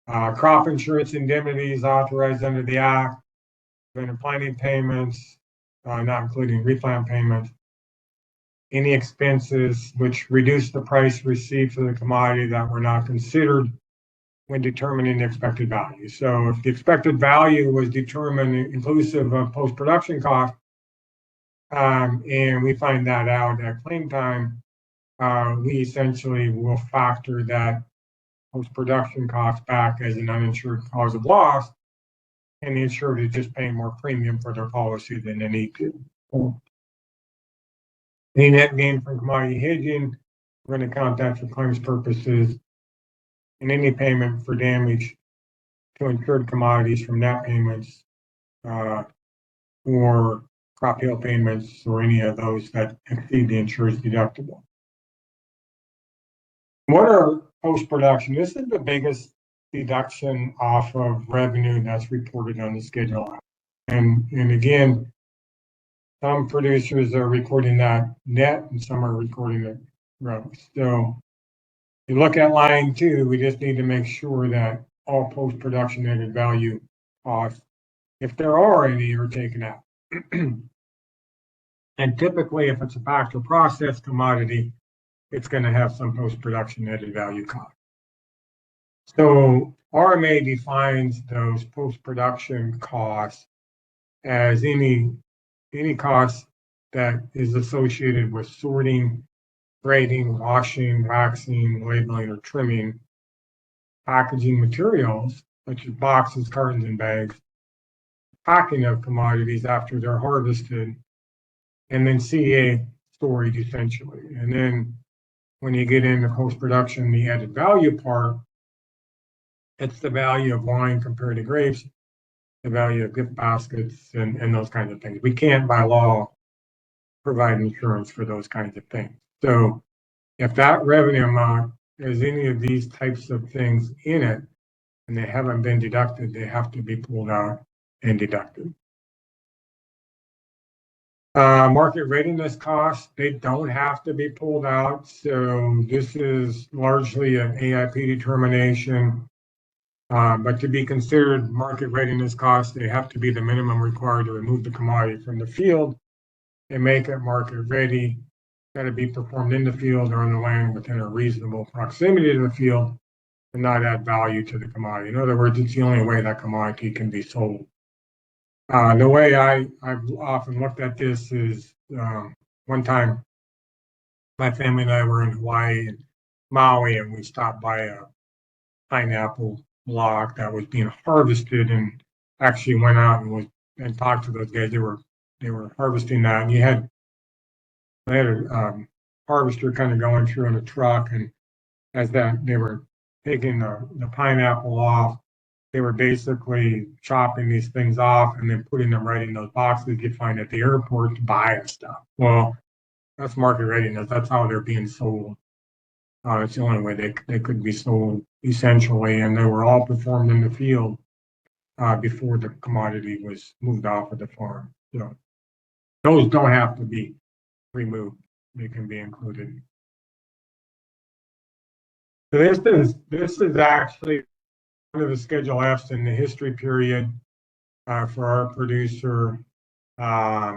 Crop insurance indemnities authorized under the Act, preventive planting payments, not including replant payments. Any expenses which reduce the price received for the commodity that were not considered when determining the expected value. So if the expected value was determined inclusive of post-production cost, and we find that out at claim time, we essentially will factor that post-production cost back as an uninsured cause of loss, and the insured is just paying more premium for their policy than they need to. Any net gain from commodity hedging, we're going to count that for claims purposes, and any payment for damage to insured commodities from net payments or crop hail payments or any of those that exceed the insurer's deductible. What are post-production? This is the biggest deduction off of revenue that's reported on the schedule. And again, some producers are recording that net and some are recording it gross. So you look at line 2, we just need to make sure that all post-production added value costs, if there are any, are taken out. And typically, if it's a packed or processed commodity, it's going to have some post-production added value cost. So RMA defines those post-production costs as any cost that is associated with sorting, grading, washing, waxing, labeling, or trimming, packaging materials such as boxes, cartons, and bags, packing of commodities after they're harvested, and then CA storage essentially. And then when you get into post-production, the added value part, it's the value of wine compared to grapes, the value of gift baskets, and those kinds of things. We can't, by law, provide insurance for those kinds of things. So if that revenue amount has any of these types of things in it, and they haven't been deducted, they have to be pulled out and deducted. Market readiness costs, they don't have to be pulled out. So this is largely an AIP determination. But to be considered market readiness costs, they have to be the minimum required to remove the commodity from the field and make it market ready. Got to be performed in the field or on the land within a reasonable proximity to the field and not add value to the commodity. In other words, it's the only way that commodity can be sold. The way I've often looked at this is one time my family and I were in Hawaii and Maui, and we stopped by a pineapple block that was being harvested, and actually went out and talked to those guys. They were harvesting that, and they had a harvester kind of going through in a truck, and as that they were taking the pineapple off, they were basically chopping these things off and then putting them right in those boxes you find at the airport to buy and stuff. Well, that's market readiness. That's how they're being sold. It's the only way they could be sold essentially, and they were all performed in the field before the commodity was moved off of the farm. So those don't have to be removed; they can be included. So this is actually one of the Schedule Fs in the history period for our producer.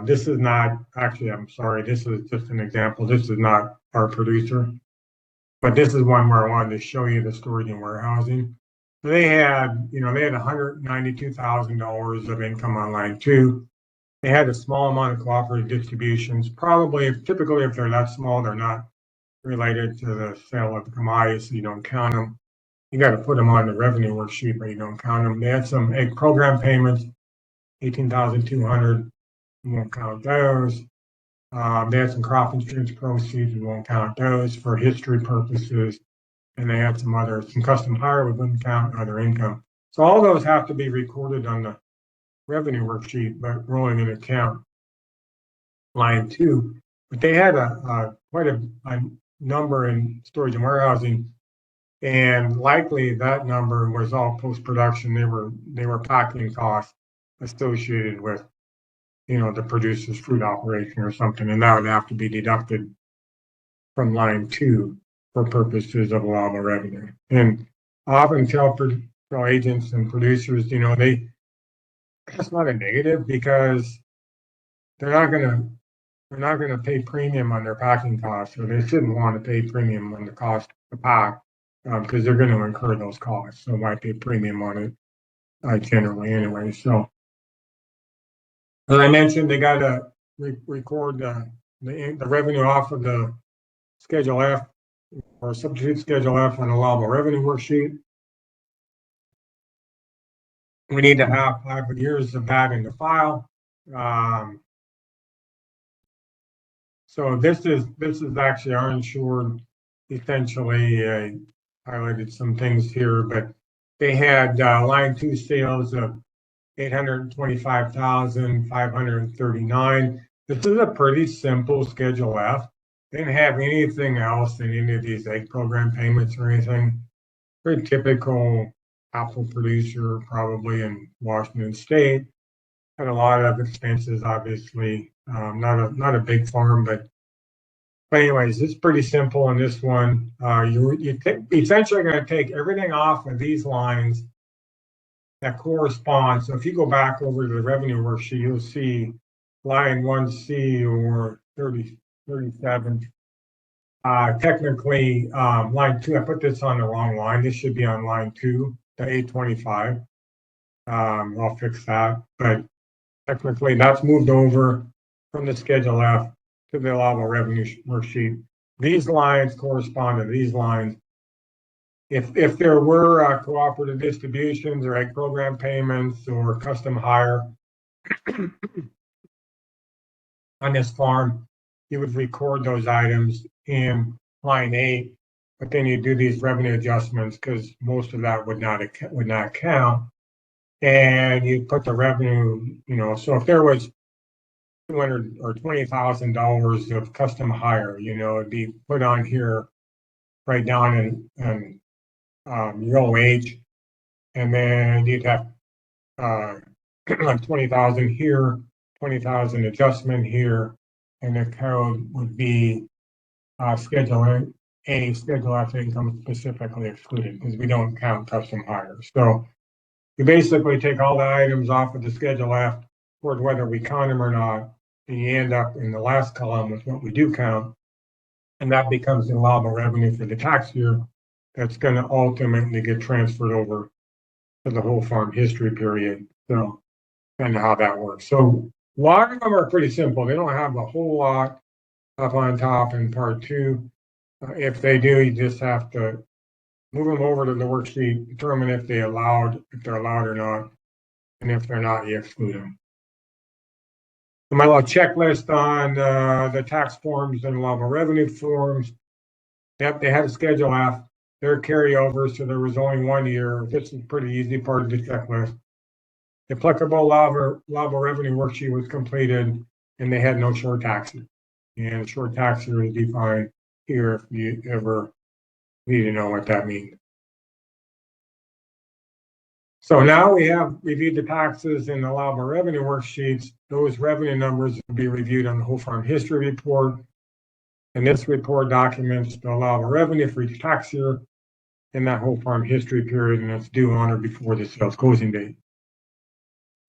This is not actually. I'm sorry. This is just an example. This is not our producer. But this is one where I wanted to show you the storage and warehousing. So they had $192,000 of income on line 2. They had a small amount of cooperative distributions. Typically, if they're that small, they're not related to the sale of the commodities, so you don't count them. You got to put them on the revenue worksheet, but you don't count them. They had some egg program payments, $18,200. You won't count those. They had some crop insurance proceeds. We won't count those for history purposes. And they had some custom hire we wouldn't count, other income. So all those have to be recorded on the revenue worksheet, but rolling in account line 2. But they had quite a number in storage and warehousing And likely that number was all post-production. They were packing costs associated with, the producer's fruit operation or something, and that would have to be deducted from line 2 for purposes of allowable revenue. And I often tell agents and producers, that's not a negative because they're not gonna pay premium on their packing costs, or they shouldn't want to pay premium on the cost to pack, because they're going to incur those costs. So why pay premium on it, generally anyway. So as I mentioned, they got to record the revenue off of the Schedule F or substitute Schedule F on allowable revenue worksheet. We need to have 5 years of that in the file. So this is actually our insured. Essentially, I highlighted some things here, but they had line 2 sales of 825,539. This is a pretty simple Schedule F. They didn't have anything else in any of these egg program payments or anything. Very typical apple producer, probably in Washington State. Had a lot of expenses, obviously. Not a big farm, but anyways, it's pretty simple on this one. You're essentially going to take everything off of these lines that correspond. So if you go back over to the revenue worksheet, you'll see line 1C or 37. Technically, line 2, I put this on the wrong line. This should be on line 2, the 825. I'll fix that. But technically, that's moved over from the Schedule F to the allowable revenue worksheet. These lines correspond to these lines. If there were cooperative distributions or egg program payments or custom hire on this farm, you would record those items in line 8, but then you do these revenue adjustments because most of that would not count, and you put the revenue. So if there was $200 or $20,000 of custom hire, it'd be put on here right down in real wage, and then you'd have like 20,000 here, 20,000 adjustment here, and the code would be Schedule A, Schedule F income specifically excluded because we don't count custom hires. So you basically take all the items off of the Schedule F, toward whether we count them or not, and you end up in the last column with what we do count, and that becomes the allowable revenue for the tax year that's going to ultimately get transferred over to the whole farm history period. So, and how that works. So a lot of them are pretty simple. They don't have a whole lot up on top in part 2. If they do, you just have to move them over to the worksheet, determine if they're allowed or not, and if they're not, you exclude them. So my little checklist on the tax forms and allowable revenue forms. Yep, they had a Schedule F. They're carryovers, so there was only 1 year. This is pretty easy part of the checklist. The applicable allowable revenue worksheet was completed, and they had no short taxes. And short tax year is defined here if you ever need to know what that means. So now we have reviewed the taxes and allowable revenue worksheets. Those revenue numbers will be reviewed on the whole farm history report. And this report documents the allowable revenue for each tax year in that whole farm history period, and it's due on or before the sales closing date.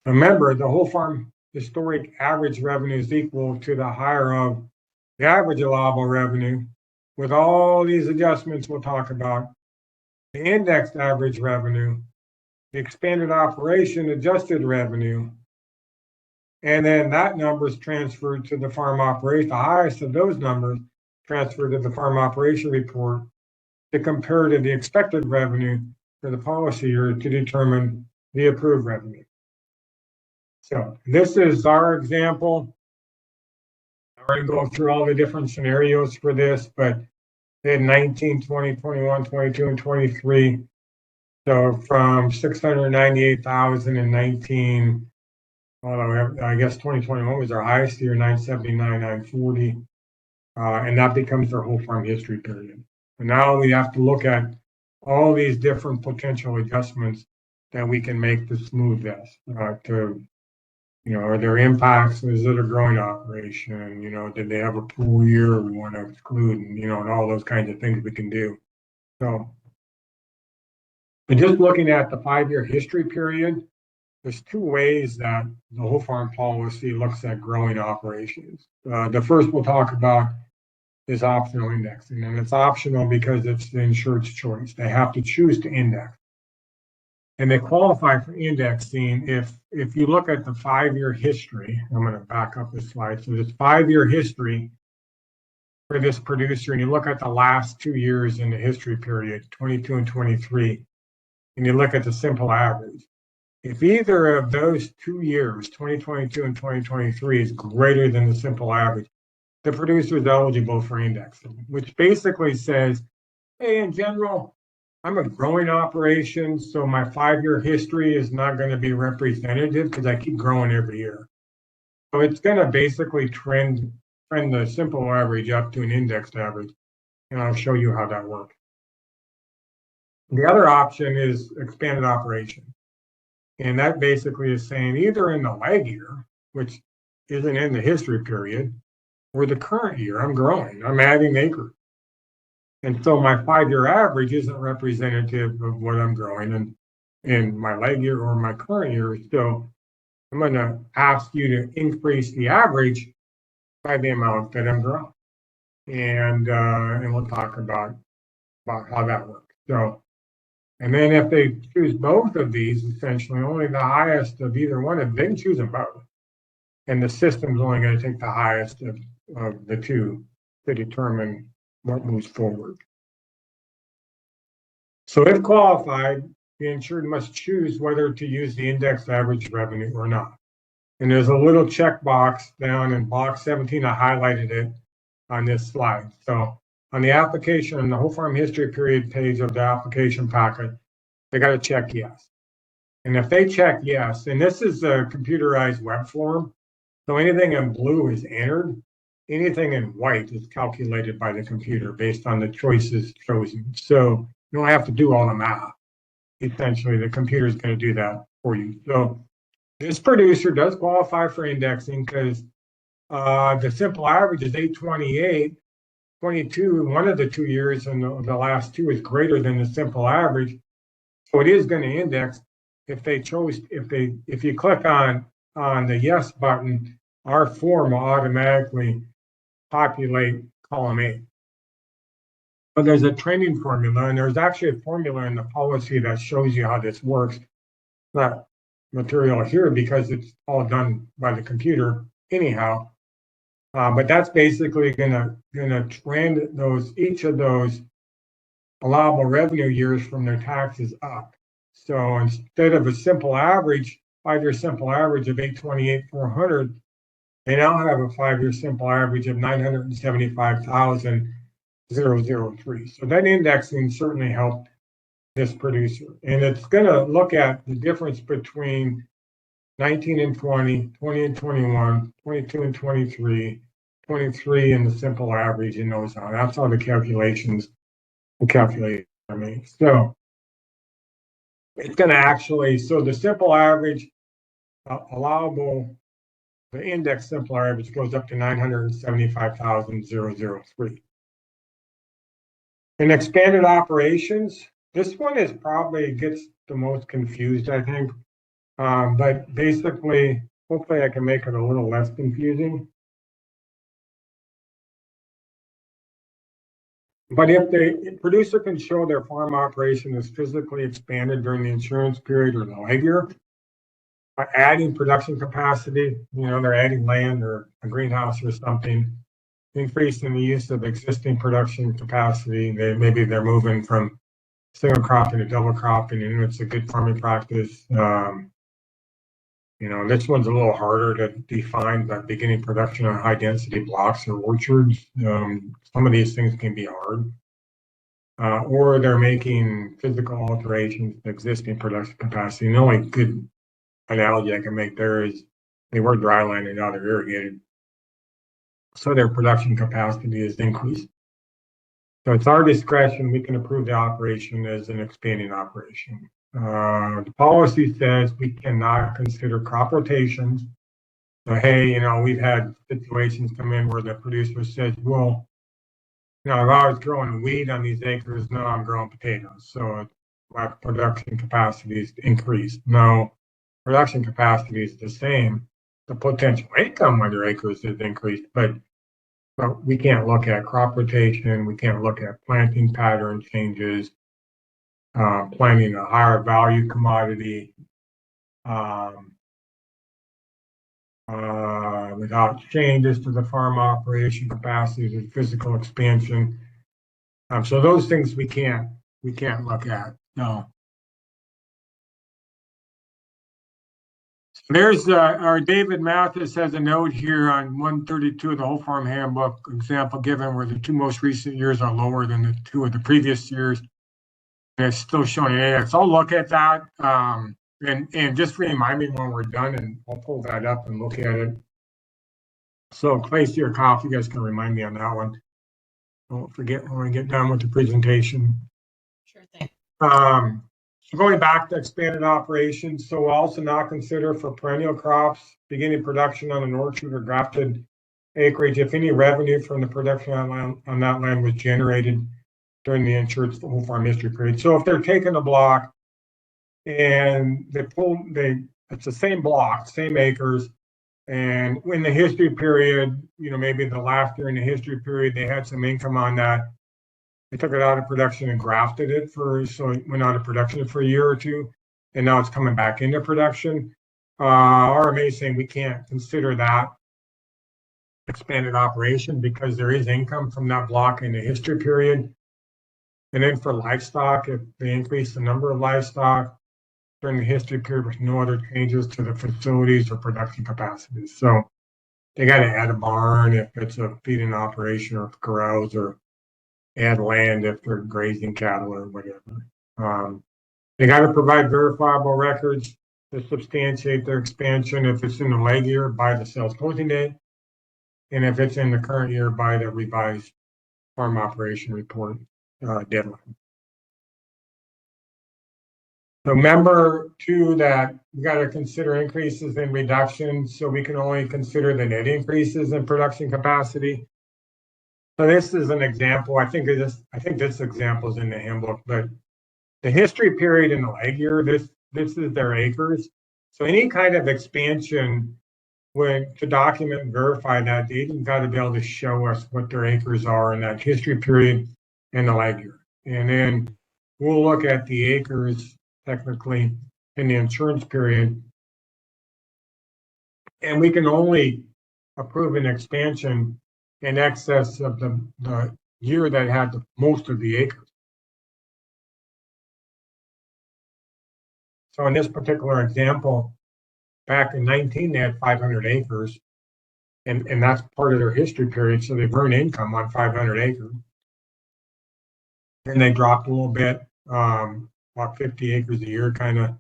Remember, the whole farm historic average revenue is equal to the higher of the average allowable revenue with all these adjustments we'll talk about, the indexed average revenue, the expanded operation adjusted revenue, and then that number is transferred to the farm operation. The highest of those numbers transferred to the farm operation report to compare to the expected revenue for the policy year to determine the approved revenue. So this is our example. I'm going to go through all the different scenarios for this, but they had 19, 20, 21, 22, and 23. So from 698,000 in 19, although I guess 2021 was our highest year, 979, 940, and that becomes their whole farm history period. And now we have to look at all these different potential adjustments that we can make to smooth this, to, are there impacts? Is it a growing operation? Did they have a pool year we want to exclude? And all those kinds of things we can do. So, and just looking at the 5-year history period, there's two ways that the whole farm policy looks at growing operations. The first we'll talk about is optional indexing, and it's optional because it's the insured's choice. They have to choose to index. And they qualify for indexing if you look at the 5-year history. I'm going to back up this slide. So this 5-year history for this producer, and you look at the last 2 years in the history period, 22 and 23, and you look at the simple average. If either of those 2 years, 2022 and 2023, is greater than the simple average, the producer is eligible for indexing, which basically says, hey, in general, I'm a growing operation, so my 5-year history is not going to be representative because I keep growing every year. So it's going to basically trend the simple average up to an indexed average, and I'll show you how that works. The other option is expanded operation. And that basically is saying either in the lag year, which isn't in the history period, or the current year, I'm growing, I'm adding acres. And so my 5-year average isn't representative of what I'm growing in my lag year or my current year. So I'm going to ask you to increase the average by the amount that I'm growing. And we'll talk about how that works. So, and then if they choose both of these, essentially only the highest of either one, if they can choose them both. And the system's only going to take the highest of the two to determine what moves forward. So if qualified, the insured must choose whether to use the index average revenue or not. And there's a little checkbox down in box 17. I highlighted it on this slide. So on the application, on the whole farm history period page of the application packet, they got to check yes. And if they check yes, and this is a computerized web form, so anything in blue is entered, anything in white is calculated by the computer based on the choices chosen. So you don't have to do all the math. Essentially, the computer is going to do that for you. So this producer does qualify for indexing because the simple average is 828. 22, one of the 2 years in the last two is greater than the simple average. So it is going to index if you click on the yes button, our form will automatically populate column 8. But there's a trending formula, and there's actually a formula in the policy that shows you how this works. Not material here because it's all done by the computer anyhow. But that's basically gonna trend each of those allowable revenue years from their taxes up. So instead of a simple average, 5-year simple average of 828,400, they now have a 5-year simple average of 975,003. So that indexing certainly helped this producer. And it's going to look at the difference between 19 and 20, 20 and 21, 22 and 23, 23 and the simple average, and those on. That's how the calculations will calculate for me. So it's going to actually, so the simple average allowable, the index simple average goes up to 975,003. In expanded operations, this one is probably gets the most confused, I think. But basically, hopefully I can make it a little less confusing. But if the producer can show their farm operation is physically expanded during the insurance period or the lag year, by adding production capacity, they're adding land or a greenhouse or something, increasing the use of existing production capacity. Maybe they're moving from single cropping to double cropping, and it's a good farming practice. This one's a little harder to define, but beginning production on high density blocks or orchards, some of these things can be hard. Or they're making physical alterations to existing production capacity. And the only good analogy I can make there is they were dryland and now they're irrigated. So their production capacity is increased. So it's our discretion. We can approve the operation as an expanding operation. The policy says we cannot consider crop rotations. So, hey, we've had situations come in where the producer says, well, I was growing wheat on these acres. Now I'm growing potatoes. So my production capacity is increased. No, production capacity is the same. The potential income on your acres is increased, but we can't look at crop rotation. We can't look at planting pattern changes, planting a higher value commodity without changes to the farm operation capacity, the physical expansion. So those things we can't look at. No. There's our David Mathis has a note here on 132 of the Whole Farm Handbook, example given where the two most recent years are lower than the two of the previous years. And it's still showing AX. I'll look at that and just remind me when we're done, and I'll pull that up and look at it. So Clacy or Kyle, you guys can remind me on that one. Don't forget when we get done with the presentation. Sure thing. So going back to expanded operations, so we'll also not consider for perennial crops beginning production on an orchard or grafted acreage if any revenue from the production on that land was generated during the insured whole farm history period. So if they're taking a block and it's the same block, same acres, and in the history period, maybe the last year in the history period, they had some income on that. They took it out of production and grafted it so it went out of production for a year or two, and now it's coming back into production. RMA is saying we can't consider that expanded operation because there is income from that block in the history period. And then for livestock, if they increase the number of livestock during the history period with no other changes to the facilities or production capacities. So they got to add a barn if it's a feeding operation or corrals, or add land if they're grazing cattle or whatever. They got to provide verifiable records to substantiate their expansion if it's in the leg year by the sales closing date, and if it's in the current year by the revised farm operation report deadline. So remember too that we got to consider increases and reductions, so we can only consider the net increases in production capacity. So this is an example. I think this example is in the handbook, but the history period in the leg year, this is their acres. So any kind of expansion, to document and verify that, they've got to be able to show us what their acres are in that history period in the leg year. And then we'll look at the acres technically in the insurance period. And we can only approve an expansion in excess of the year that had the most of the acres. So in this particular example, back in 19, they had 500 acres, and that's part of their history period. So they've earned income on 500 acres. And they dropped a little bit, about 50 acres a year, kind of,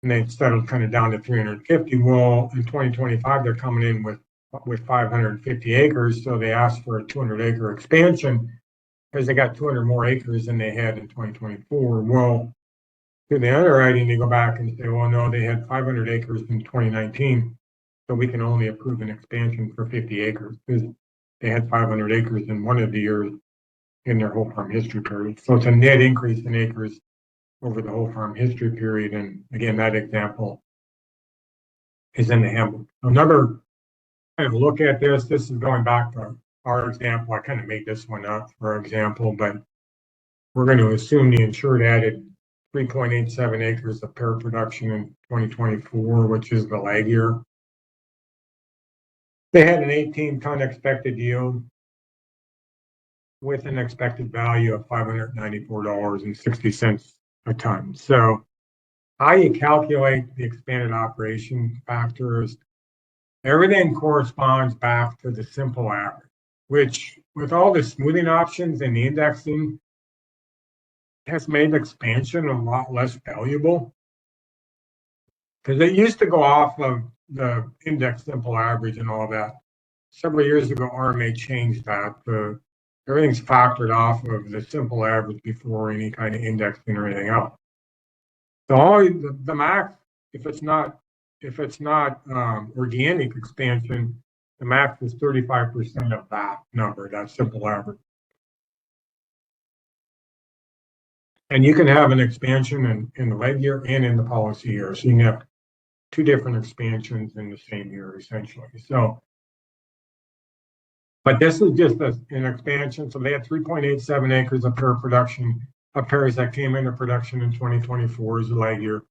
and they settled kind of down to 350. Well, in 2025, they're coming in with 550 acres. So they asked for a 200-acre expansion because they got 200 more acres than they had in 2024. Well, to the underwriting, they go back and say, well, no, they had 500 acres in 2019, so we can only approve an expansion for 50 acres because they had 500 acres in one of the years in their whole farm history period. So it's a net increase in acres over the whole farm history period. And again, that example is in the handbook. Another kind of look at this is going back to our example. I kind of made this one up for example, but we're going to assume the insured added 3.87 acres of pear production in 2024, which is the lag year. They had an 18-ton expected yield with an expected value of $594.60 a ton. So how you calculate the expanded operation factors, everything corresponds back to the simple average, which with all the smoothing options and the indexing has made expansion a lot less valuable, because it used to go off of the index simple average and all that. Several years ago, RMA changed that. The everything's factored off of the simple average before any kind of indexing or anything else. So all the max, if it's not organic expansion, the max is 35% of that number, that simple average. And you can have an expansion in the leg year and in the policy year. So you can have two different expansions in the same year, essentially. So, but this is just an expansion. So they had 3.87 acres of pear production, of pears that came into production in 2024 as a leg year.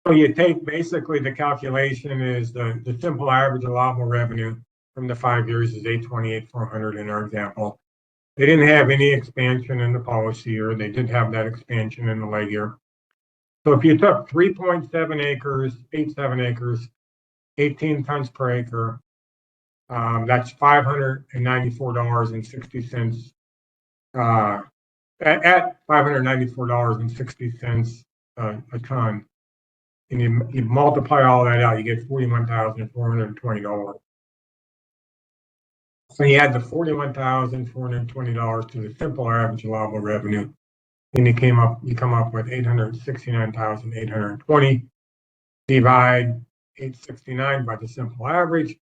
So you take basically the calculation is the simple average allowable revenue from the 5 years is 828,400 in our example. They didn't have any expansion in the policy year. They did have that expansion in the leg year. So if you took 3.7 acres, 87 acres, 18 tons per acre, that's $594.60 at $594.60 a ton. And you multiply all that out, you get $41,420. So you add the $41,420 to the simple average allowable revenue, and you come up with $869,820. Divide 869 by the simple average,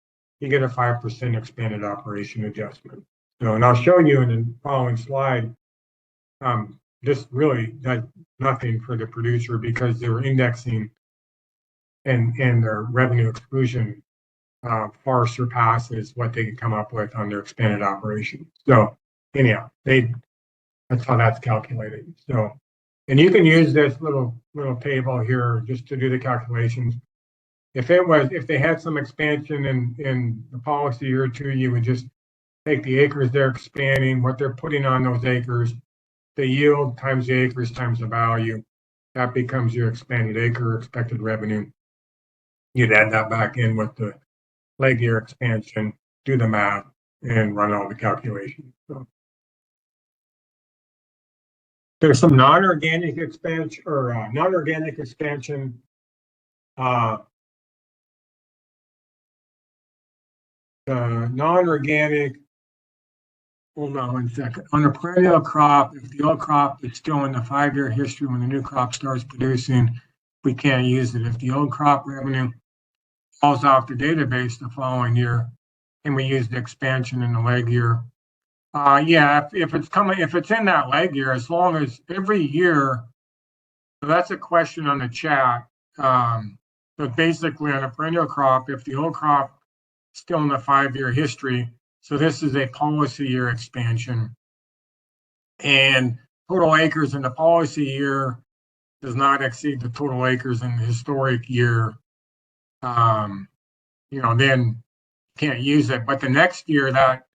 you get a 5% expanded operation adjustment. So, and I'll show you in the following slide. This really does nothing for the producer because they were indexing, and their revenue exclusion far surpasses what they can come up with on their expanded operation. So anyhow, that's how that's calculated. So, and you can use this little table here just to do the calculations. If they had some expansion in the policy year or two, you would just take the acres they're expanding, what they're putting on those acres, the yield times the acres times the value. That becomes your expanded acre expected revenue. You'd add that back in with the leg year expansion, do the math, and run all the calculations. So there's some non-organic expansion or non-organic expansion. The non-organic, hold on one second. On a perennial crop, if the old crop is still in the 5-year history when the new crop starts producing, we can't use it. If the old crop revenue falls off the database the following year, and we use the expansion in the leg year. Yeah, if it's in that leg year, as long as every year, so that's a question on the chat. But basically on a perennial crop, if the old crop is still in the 5-year history, so this is a policy year expansion, and total acres in the policy year does not exceed the total acres in the historic year, then can't use it. But the next year, that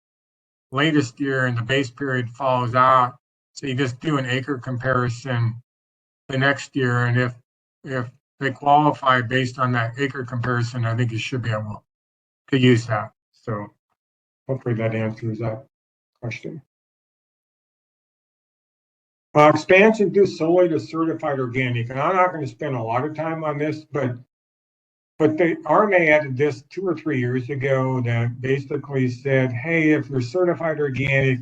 latest year in the base period falls out. So you just do an acre comparison the next year. And if they qualify based on that acre comparison, I think you should be able to use that. So hopefully that answers that question. Expansion due solely to certified organic. And I'm not going to spend a lot of time on this, but the RMA added this 2 or 3 years ago that basically said, hey, if you're certified organic,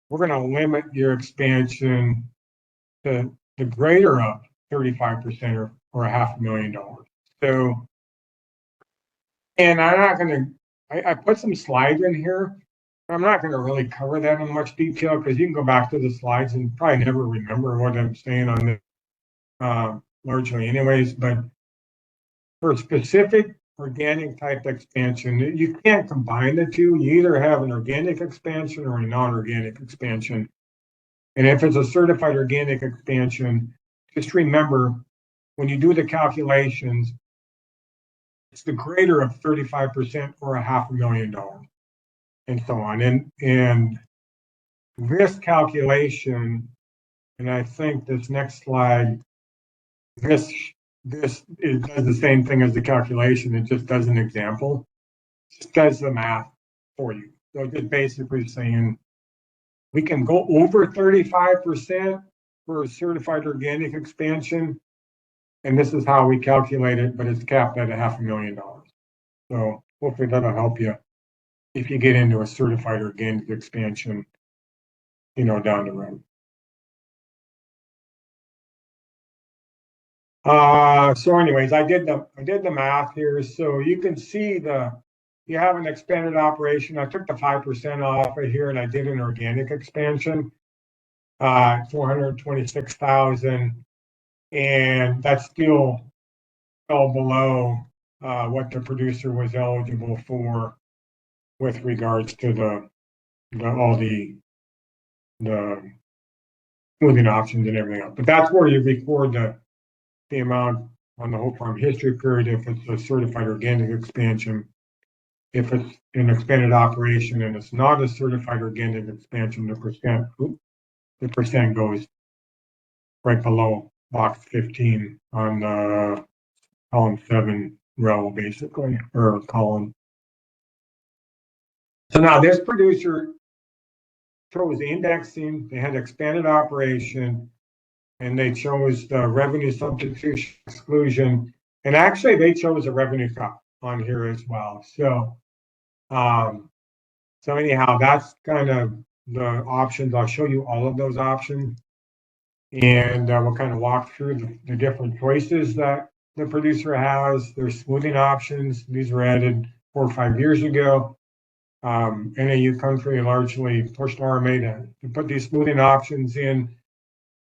we're going to limit your expansion to the greater of 35% or $500,000. So, and I'm not going to, I put some slides in here. I'm not going to really cover that in much detail because you can go back to the slides and probably never remember what I'm saying on this largely anyways, but for specific organic type expansion, you can't combine the two. You either have an organic expansion or a non-organic expansion. And if it's a certified organic expansion, just remember when you do the calculations, it's the greater of 35% or $500,000 and so on. And this calculation, and I think this next slide, this does the same thing as the calculation. It just does an example. It just does the math for you. So it's basically saying we can go over 35% for a certified organic expansion. And this is how we calculate it, but it's capped at $500,000. So hopefully that'll help you if you get into a certified organic expansion down the road. So anyways, I did the math here. So you can see you have an expanded operation. I took the 5% off of here and I did an organic expansion, 426,000. And that's still fell below what the producer was eligible for with regards to all the smoothing options and everything else. But that's where you record the amount on the whole farm history period if it's a certified organic expansion. If it's an expanded operation and it's not a certified organic expansion, the percent goes right below box 15 on the column 7 row, basically, or column. So now this producer chose indexing, they had expanded operation, and they chose the revenue substitution exclusion. And actually, they chose a revenue cut on here as well. So, so anyhow, that's kind of the options. I'll show you all of those options. And we'll kind of walk through the different choices that the producer has. There's smoothing options. These were added 4 or 5 years ago. NAU country largely pushed RMA to put these smoothing options in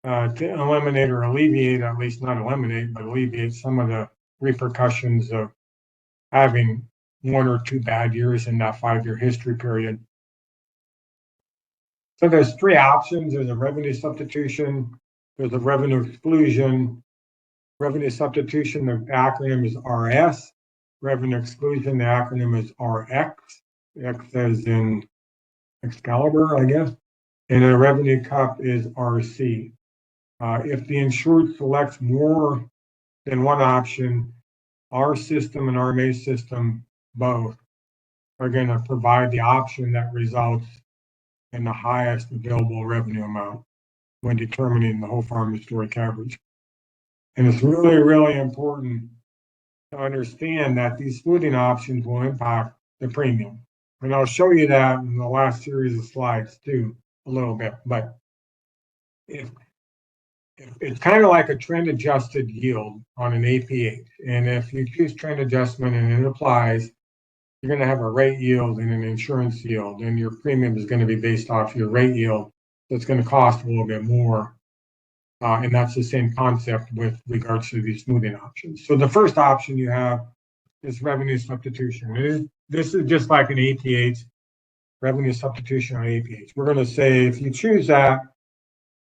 to eliminate or alleviate, at least not eliminate, but alleviate some of the repercussions of having 1 or 2 bad years in that 5-year history period. So there's 3 options. There's a revenue substitution, there's a revenue exclusion. Revenue substitution, the acronym is RS. Revenue exclusion, the acronym is RX. X as in Excalibur, I guess. And a revenue cut is RC. If the insured selects more than one option, our system and RMA system both are going to provide the option that results in the highest available revenue amount when determining the whole farm historic average. And it's really, really important to understand that these smoothing options will impact the premium. And I'll show you that in the last series of slides too, a little bit. But if it's kind of like a trend adjusted yield on an APH. And if you choose trend adjustment and it applies, you're going to have a rate yield and an insurance yield, and your premium is going to be based off your rate yield. So it's going to cost a little bit more. And that's the same concept with regards to these smoothing options. So the first option you have is revenue substitution. This is just like an APH, revenue substitution on APH. We're going to say if you choose that,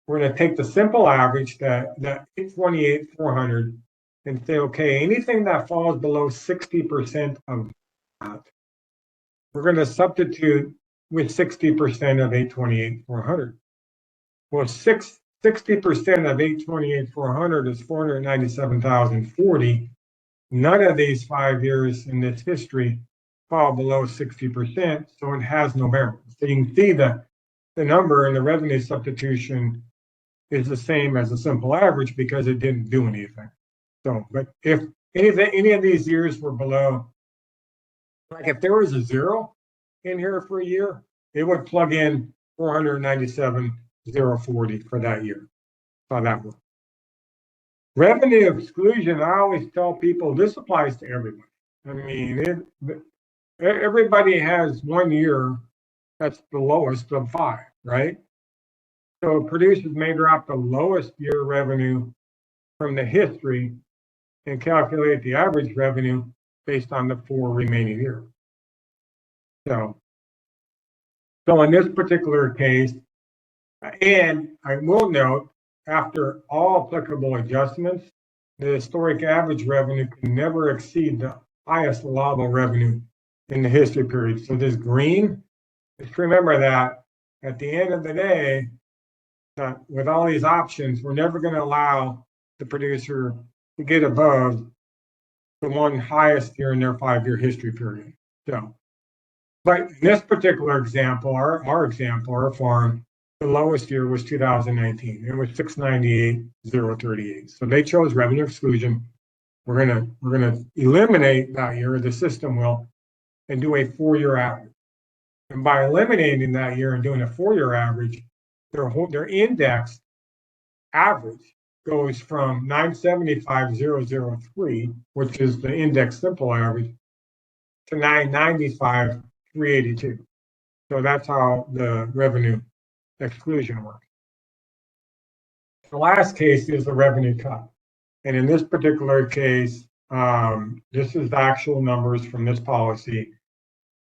we're going to take the simple average, that 828,400, and say, okay, anything that falls below 60% of that, we're going to substitute with 60% of 828,400. Well, 60% of 828,400 is 497,040. None of these 5 years in this history fall below 60%, so it has no bearing. So you can see the number in the revenue substitution is the same as a simple average because it didn't do anything. So, but if any of these years were below, like if there was a 0 in here for a year, it would plug in 497,040 for that year. How that works. Revenue exclusion, I always tell people this applies to everybody. I mean, everybody has 1 year that's the lowest of 5, right? So producers may drop the lowest year revenue from the history and calculate the average revenue based on the 4 remaining years. So in this particular case, and I will note, after all applicable adjustments, the historic average revenue can never exceed the highest allowable revenue in the history period. So this green, just remember that at the end of the day, with all these options, we're never going to allow the producer to get above the one highest year in their 5-year history period. So, but in this particular example, our farm, the lowest year was 2019. It was 698,038. So they chose revenue exclusion. We're gonna eliminate that year. The system will, and do a 4-year average. And by eliminating that year and doing a 4-year average, their index average goes from 975,003, which is the index simple average, to 995,382. So that's how the revenue exclusion works. The last case is the revenue cut. And in this particular case, this is the actual numbers from this policy.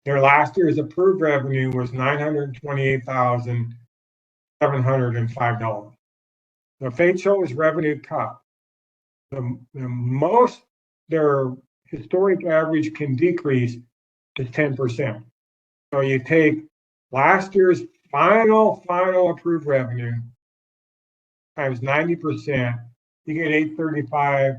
Their last year's approved revenue was $928,705. So if they chose revenue cut, the most their historic average can decrease to 10%. So you take last year's final approved revenue times 90%, you get 835.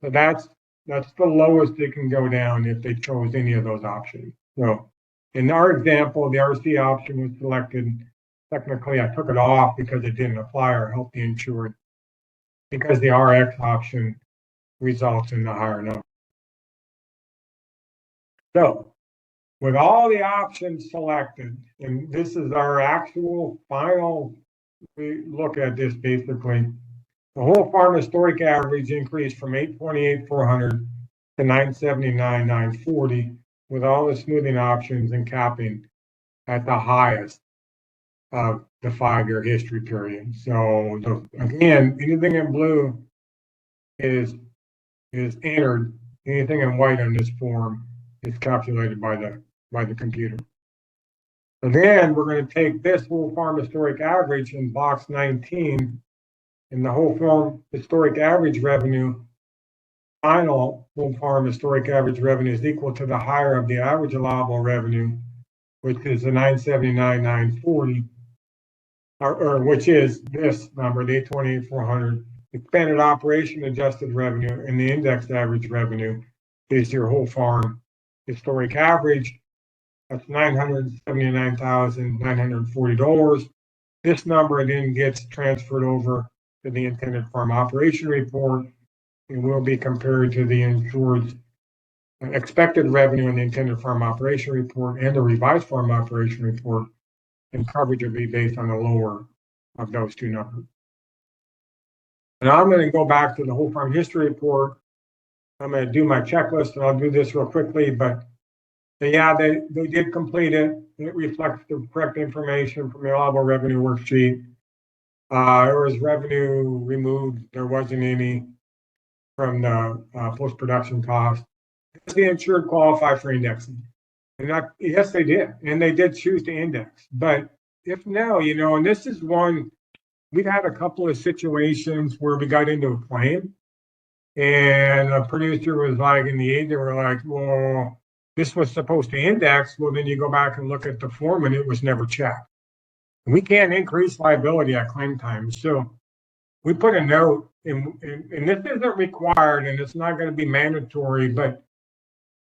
So that's the lowest it can go down if they chose any of those options. So in our example, the RC option was selected. Technically, I took it off because it didn't apply or help the insured, because the RX option results in the higher number. So with all the options selected, and this is our actual final, we look at this basically, the whole farm historic average increased from 828,400 to 979,940, with all the smoothing options and capping at the highest of the 5-year history period. So again, anything in blue is entered. Anything in white on this form is calculated by the computer. So then we're going to take this whole farm historic average in box 19, and the whole farm historic average revenue, final whole farm historic average revenue is equal to the higher of the average allowable revenue, which is the 979,940, or which is this number, the 828,400. Expanded operation adjusted revenue and the indexed average revenue is your whole farm historic average. That's $979,940. This number then gets transferred over to the intended farm operation report and will be compared to the insured's expected revenue in the intended farm operation report and the revised farm operation report, and coverage will be based on the lower of those two numbers. And I'm going to go back to the whole farm history report. I'm going to do my checklist, and I'll do this real quickly, but yeah, they did complete it. It reflects the correct information from the allowable revenue worksheet. There was revenue removed. There wasn't any from the post-production cost. Does the insured qualify for indexing? And yes, they did. And they did choose to index. But if no, and this is one, we've had a couple of situations where we got into a claim and a producer was like, in the end, they were like, well, this was supposed to index. Well, then you go back and look at the form and it was never checked. And we can't increase liability at claim time. So we put a note, and this isn't required and it's not going to be mandatory, but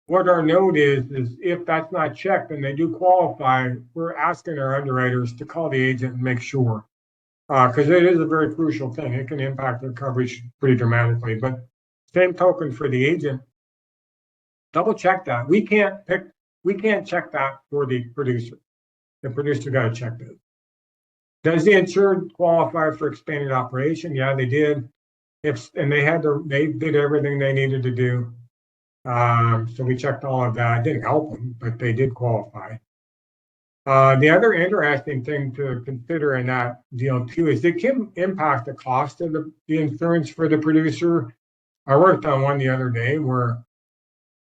what our note is if that's not checked and they do qualify, we're asking our underwriters to call the agent and make sure, because it is a very crucial thing. It can impact their coverage pretty dramatically. But same token for the agent, double check that. We can't check that for the producer. The producer got to check that. Does the insured qualify for expanded operation? Yeah, they did. They did everything they needed to do. So we checked all of that. It didn't help them, but they did qualify. The other interesting thing to consider in that deal too is it can impact the cost of the insurance for the producer. I worked on one the other day where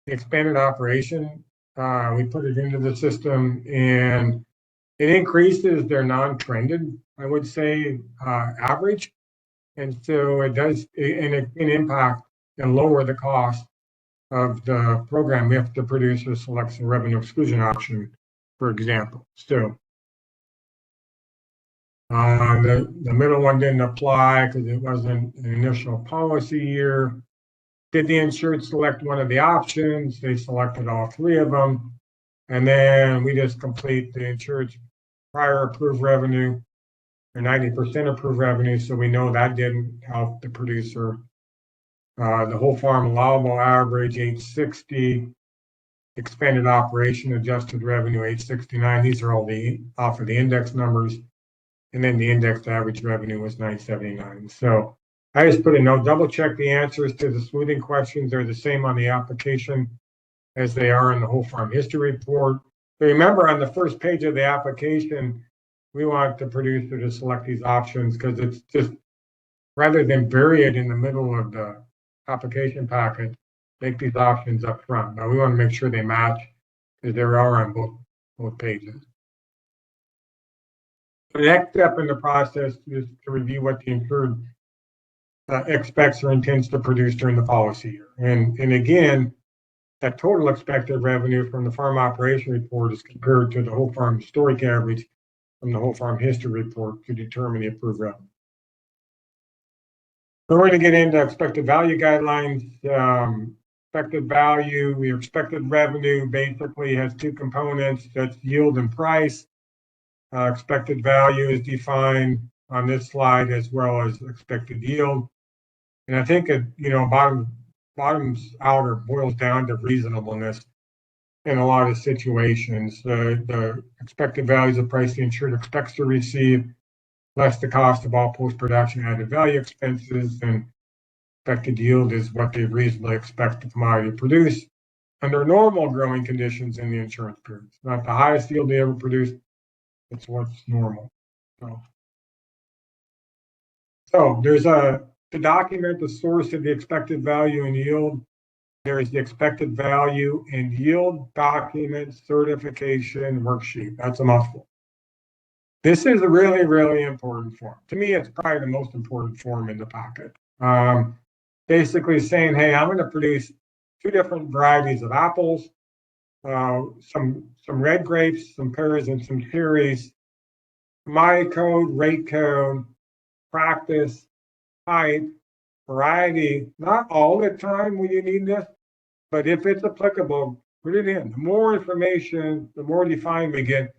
the expanded operation, we put it into the system and it increases their non-trended, I would say, average. And so it does, and it can impact and lower the cost of the program if the producer selects a revenue exclusion option, for example. So the middle one didn't apply because it wasn't an initial policy year. Did the insured select one of the options? They selected all three of them. And then we just complete the insured's prior approved revenue or 90% approved revenue. So we know that didn't help the producer. The whole farm allowable average 860. expanded operation adjusted revenue 869. These are all the off of the index numbers. And then the indexed average revenue was 979. So I just put a note, double check the answers to the smoothing questions. They're the same on the application as they are in the whole farm history report. But remember, on the first page of the application, we want the producer to select these options because it's just, rather than bury it in the middle of the application packet, make these options up front. Now we want to make sure they match because they are on both pages. The next step in the process is to review what the insured expects or intends to produce during the policy year. And again, that total expected revenue from the farm operation report is compared to the whole farm historic average from the whole farm history report to determine the approved revenue. So we're going to get into expected value guidelines. Expected value, your expected revenue basically has two components, that's yield and price. Expected value is defined on this slide as well as expected yield. And I think it, bottoms out or boils down to reasonableness in a lot of situations. The expected value is the price the insured expects to receive, less the cost of all post-production added value expenses, and expected yield is what they reasonably expect the commodity to produce under normal growing conditions in the insurance period. It's not the highest yield they ever produced. It's what's normal. So there's the document, the source of the expected value and yield. There is the expected value and yield document certification worksheet. That's a mouthful. This is a really, really important form. To me, it's probably the most important form in the packet. Basically saying, hey, I'm going to produce two different varieties of apples, some red grapes, some pears, and some cherries. My code, rate code, practice, type, variety, not all the time when you need this, but if it's applicable, put it in. The more information, the more defined we get,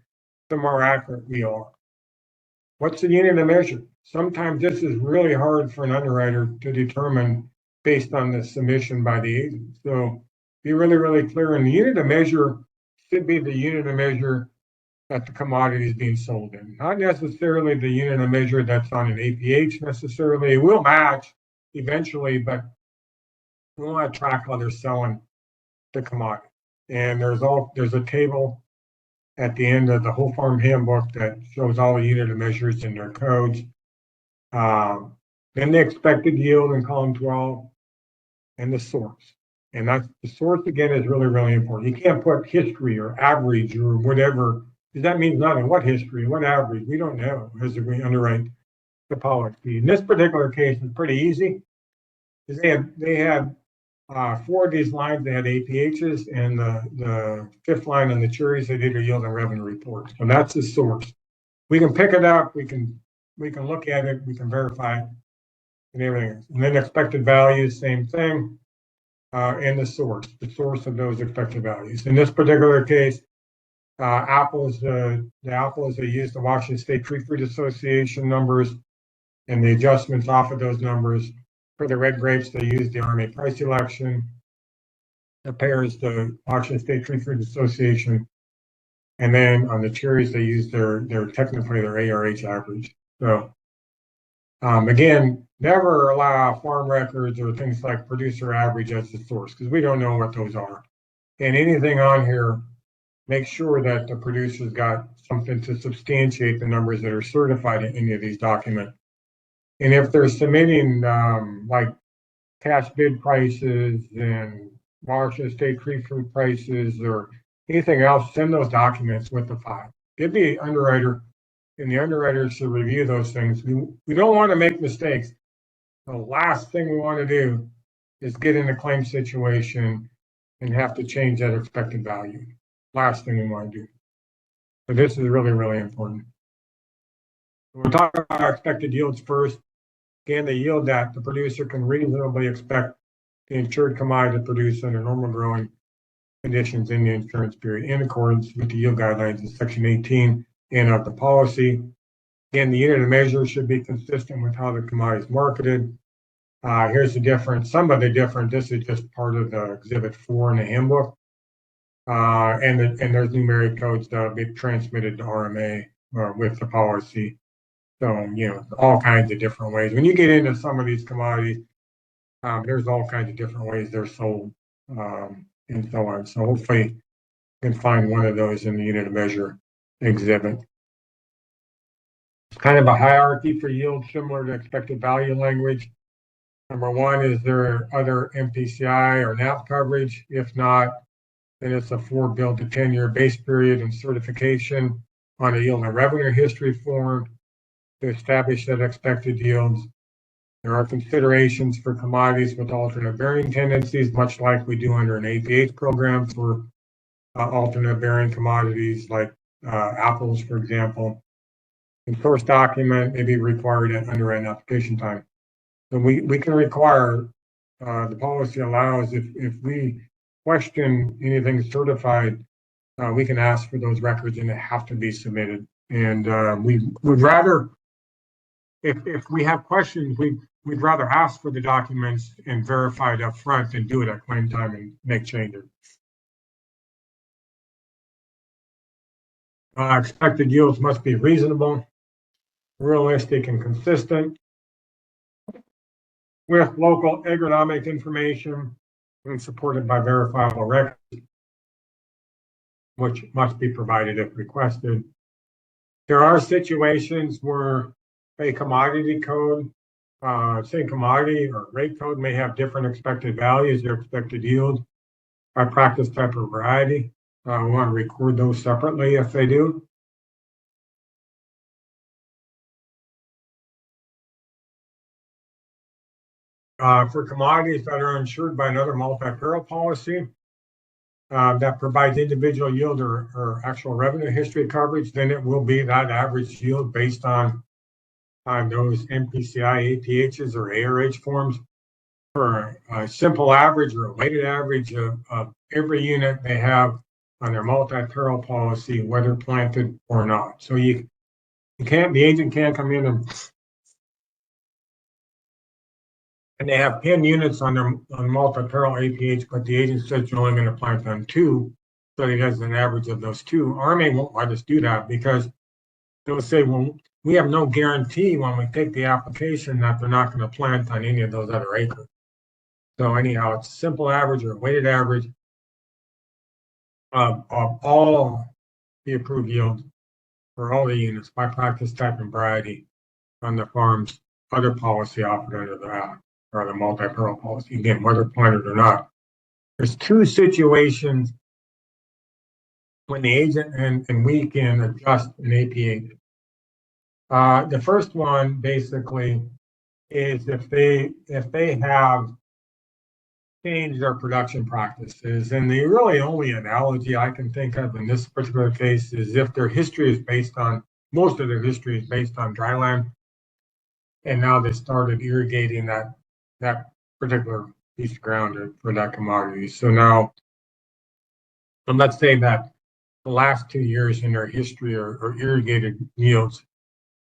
the more accurate we are. What's the unit of measure? Sometimes this is really hard for an underwriter to determine based on the submission by the agent. So be really, really clear. And the unit of measure should be the unit of measure that the commodity is being sold in. Not necessarily the unit of measure that's on an APH necessarily. It will match eventually, but we want to track how they're selling the commodity. And there's a table at the end of the whole farm handbook that shows all the unit of measures in their codes. Then the expected yield in column 12 and the source. And that's the source again is really, really important. You can't put history or average or whatever, because that means nothing. What history, what average? We don't know as we underwrite the policy. In this particular case, it's pretty easy. They had 4 of these lines, they had APHs, and the 5th line on the cherries, they did a yield and revenue report. So that's the source. We can pick it up, we can look at it, we can verify it, and everything. And then expected values, same thing, and the source of those expected values. In this particular case, the apples they used the Washington State Tree Fruit Association numbers and the adjustments off of those numbers. For the red grapes, they used the RMA price election. The pears, the Washington State Tree Fruit Association. And then on the cherries, they used their technically their ARH average. So again, never allow farm records or things like producer average as the source because we don't know what those are. And anything on here, make sure that the producer's got something to substantiate the numbers that are certified in any of these documents. And if they're submitting like cash bid prices and Washington State tree fruit prices or anything else, send those documents with the file. Give the underwriter, and the underwriter should review those things. We don't want to make mistakes. The last thing we want to do is get in a claim situation and have to change that expected value. Last thing we want to do. So this is really, really important. We're talking about expected yields first. Again, the yield that the producer can reasonably expect the insured commodity to produce under normal growing conditions in the insurance period in accordance with the yield guidelines in Section 18 and of the policy. Again, the unit of measure should be consistent with how the commodity is marketed. Here's the difference. Some of the difference, this is just part of the Exhibit 4 in the handbook. And there's numeric codes that be transmitted to RMA with the policy. So, all kinds of different ways. When you get into some of these commodities, there's all kinds of different ways they're sold, and so on. So hopefully you can find one of those in the unit of measure exhibit. It's kind of a hierarchy for yield similar to expected value language. Number one, is there other MPCI or NAP coverage? If not, then it's a 4 bill to 10-year base period and certification on a yield and revenue history form to establish that expected yields. There are considerations for commodities with alternate bearing tendencies, much like we do under an APH program for alternate bearing commodities like apples, for example. And source document may be required at underwriting application time. So we can require, the policy allows, if we question anything certified, we can ask for those records and they have to be submitted. And we would rather, if we have questions, we'd rather ask for the documents and verify it up front than do it at claim time and make changes. Expected yields must be reasonable, realistic, and consistent with local agronomic information and supported by verifiable records, which must be provided if requested. There are situations where a commodity code, say commodity or rate code, may have different expected values or expected yield by practice type or variety. We want to record those separately if they do. For commodities that are insured by another multi-peril policy that provides individual yield or actual revenue history coverage, then it will be that average yield based on those MPCI, APHs, or ARH forms. For a simple average or a weighted average of every unit they have on their multi-peril policy, whether planted or not. So the agent can't come in and they have 10 units on multi-peril APH, but the agent says you're only going to plant on 2, so he has an average of those 2. RMA won't let us do that because they'll say, well, we have no guarantee when we take the application that they're not going to plant on any of those other acres. So anyhow, it's a simple average or a weighted average of all the approved yields for all the units by practice type and variety on the farm's other policy offered under the act or the multi-peril policy, again, whether planted or not. There's 2 situations when the agent and we can adjust an APH. The first one basically is if they have changed their production practices. And the really only analogy I can think of in this particular case is if their history is based on, most of their history is based on dryland, and now they started irrigating that particular piece of ground for that commodity. So now, and let's say that the last 2 years in their history are irrigated yields.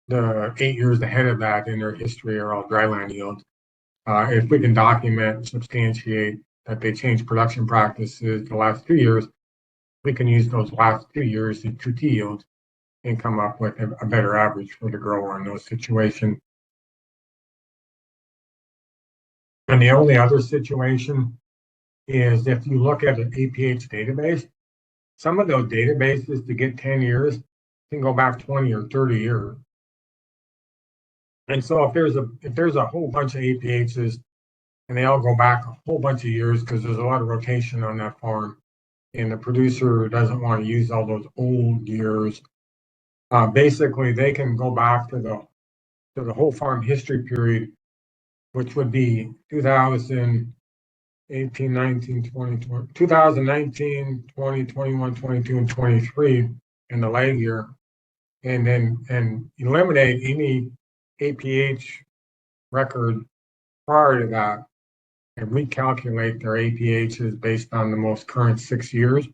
The 8 years ahead of that in their history are all dryland yields. If we can document, substantiate that they changed production practices the last 2 years, we can use those last 2 years in 2T yields and come up with a better average for the grower in those situations. And the only other situation is if you look at an APH database, some of those databases to get 10 years can go back 20 or 30 years. And so if there's a whole bunch of APHs and they all go back a whole bunch of years because there's a lot of rotation on that farm and the producer doesn't want to use all those old years, basically they can go back to the whole farm history period, which would be 2018, 19, 20, 2019, 20, 21, 22, and 23 in the lag year, and eliminate any APH record prior to that and recalculate their APHs based on the most current 6 years.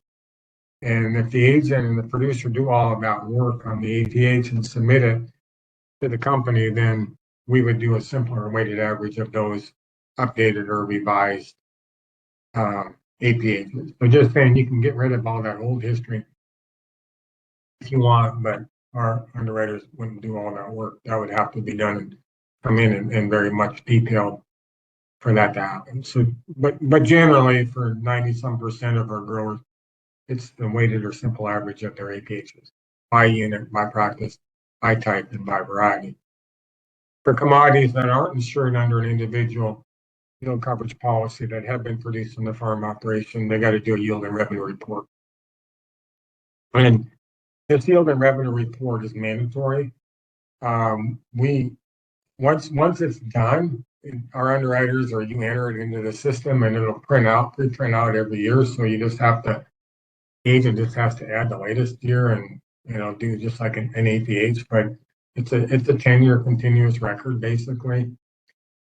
And if the agent and the producer do all of that work on the APH and submit it to the company, then we would do a simpler weighted average of those updated or revised APHs. So just saying you can get rid of all that old history if you want, but our underwriters wouldn't do all that work. That would have to be done and come in very much detail for that to happen. So, but generally for 90% of our growers, it's the weighted or simple average of their APHs by unit, by practice, by type, and by variety. For commodities that aren't insured under an individual yield coverage policy that have been produced in the farm operation, they got to do a yield and revenue report. And this yield and revenue report is mandatory. We once it's done, our underwriters or you enter it into the system and it'll pre-print out every year. So you just have to, the agent just has to add the latest year and do just like an APH, but it's a 10-year continuous record basically.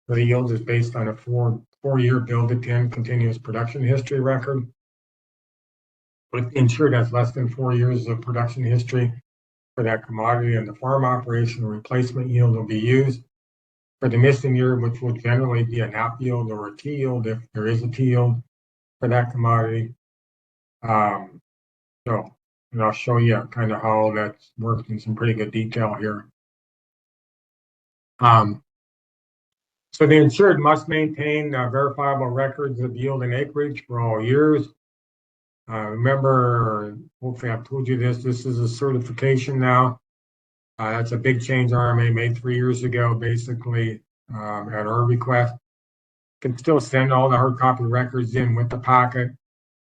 So the yield is based on a four-year build to 10 continuous production history record. If the insured has less than 4 years of production history for that commodity and the farm operation, replacement yield will be used. For the missing year, which will generally be a NAP yield or a T yield if there is a T yield for that commodity. So, and I'll show you kind of how that's worked in some pretty good detail here. So the insured must maintain verifiable records of yield and acreage for all years. Remember, hopefully I've told you this is a certification now. That's a big change RMA made 3 years ago, basically, at our request. Can still send all the hard copy records in with the packet.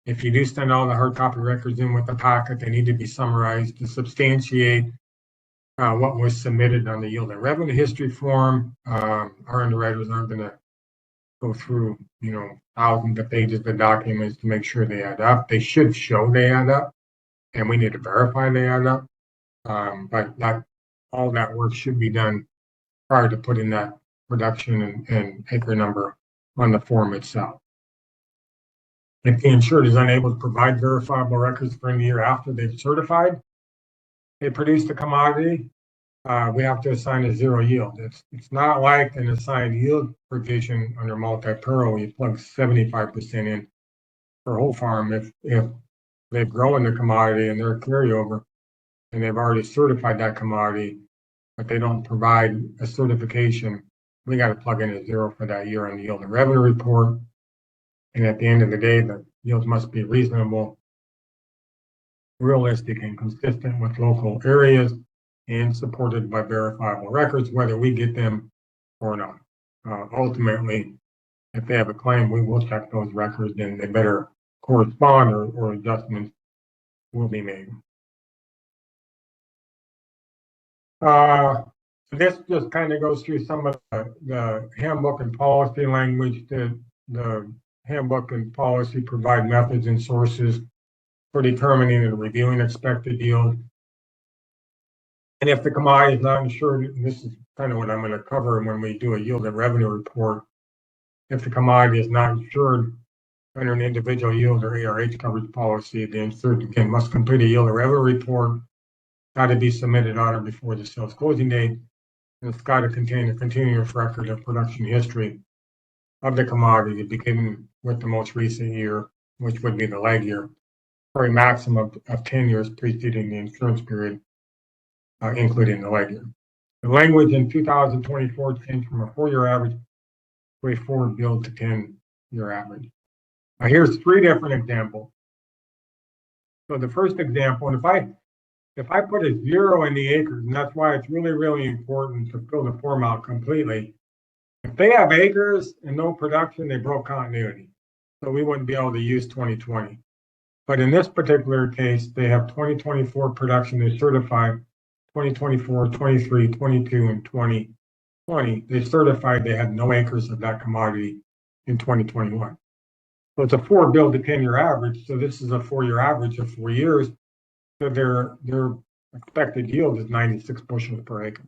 If you do send all the hard copy records in with the packet, they need to be summarized to substantiate what was submitted on the yield and revenue history form. Our underwriters aren't going to go through, thousands of pages of documents to make sure they add up. They should show they add up, and we need to verify they add up. But all that work should be done prior to putting that production and acre number on the form itself. If the insured is unable to provide verifiable records for the year after they've certified they produced a commodity, we have to assign a zero yield. It's not like an assigned yield provision under multi-peril. You plug 75% in for whole farm. If they've grown the commodity and they're a carryover and they've already certified that commodity, but they don't provide a certification, we got to plug in a zero for that year on the yield and revenue report. And at the end of the day, the yields must be reasonable, realistic, and consistent with local areas and supported by verifiable records, whether we get them or not. Ultimately, if they have a claim, we will check those records and they better correspond or adjustments will be made. This just kind of goes through some of the handbook and policy language. The handbook and policy provide methods and sources for determining and reviewing expected yield. And if the commodity is not insured, and this is kind of what I'm going to cover when we do a yield and revenue report. If the commodity is not insured under an individual yield or ARH coverage policy, the insured again must complete a yield and revenue report. Got to be submitted on or before the sales closing date. And it's got to contain a continuous record of production history of the commodity, beginning with the most recent year, which would be the lag year, for a maximum of 10 years preceding the insurance period, including the lag year. The language in 2024 changed from a 4-year average to a forward build to 10-year average. Now here's 3 different examples. So the first example, and if I put a 0 in the acres, and that's why it's really, really important to fill the form out completely. If they have acres and no production, they broke continuity. So we wouldn't be able to use 2020. But in this particular case, they have 2024 production, they certified 2024, 23, 22, and 2020. They certified they had no acres of that commodity in 2021. So it's a 4 build to 10-year average. So this is a 4-year average of 4 years. So their expected yield is 96 bushels per acre.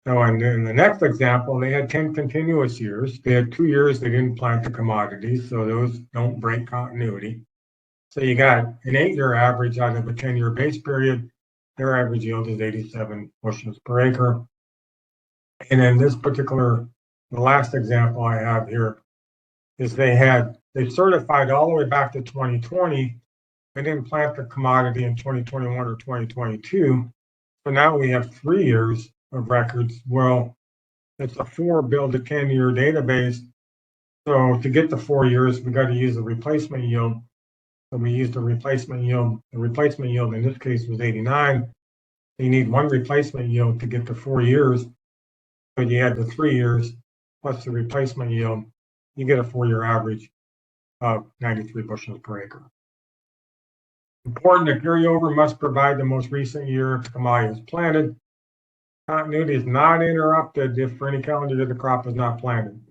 So in the next example, they had 10 continuous years. They had 2 years they didn't plant the commodities, so those don't break continuity. So you got an 8-year average out of a 10-year base period. Their average yield is 87 bushels per acre. And in this particular, the last example I have here is they had they certified all the way back to 2020. They didn't plant the commodity in 2021 or 2022. So now we have 3 years of records. Well, it's a 4 build to 10-year database. So to get the 4 years, we got to use the replacement yield. So we used the replacement yield. The replacement yield in this case was 89. You need one replacement yield to get to 4 years. So you add the 3 years plus the replacement yield, you get a 4-year average of 93 bushels per acre. Important, the carryover must provide the most recent year the commodity was planted. Continuity is not interrupted if for any calendar year the crop was not planted,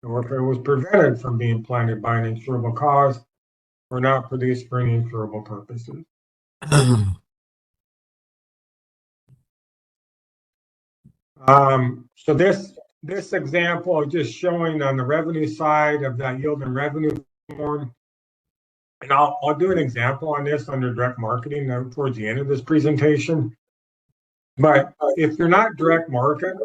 or if it was prevented from being planted by an insurable cause or not produced for any insurable purposes. So this example is just showing on the revenue side of that yield and revenue form. And I'll do an example on this under direct marketing towards the end of this presentation. But if you're not direct market,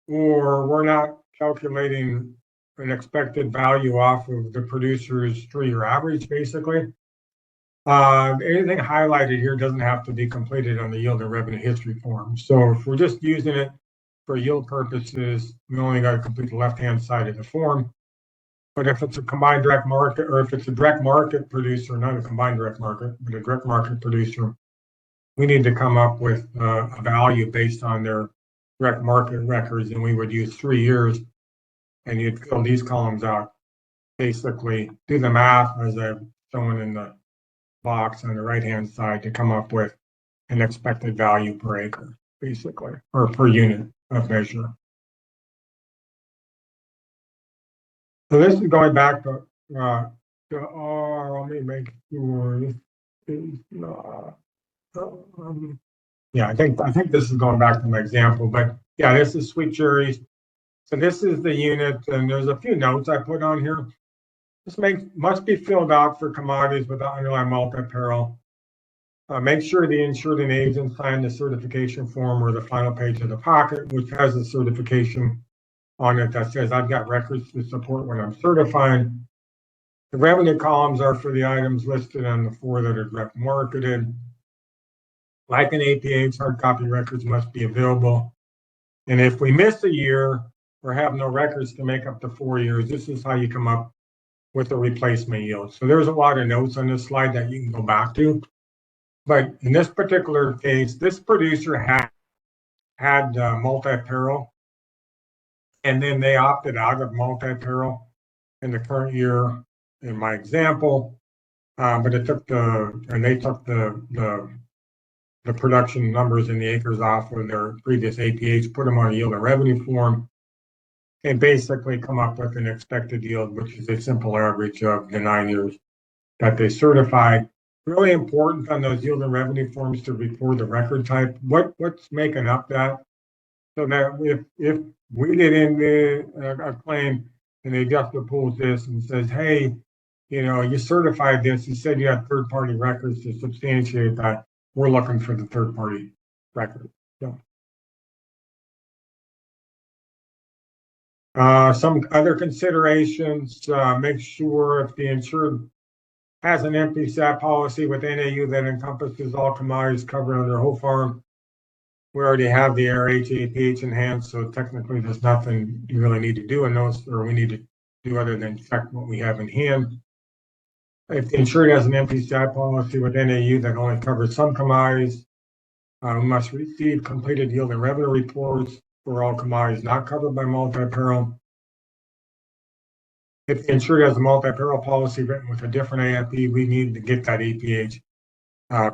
or we're not calculating an expected value off of the producer's 3-year average, basically, anything highlighted here doesn't have to be completed on the yield and revenue history form. So if we're just using it for yield purposes, we only got to complete the left-hand side of the form. But if it's a combined direct market, or if it's a direct market producer, not a combined direct market, but a direct market producer, we need to come up with a value based on their direct market records, and we would use 3 years, and you'd fill these columns out. Basically, do the math as I've shown in the box on the right-hand side to come up with an expected value per acre, basically, or per unit of measure. So this is going back to let me make sure this is not. Yeah, I think this is going back to my example, but yeah, this is sweet cherries. So this is the unit, and there's a few notes I put on here. This must be filled out for commodities with the underlying multi-peril. Make sure the insured and agent sign the certification form or the final page of the pocket, which has the certification on it that says I've got records to support when I'm certifying. The revenue columns are for the items listed on the 4 that are direct marketed. Like an APH, hard copy records must be available. And if we miss a year or have no records to make up the 4 years, this is how you come up with the replacement yield. So there's a lot of notes on this slide that you can go back to. But in this particular case, this producer had multi-peril, and then they opted out of multi-peril in the current year in my example. But they took the production numbers in the acres off of their previous APH, put them on a yield and revenue form, and basically come up with an expected yield, which is a simple average of the 9 years that they certified. Really important on those yield and revenue forms to record the record type. What's making up that? So that if we get in a claim and the adjuster pulls this and says, hey, you certified this, you said you had third-party records to substantiate that, we're looking for the third-party record. So, some other considerations, make sure if the insured has an MPSAT policy with NAU that encompasses all commodities covered under whole farm. We already have the RH, in hand, so technically there's nothing you really need to do in those, or we need to do other than check what we have in hand. If the insured has an MPSAT policy with NAU that only covers some commodities, we must receive completed yield and revenue reports for all commodities not covered by multi-peril. If the insured has a multi-peril policy written with a different AIP, we need to get that APH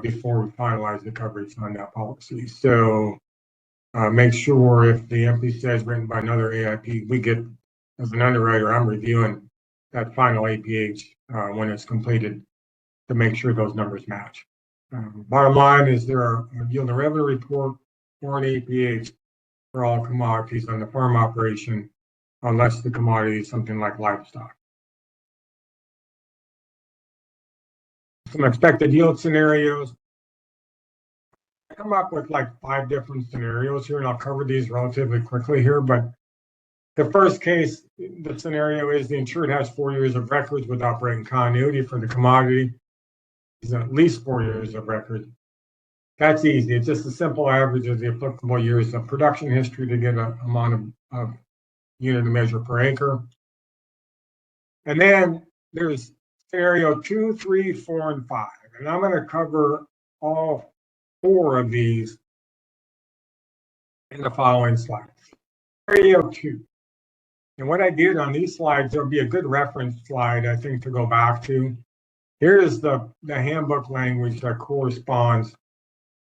before we finalize the coverage on that policy. So make sure if the MPSAT is written by another AIP, we get, as an underwriter, I'm reviewing that final APH when it's completed to make sure those numbers match. Bottom line is there are a yield and revenue report or an APH for all commodities on the farm operation, unless the commodity is something like livestock. Some expected yield scenarios. I come up with like 5 different scenarios here, and I'll cover these relatively quickly here, but The first case, the scenario is the insured has 4 years of records without breaking continuity for the commodity. Is at least 4 years of records. That's easy. It's just a simple average of the applicable years of production history to get an amount of unit of measure per acre. And then there's scenario 2, 3, 4, and 5. And I'm going to cover all 4 of these in the following slides. Scenario 2. And what I did on these slides, there'll be a good reference slide, I think, to go back to. Here's the handbook language that corresponds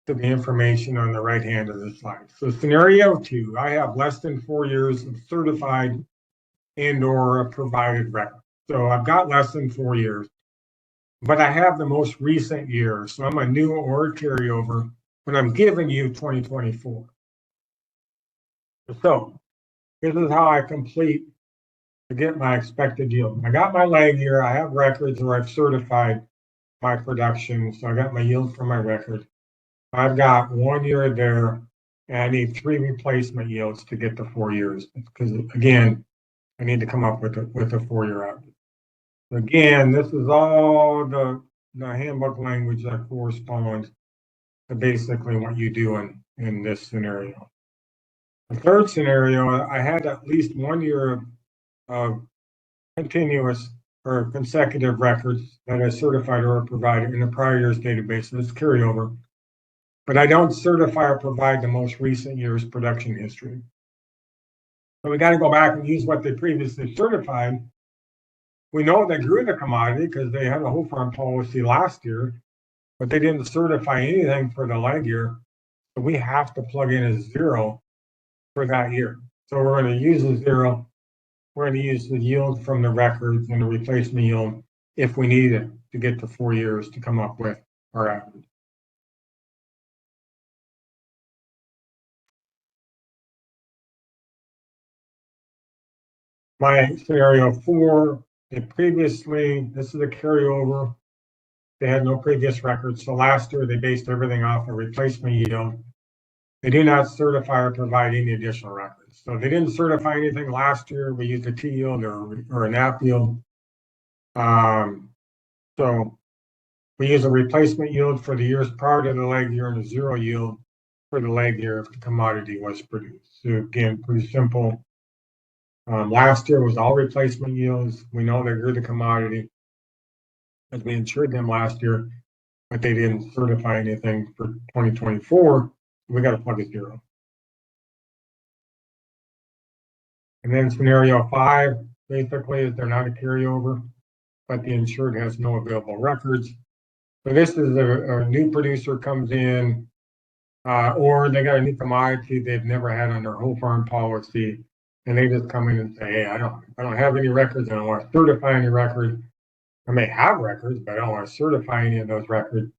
to the information on the right hand of the slide. So scenario 2, I have less than 4 years of certified and or provided record. So I've got less than 4 years, but I have the most recent year. So I'm a new or carryover, but I'm giving you 2024. So this is how I complete to get my expected yield. I got my lag year, I have records where I've certified my production. So I got my yield from my record. I've got 1 year there, and I need 3 replacement yields to get to 4 years. Because again, I need to come up with a 4-year average. Again, this is all the handbook language that corresponds to basically what you do in this scenario. The third scenario, I had at least 1 year of continuous or consecutive records that I certified or provided in the prior year's database. So it's carryover. But I don't certify or provide the most recent year's production history. So we got to go back and use what they previously certified. We know they grew the commodity because they had a whole farm policy last year, but they didn't certify anything for the lag year. So we have to plug in a 0 for that year. So we're going to use a 0. We're going to use the yield from the records and the replacement yield if we need it to get to 4 years to come up with our average. My scenario 4, previously, this is a carryover. They had no previous records. So last year, they based everything off a replacement yield. They do not certify or provide any additional records. So they didn't certify anything last year. We used a T yield or an app yield. So we use a replacement yield for the years prior to the lag year and a 0 yield for the lag year if the commodity was produced. So again, pretty simple. Last year was all replacement yields. We know they grew the commodity as we insured them last year, but they didn't certify anything for 2024. We got to plug a 0. And then scenario 5, basically, is they're not a carryover, but the insured has no available records. So this is a new producer comes in, or they got a new commodity they've never had on their whole farm policy, and they just come in and say, hey, I don't have any records. I don't want to certify any records. I may have records, but I don't want to certify any of those records.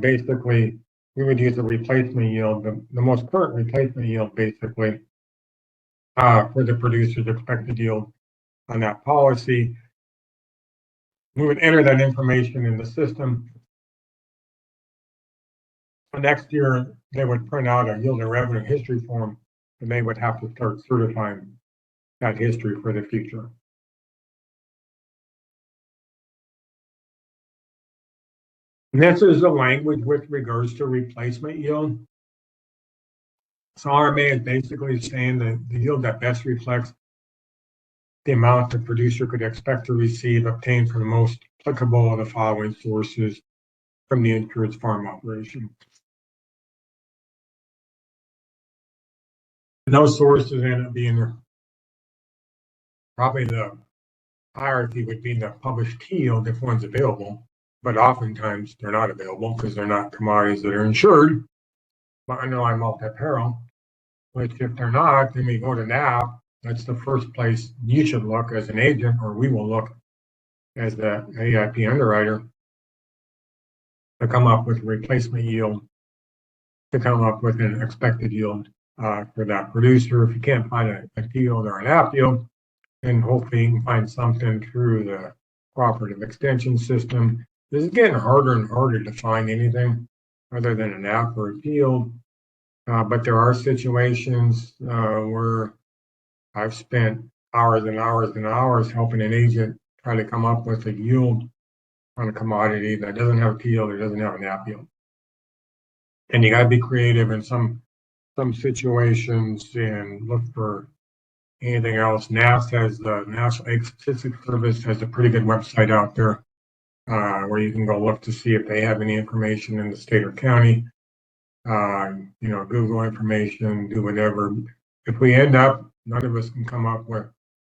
Basically, we would use a replacement yield, the most current replacement yield, basically, for the producer's expected yield on that policy. We would enter that information in the system. So next year, they would print out a yield and revenue history form, and they would have to start certifying that history for the future. And this is the language with regards to replacement yield. So RMA is basically saying that the yield that best reflects the amount the producer could expect to receive obtained from the most applicable of the following sources from the insured's farm operation. And those sources end up being probably the hierarchy would be the published yield if one's available, but oftentimes they're not available because they're not commodities that are insured by underlying multi-peril, which if they're not, then we go to NAP. That's the first place you should look as an agent, or we will look as the AIP underwriter to come up with replacement yield, to come up with an expected yield for that producer. If you can't find a yield or an app yield, then hopefully you can find something through the cooperative extension system. This is getting harder and harder to find anything other than an app or a yield. But there are situations where I've spent hours and hours and hours helping an agent try to come up with a yield on a commodity that doesn't have a yield or doesn't have a NAP yield. And you got to be creative in some situations and look for anything else. NASS has the National Ag Statistics Service has a pretty good website out there where you can go look to see if they have any information in the state or county. Google information, do whatever. If we end up, none of us can come up with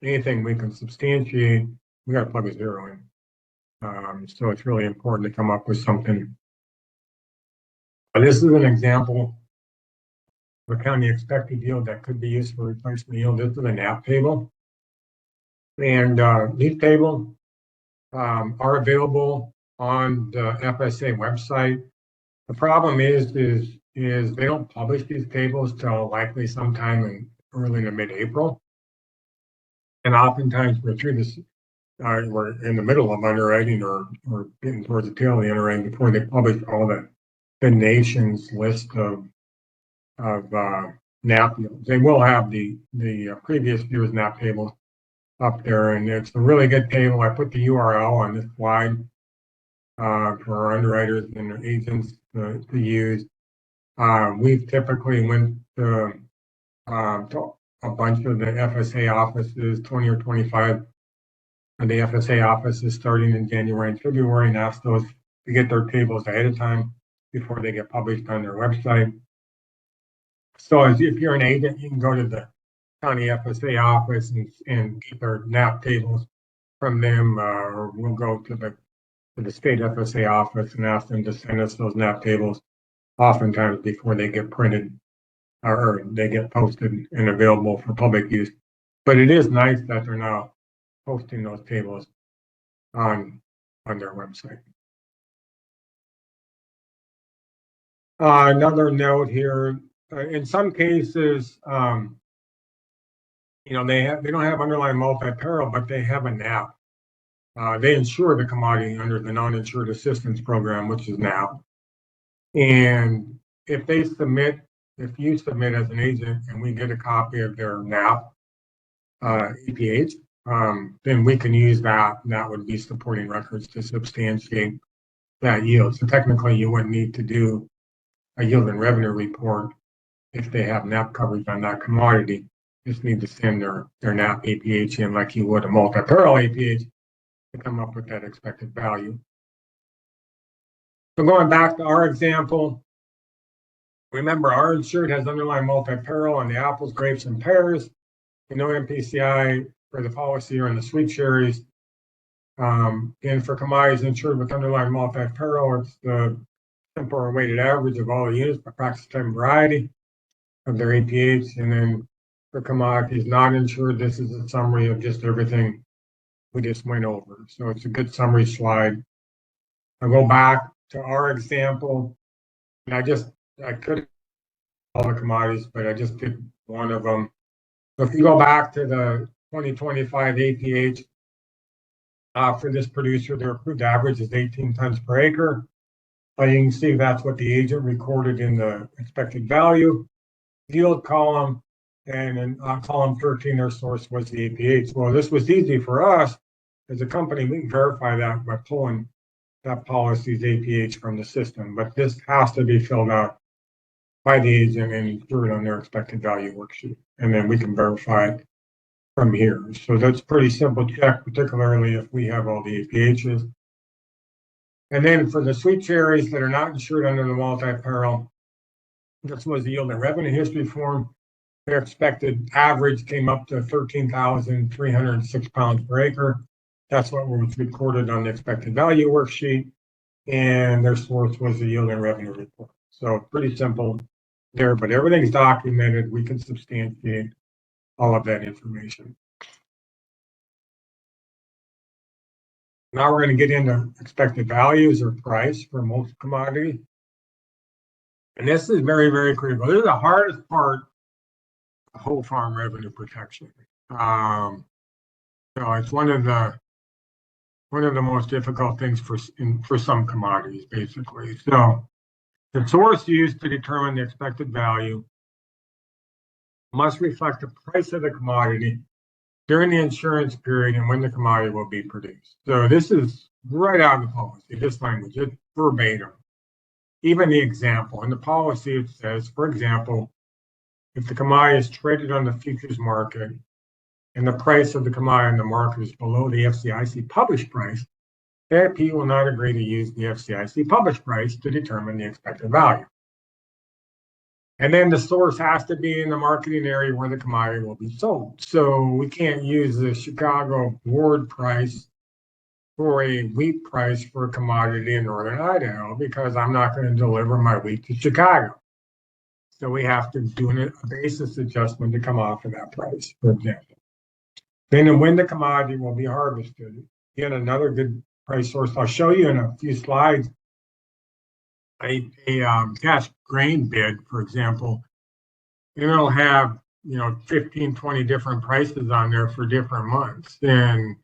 anything we can substantiate, we got to plug a zero in. So it's really important to come up with something. This is an example of a county expected yield that could be used for replacement yield. This is a NAP table. And these tables are available on the FSA website. The problem is they don't publish these tables till likely sometime in early to mid-April. And oftentimes we're through this, we're in the middle of underwriting or getting towards the tail of the underwriting before they publish all the nation's list of NAP yields. They will have the previous year's NAP tables up there, and it's a really good table. I put the URL on this slide for our underwriters and their agents to use. We've typically went to a bunch of the FSA offices, 20 or 25 of the FSA offices starting in January and February, and asked those to get their tables ahead of time before they get published on their website. So if you're an agent, you can go to the county FSA office and get their NAP tables from them, or we'll go to the state FSA office and ask them to send us those NAP tables oftentimes before they get printed or they get posted and available for public use. But it is nice that they're now posting those tables on their website. Another note here, in some cases, they don't have underlying multi-peril, but they have a NAP. They insure the commodity under the non-insured assistance program, which is NAP. And if you submit as an agent and we get a copy of their NAP EPH, then we can use that. That would be supporting records to substantiate that yield. So technically, you wouldn't need to do a yield and revenue report if they have NAP coverage on that commodity. Just need to send their NAP APH in like you would a multi-peril APH to come up with that expected value. So going back to our example, remember our insured has underlying multi-peril on the apples, grapes, and pears. No MPCI for the policy or in the sweet cherries. And for commodities insured with underlying multi-peril, it's the simple or weighted average of all the units by practice type and variety of their APH. And then for commodities not insured, this is a summary of just everything we just went over. So it's a good summary slide. I'll go back to our example. And I could all the commodities, but I just did one of them. So if you go back to the 2025 APH for this producer, their approved average is 18 tons per acre. You can see that's what the agent recorded in the expected value yield column, and in column 13, their source was the APH. Well, this was easy for us as a company. We can verify that by pulling that policy's APH from the system, but this has to be filled out by the agent and included on their expected value worksheet, and then we can verify it from here. So that's a pretty simple check, particularly if we have all the APHs. And then for the sweet cherries that are not insured under the multi-peril, this was the yield and revenue history form. Their expected average came up to 13,306 pounds per acre. That's what was recorded on the expected value worksheet. And their source was the yield and revenue report. So pretty simple there, but everything's documented. We can substantiate all of that information. Now we're going to get into expected values or price for most commodity. And this is very, very critical. This is the hardest part of whole farm revenue protection. It's one of the most difficult things for some commodities, basically. So the source used to determine the expected value must reflect the price of the commodity during the insurance period and when the commodity will be produced. So this is right out of the policy, this language, it's verbatim. Even the example in the policy, it says, for example, if the commodity is traded on the futures market and the price of the commodity in the market is below the FCIC published price, AIP will not agree to use the FCIC published price to determine the expected value. And then the source has to be in the marketing area where the commodity will be sold. So we can't use the Chicago board price for a wheat price for a commodity in northern Idaho because I'm not going to deliver my wheat to Chicago. So we have to do a basis adjustment to come off of that price, for example. Then when the commodity will be harvested, again, another good price source. I'll show you in a few slides a cash grain bid, for example, and it'll have 15, 20 different prices on there for different months. And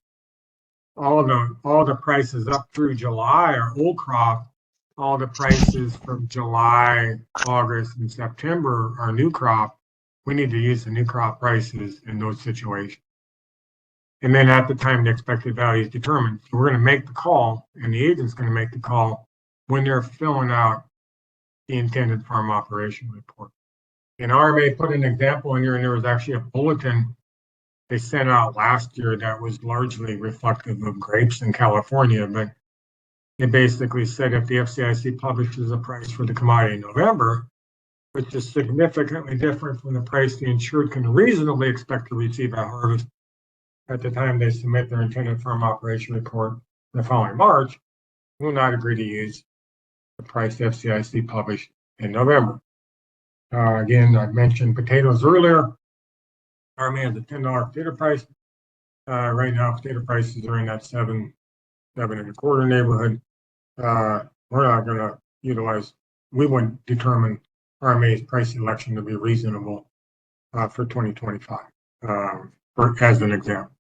all the prices up through July are old crop. All the prices from July, August, and September are new crop. We need to use the new crop prices in those situations. And then at the time the expected value is determined. So we're going to make the call, and the agent's going to make the call when they're filling out the intended farm operation report. And RMA put an example in here, and there was actually a bulletin they sent out last year that was largely reflective of grapes in California, but it basically said if the FCIC publishes a price for the commodity in November, which is significantly different from the price the insured can reasonably expect to receive at harvest at the time they submit their intended farm operation report the following March, will not agree to use the price the FCIC published in November. Again, I mentioned potatoes earlier. RMA has a $10 potato price. Right now, potato prices are in that $7.25 neighborhood. We're not going to utilize, we wouldn't determine RMA's price election to be reasonable for 2025, as an example.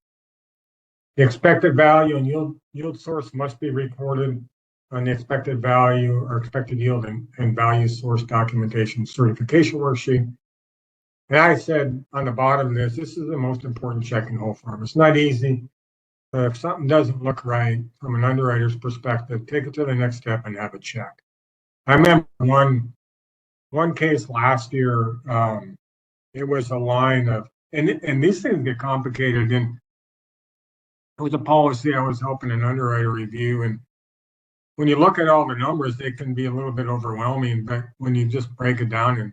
The expected value and yield source must be reported on the expected value or expected yield and value source documentation certification worksheet. And I said on the bottom of this is the most important check in whole farm. It's not easy. But if something doesn't look right from an underwriter's perspective, take it to the next step and have it checked. I remember one case last year. It was a line of, and these things get complicated. And it was a policy I was helping an underwriter review. And when you look at all the numbers, they can be a little bit overwhelming. But when you just break it down,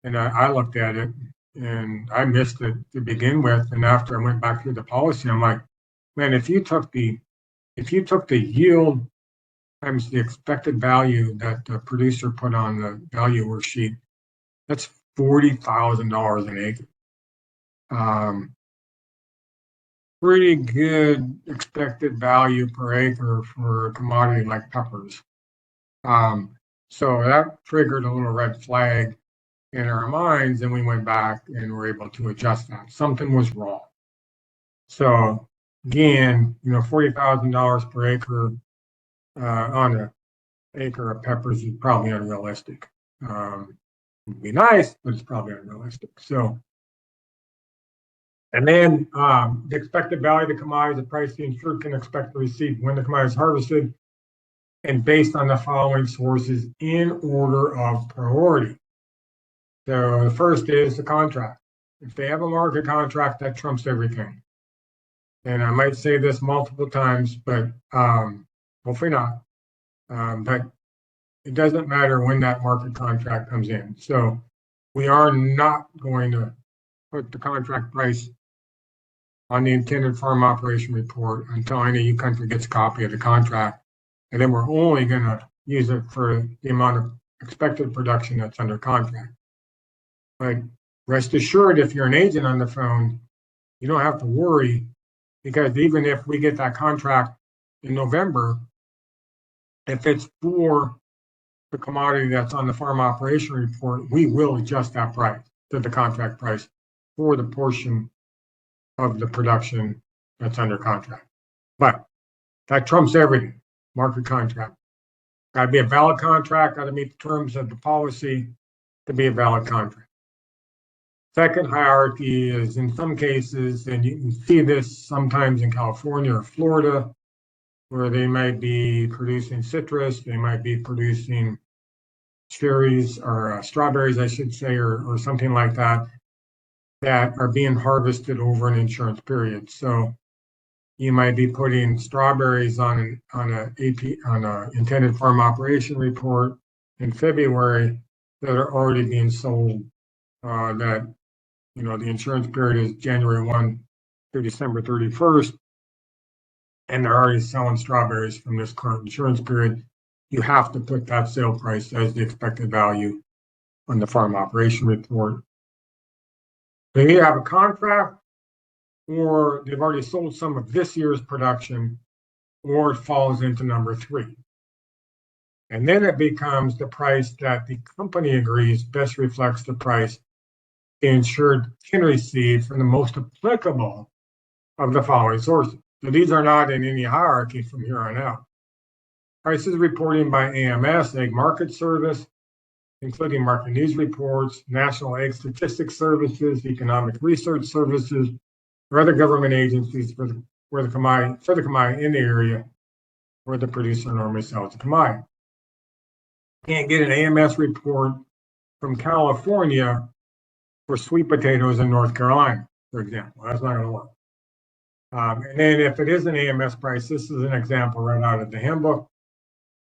and I looked at it and I missed it to begin with. And after I went back through the policy, I'm like, man, if you took the yield times the expected value that the producer put on the value worksheet, that's $40,000 an acre. Pretty good expected value per acre for a commodity like peppers. So that triggered a little red flag in our minds, and we went back and were able to adjust that. Something was wrong. So again, $40,000 per acre on an acre of peppers is probably unrealistic. It'd be nice, but it's probably unrealistic. So, and then the expected value of the commodity, the price the insured can expect to receive when the commodity is harvested, and based on the following sources in order of priority. So the first is the contract. If they have a market contract, that trumps everything. And I might say this multiple times, but hopefully not. But it doesn't matter when that market contract comes in. So we are not going to put the contract price on the intended farm operation report until any country gets a copy of the contract. And then we're only going to use it for the amount of expected production that's under contract. But rest assured, if you're an agent on the phone, you don't have to worry, because even if we get that contract in November, if it's for the commodity that's on the farm operation report, we will adjust that price to the contract price for the portion of the production that's under contract. But that trumps everything. Market contract. Got to be a valid contract, got to meet the terms of the policy to be a valid contract. Second hierarchy is in some cases, and you can see this sometimes in California or Florida, where they might be producing citrus, they might be producing cherries or strawberries, I should say, or something like that, that are being harvested over an insurance period. So you might be putting strawberries on a intended farm operation report in February that are already being sold. That the insurance period is January 1 through December 31st, and they're already selling strawberries from this current insurance period. You have to put that sale price as the expected value on the farm operation report. They either have a contract, or they've already sold some of this year's production, or it falls into number 3. And then it becomes the price that the company agrees best reflects the price the insured can receive from the most applicable of the following sources. So these are not in any hierarchy from here on out. Prices reporting by AMS, Egg Market Service, including market news reports, National Egg Statistics Services, Economic Research Services, or other government agencies for the commodity in the area where the producer normally sells the commodity. Can't get an AMS report from California for sweet potatoes in North Carolina, for example. That's not going to work. And then if it is an AMS price, this is an example right out of the handbook.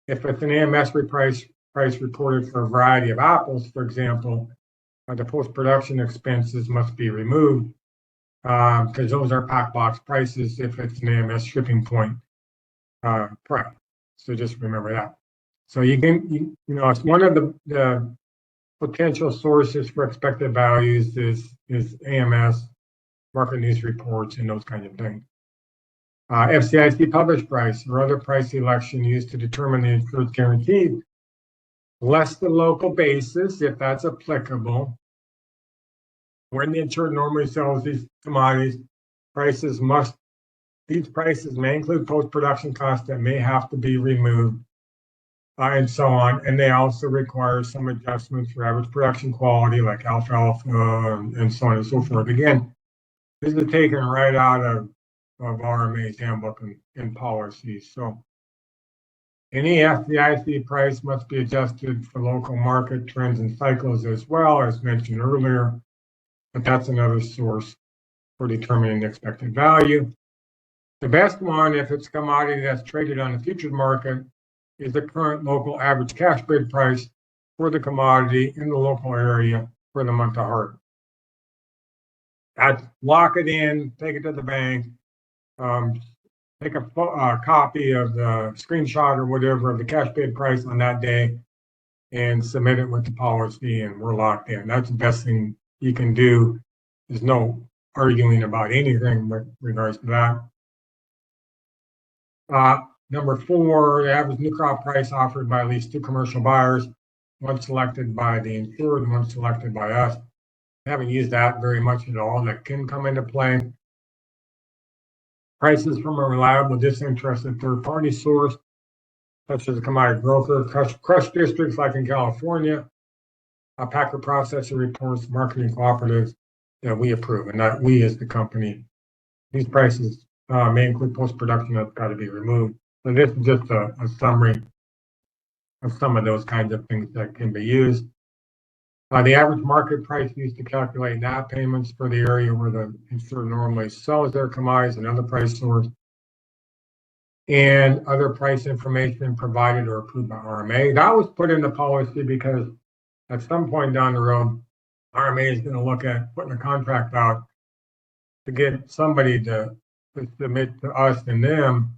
If it's an AMS price reported for a variety of apples, for example, the post-production expenses must be removed because those are pack box prices if it's an AMS shipping point price. So just remember that. So it's one of the potential sources for expected values is AMS, market news reports, and those kinds of things. FCIC published price or other price election used to determine the insured's guaranteed, less the local basis, if that's applicable. When the insured normally sells these commodities, these prices may include post-production costs that may have to be removed, and so on. And they also require some adjustments for average production quality, like alfalfa, and so on and so forth. Again, this is taken right out of RMA's handbook and policies. So any FDIC price must be adjusted for local market trends and cycles as well, as mentioned earlier. But that's another source for determining the expected value. The best one, if it's a commodity that's traded on the futures market, is the current local average cash bid price for the commodity in the local area for the month of harvest. Lock it in, take it to the bank, take a copy of the screenshot or whatever of the cash bid price on that day and submit it with the policy, and we're locked in. That's the best thing you can do. There's no arguing about anything with regards to that. Number 4, the average new crop price offered by at least 2 commercial buyers, one selected by the insured and one selected by us. I haven't used that very much at all. That can come into play. Prices from a reliable, disinterested third-party source, such as a commodity broker, crush districts like in California, packer processor reports, marketing cooperatives that we approve, and not we as the company. These prices may include post-production that's got to be removed. So this is just a summary of some of those kinds of things that can be used. The average market price used to calculate NAP payments for the area where the insured normally sells their commodities, another price source, and other price information provided or approved by RMA. That was put in the policy because at some point down the road, RMA is going to look at putting a contract out to get somebody to submit to us and them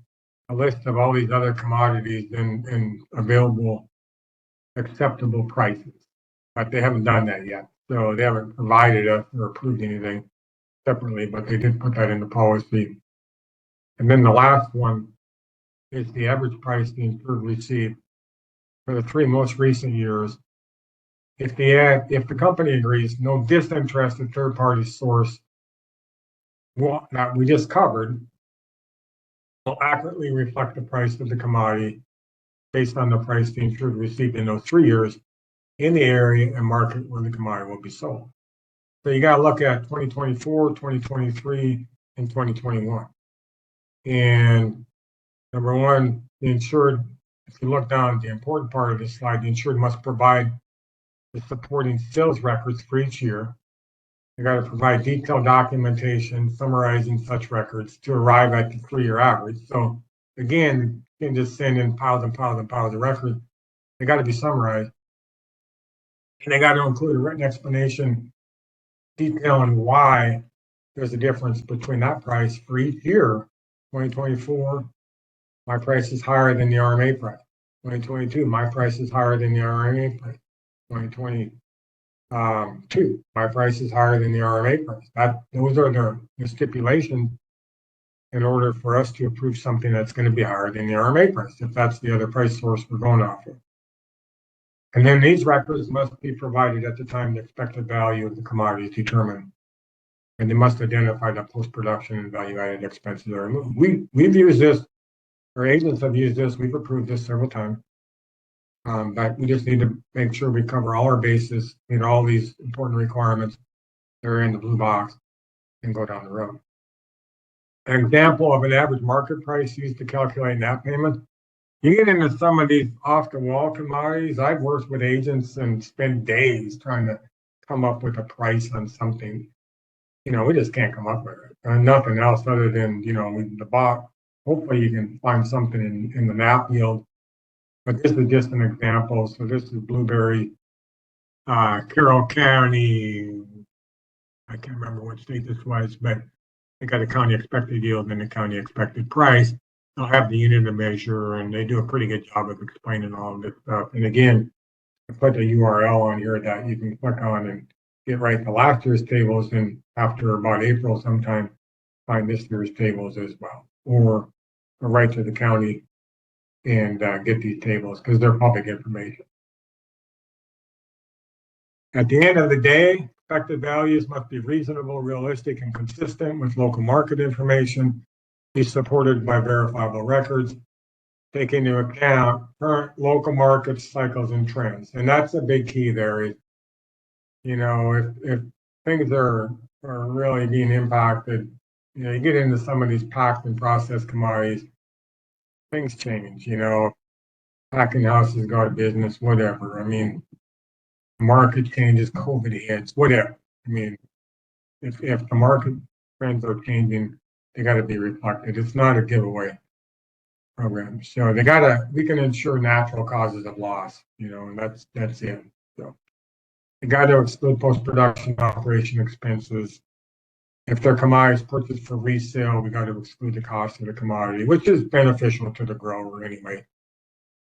a list of all these other commodities and available acceptable prices. But they haven't done that yet. So they haven't provided us or approved anything separately, but they did put that in the policy. And then the last one is the average price the insured received for the 3 most recent years. If the company agrees, no disinterested third-party source that we just covered will accurately reflect the price of the commodity based on the price the insured received in those 3 years in the area and market where the commodity will be sold. So you got to look at 2024, 2023, and 2021. And number one, the insured, if you look down at the important part of this slide, the insured must provide the supporting sales records for each year. They got to provide detailed documentation summarizing such records to arrive at the 3-year average. So again, you can just send in piles and piles and piles of records. They got to be summarized. And they got to include a written explanation detailing why there's a difference between that price for each year. 2024, my price is higher than the RMA price. 2022, my price is higher than the RMA price. 2022, my price is higher than the RMA price. Those are the stipulations in order for us to approve something that's going to be higher than the RMA price, if that's the other price source we're going off of. And then these records must be provided at the time the expected value of the commodity is determined. And they must identify the post-production and value-added expenses are removed. We've used this, our agents have used this, we've approved this several times. But we just need to make sure we cover all our bases, meet all these important requirements that are in the blue box, and go down the road. An example of an average market price used to calculate NAP payment. You get into some of these off-the-wall commodities. I've worked with agents and spent days trying to come up with a price on something. We just can't come up with it. Nothing else other than, the bot. Hopefully you can find something in the NAP yield. But this is just an example. So this is Blueberry, Carroll County. I can't remember what state this was, but they got a county expected yield and a county expected price. They'll have the unit of measure, and they do a pretty good job of explaining all of this stuff. And again, I put the URL on here that you can click on and get right to last year's tables, and after about April sometime, find this year's tables as well. Or go right to the county and get these tables because they're public information. At the end of the day, expected values must be reasonable, realistic, and consistent with local market information, be supported by verifiable records, take into account current local market cycles and trends. And that's a big key there is, if things are really being impacted, you get into some of these packed and processed commodities, things change, packing houses go out of business, whatever. Market changes, COVID hits, whatever. If the market trends are changing, they got to be reflected. It's not a giveaway program. So we can ensure natural causes of loss, and that's it. So they got to exclude post-production operation expenses. If they're commodities purchased for resale, we got to exclude the cost of the commodity, which is beneficial to the grower anyway.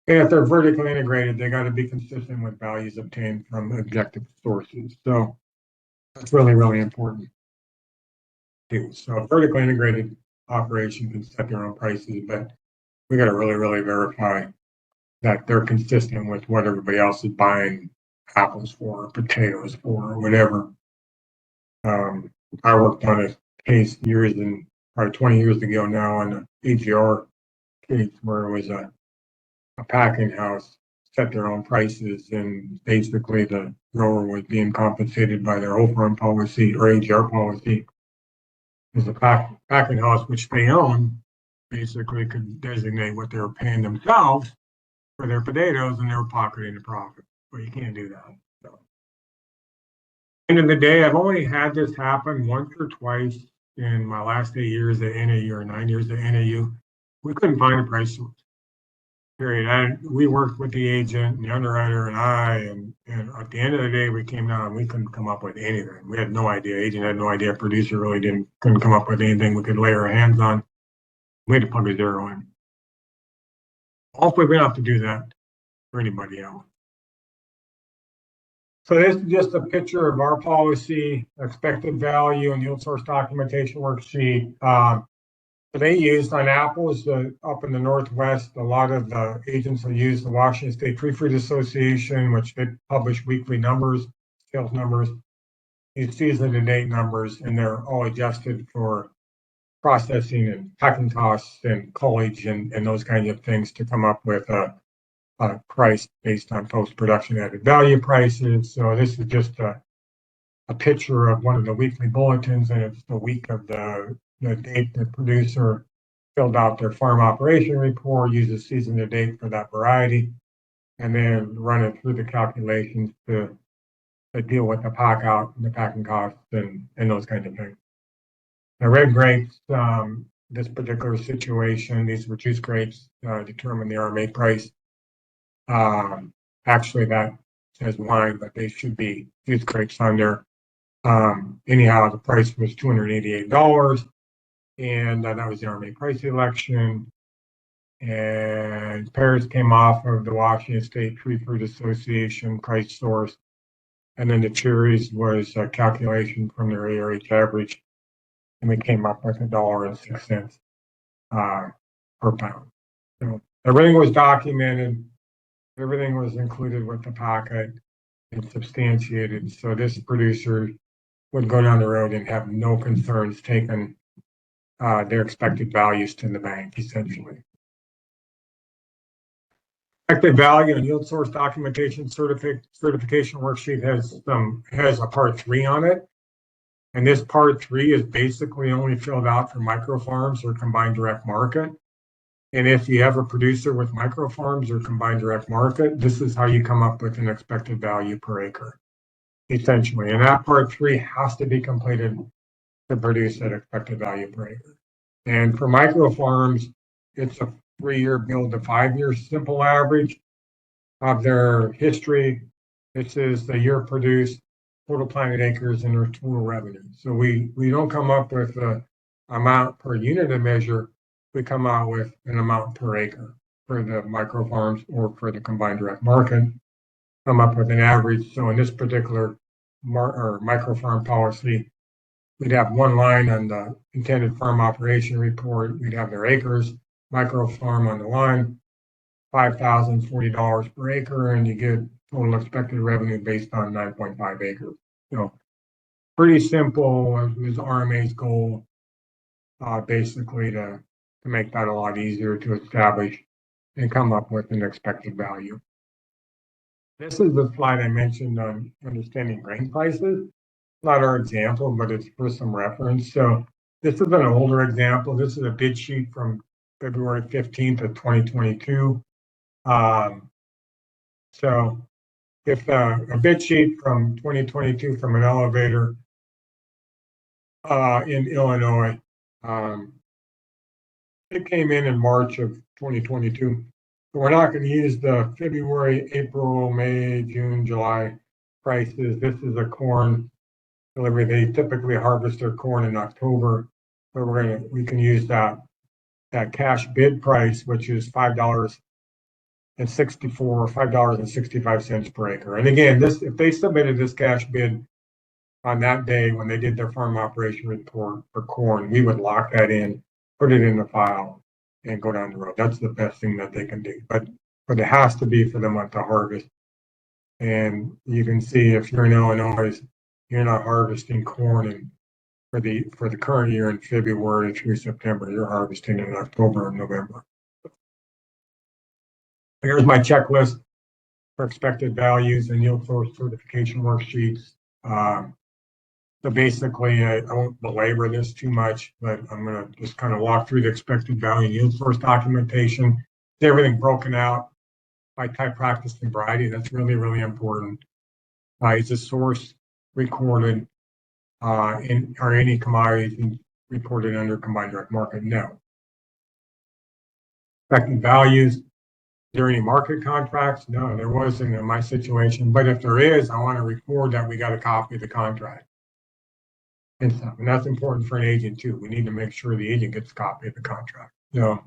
And if they're vertically integrated, they got to be consistent with values obtained from objective sources. So that's really, really important too. So vertically integrated operation can set their own prices, but we got to really, really verify that they're consistent with what everybody else is buying apples for, or potatoes for, or whatever. I worked on a case probably 20 years ago now on an AGR case where it was a packing house set their own prices, and basically the grower was being compensated by their overrun policy or AGR policy. Because the packing house, which they own, basically could designate what they were paying themselves for their potatoes, and they were pocketing the profit. But you can't do that. So, end of the day, I've only had this happen once or twice in my last 8 years at NAU or 9 years at NAU. We couldn't find a price source. Period. And we worked with the agent, and the underwriter, and and at the end of the day, we came down and we couldn't come up with anything. We had no idea. Agent had no idea. Producer really couldn't come up with anything we could lay our hands on. We had to plug a zero in. Hopefully, we don't have to do that for anybody else. So this is just a picture of our policy, expected value, and yield source documentation worksheet. They used on apples up in the Northwest. A lot of the agents will use the Washington State Tree Fruit Association, which they publish weekly numbers, sales numbers, these season-to-date numbers, and they're all adjusted for processing and packing costs and college and those kinds of things to come up with a price based on post-production added value prices. So this is just a picture of one of the weekly bulletins, and it's the week of the date the producer filled out their farm operation report, uses season to date for that variety, and then run it through the calculations to deal with the pack out and the packing costs and those kinds of things. The red grapes, this particular situation, these were juice grapes, determine the RMA price. Actually, that says wine, but they should be juice grapes on there. Anyhow, the price was $288, and that was the RMA price election. And pears came off of the Washington State Tree Fruit Association price source. And then the cherries was a calculation from their ARH average, and we came up with $1.06 per pound. So everything was documented, everything was included with the packet and substantiated. So this producer would go down the road and have no concerns taking their expected values to the bank, essentially. Expected value and yield source documentation certification worksheet has a part 3 on it. And this part 3 is basically only filled out for micro farms or combined direct market. And if you have a producer with micro farms or combined direct market, this is how you come up with an expected value per acre, essentially. And that part 3 has to be completed to produce that expected value per acre. And for micro farms, it's a 3-year build to 5-year simple average of their history. This is the year produced, total planted acres, and their total revenue. So we don't come up with an amount per unit of measure. We come out with an amount per acre for the micro farms or for the combined direct market. Come up with an average. So in this particular micro farm policy, we'd have one line on the intended farm operation report. We'd have their acres, micro farm on the line, $5,040 per acre, and you get total expected revenue based on 9.5 acres. So pretty simple. It was RMA's goal, basically to make that a lot easier to establish and come up with an expected value. This is the slide I mentioned on understanding grain prices. Not our example, but it's for some reference. So this is an older example. This is a bid sheet from February 15th of 2022. So if a bid sheet from 2022 from an elevator in Illinois, it came in March of 2022. So we're not going to use the February, April, May, June, July prices. This is a corn delivery. They typically harvest their corn in October, but we can use that cash bid price, which is $5.65 per acre. And again, if they submitted this cash bid on that day when they did their farm operation report for corn, we would lock that in, put it in the file, and go down the road. That's the best thing that they can do. But it has to be for the month of harvest. And you can see if you're in Illinois, you're not harvesting corn and for the current year in February through September. You're harvesting in October and November. Here's my checklist for expected values and yield source certification worksheets. So basically, I won't belabor this too much, but I'm going to just kind of walk through the expected value and yield source documentation. Everything broken out by type, practice, and variety. That's really, really important. Is the source recorded are any commodities reported under combined direct market? No. Expected values. Is there any market contracts? No, there wasn't in my situation. But if there is, I want to record that we got a copy of the contract. And that's important for an agent too. We need to make sure the agent gets a copy of the contract. So,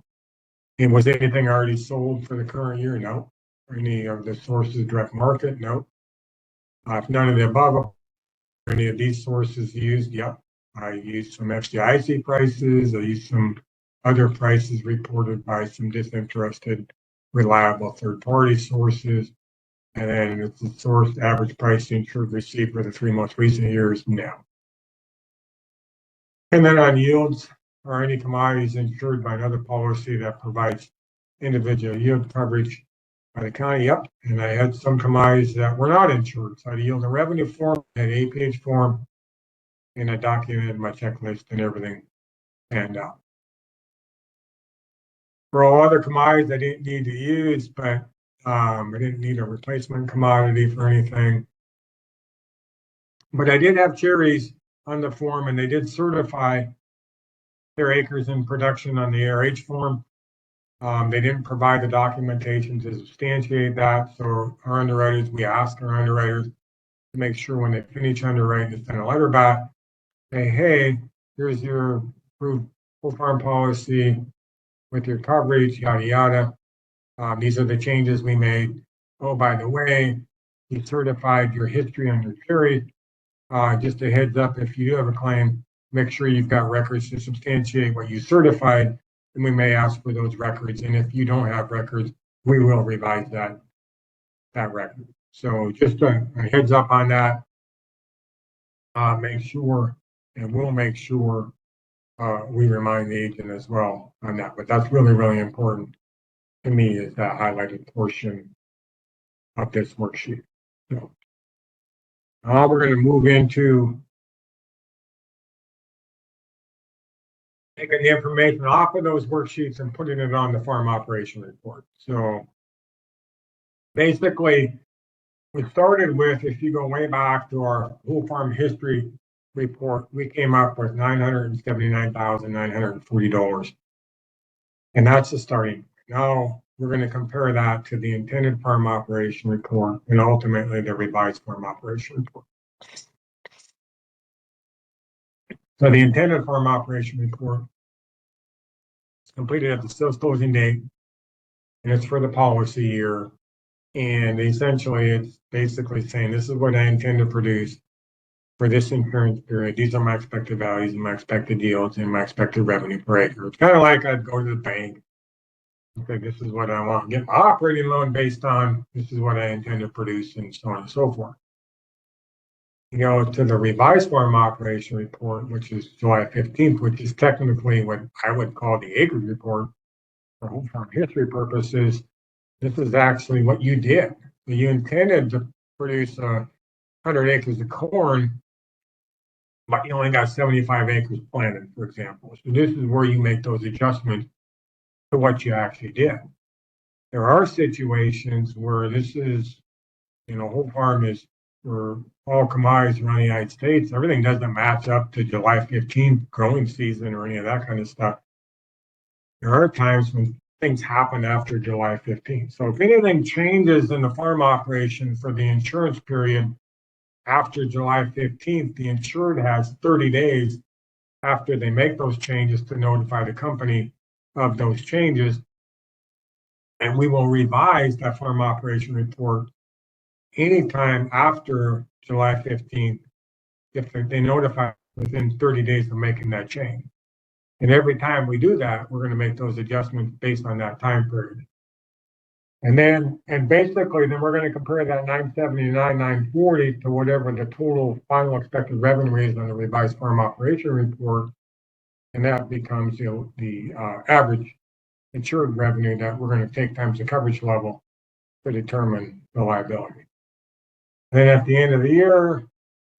and was anything already sold for the current year? No. Or any of the sources direct market? No. If none of the above, any of these sources used? Yep. I used some FDIC prices. I used some other prices reported by some disinterested, reliable third-party sources. And then it's the source average price insured received for the 3 most recent years? No. And then on yields, are any commodities insured by another policy that provides individual yield coverage? by the county, yep. And I had some commodities that were not insured. So I had a yield and revenue form, I had an 8-page form, and I documented my checklist and everything. And for all other commodities, I didn't need to use, but I didn't need a replacement commodity for anything. But I did have cherries on the form, and they did certify their acres in production on the ARH form. They didn't provide the documentation to substantiate that. So our underwriters, we asked our underwriters to make sure when they finish underwriting to send a letter back, say, hey, here's your approved full farm policy with your coverage, yada, yada. These are the changes we made. Oh, by the way, you certified your history on your cherry. Just a heads up, if you do have a claim, make sure you've got records to substantiate what you certified, and we may ask for those records. And if you don't have records, we will revise that record. So just a heads up on that. Make sure, and we'll make sure we remind the agent as well on that. But that's really, really important to me, is that highlighted portion of this worksheet. So we're going to move into taking the information off of those worksheets and putting it on the farm operation report. So basically, we started with, if you go way back to our whole farm history report, we came up with $979,940. And that's the starting. Now we're going to compare that to the intended farm operation report and ultimately the revised farm operation report. So the intended farm operation report is completed at the sales closing date, and it's for the policy year. And essentially, it's basically saying, this is what I intend to produce for this insurance period. These are my expected values and my expected yields and my expected revenue per acre. It's kind of like I'd go to the bank and say, this is what I want to get my operating loan based on. This is what I intend to produce, and so on and so forth. You go to the revised farm operation report, which is July 15th, which is technically what I would call the acreage report for whole farm history purposes. This is actually what you did. You intended to produce 100 acres of corn, but you only got 75 acres planted, for example. So this is where you make those adjustments to what you actually did. There are situations where this is, whole farm is for all commodities around the United States. Everything doesn't match up to July 15th growing season or any of that kind of stuff. There are times when things happen after July 15th. So if anything changes in the farm operation for the insurance period after July 15th, the insured has 30 days after they make those changes to notify the company of those changes. And we will revise that farm operation report anytime after July 15th if they notify within 30 days of making that change. And every time we do that, we're going to make those adjustments based on that time period. And basically, then we're going to compare that 979, 940 to whatever the total final expected revenue is on the revised farm operation report. And that becomes the average insured revenue that we're going to take times the coverage level to determine the liability. And then at the end of the year,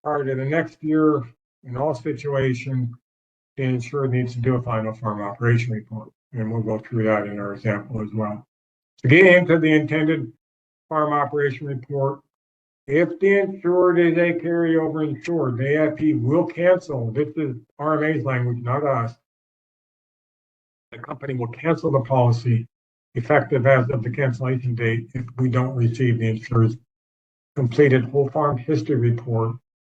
prior to the next year, in all situations, the insured needs to do a final farm operation report. And we'll go through that in our example as well. To get into the intended farm operation report, if the insured is a carryover insured, the AFP will cancel. This is RMA's language, not us. The company will cancel the policy effective as of the cancellation date if we don't receive the insured's completed whole farm history report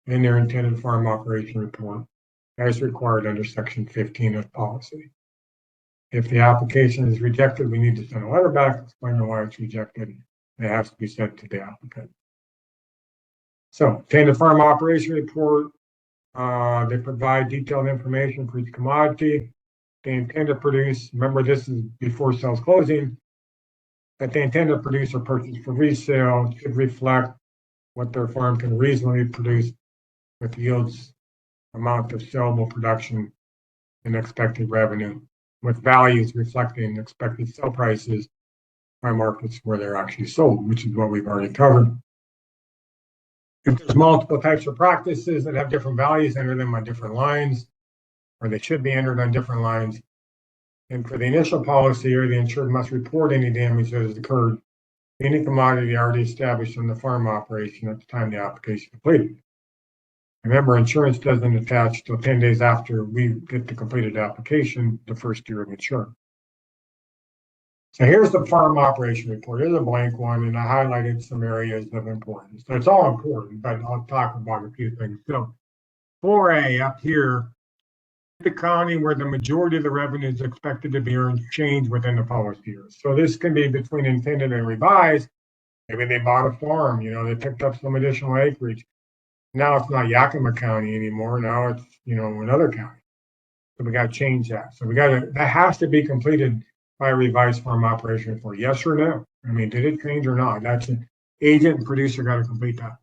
and their intended farm operation report as required under Section 15 of policy. If the application is rejected, we need to send a letter back explaining why it's rejected. It has to be sent to the applicant. So, intended farm operation report, they provide detailed information for each commodity they intend to produce. Remember, this is before sales closing. That they intend to produce or purchase for resale should reflect what their farm can reasonably produce with yields, amount of sellable production, and expected revenue, with values reflecting expected sale prices by markets where they're actually sold, which is what we've already covered. If there's multiple types of practices that have different values, enter them on different lines, or they should be entered on different lines. And for the initial policy year, the insured must report any damage that has occurred to any commodity already established in the farm operation at the time the application completed. Remember, insurance doesn't attach till 10 days after we get the completed application, the first year of insurance. So here's the farm operation report. Here's a blank one, and I highlighted some areas of importance. So it's all important, but I'll talk about a few things. So 4A up here, the county where the majority of the revenue is expected to be earned change within the policy year. So this can be between intended and revised. Maybe they bought a farm, they picked up some additional acreage. Now it's not Yakima County anymore. Now it's, another county. So we got to change that. So that has to be completed by a revised farm operation report. Yes or no? I mean, did it change or not? That's an agent and producer got to complete that.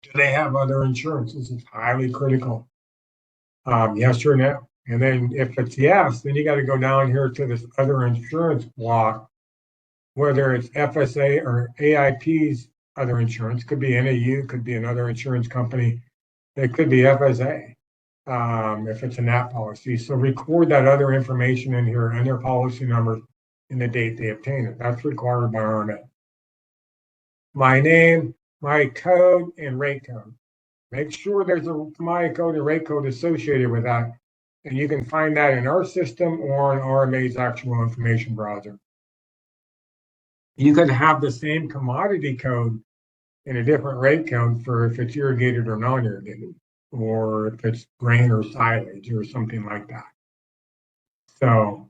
Do they have other insurance? This is highly critical. Yes or no? And then if it's yes, then you got to go down here to this other insurance block, whether it's FSA or AIP's other insurance, could be NAU, could be another insurance company. It could be FSA if it's a NAP policy. So record that other information in here and their policy number and the date they obtain it. That's required by RMA. My name, my code, and rate code. Make sure there's a commodity code and rate code associated with that. And you can find that in our system or in RMA's actual information browser. You could have the same commodity code in a different rate code for if it's irrigated or non-irrigated, or if it's grain or silage or something like that. So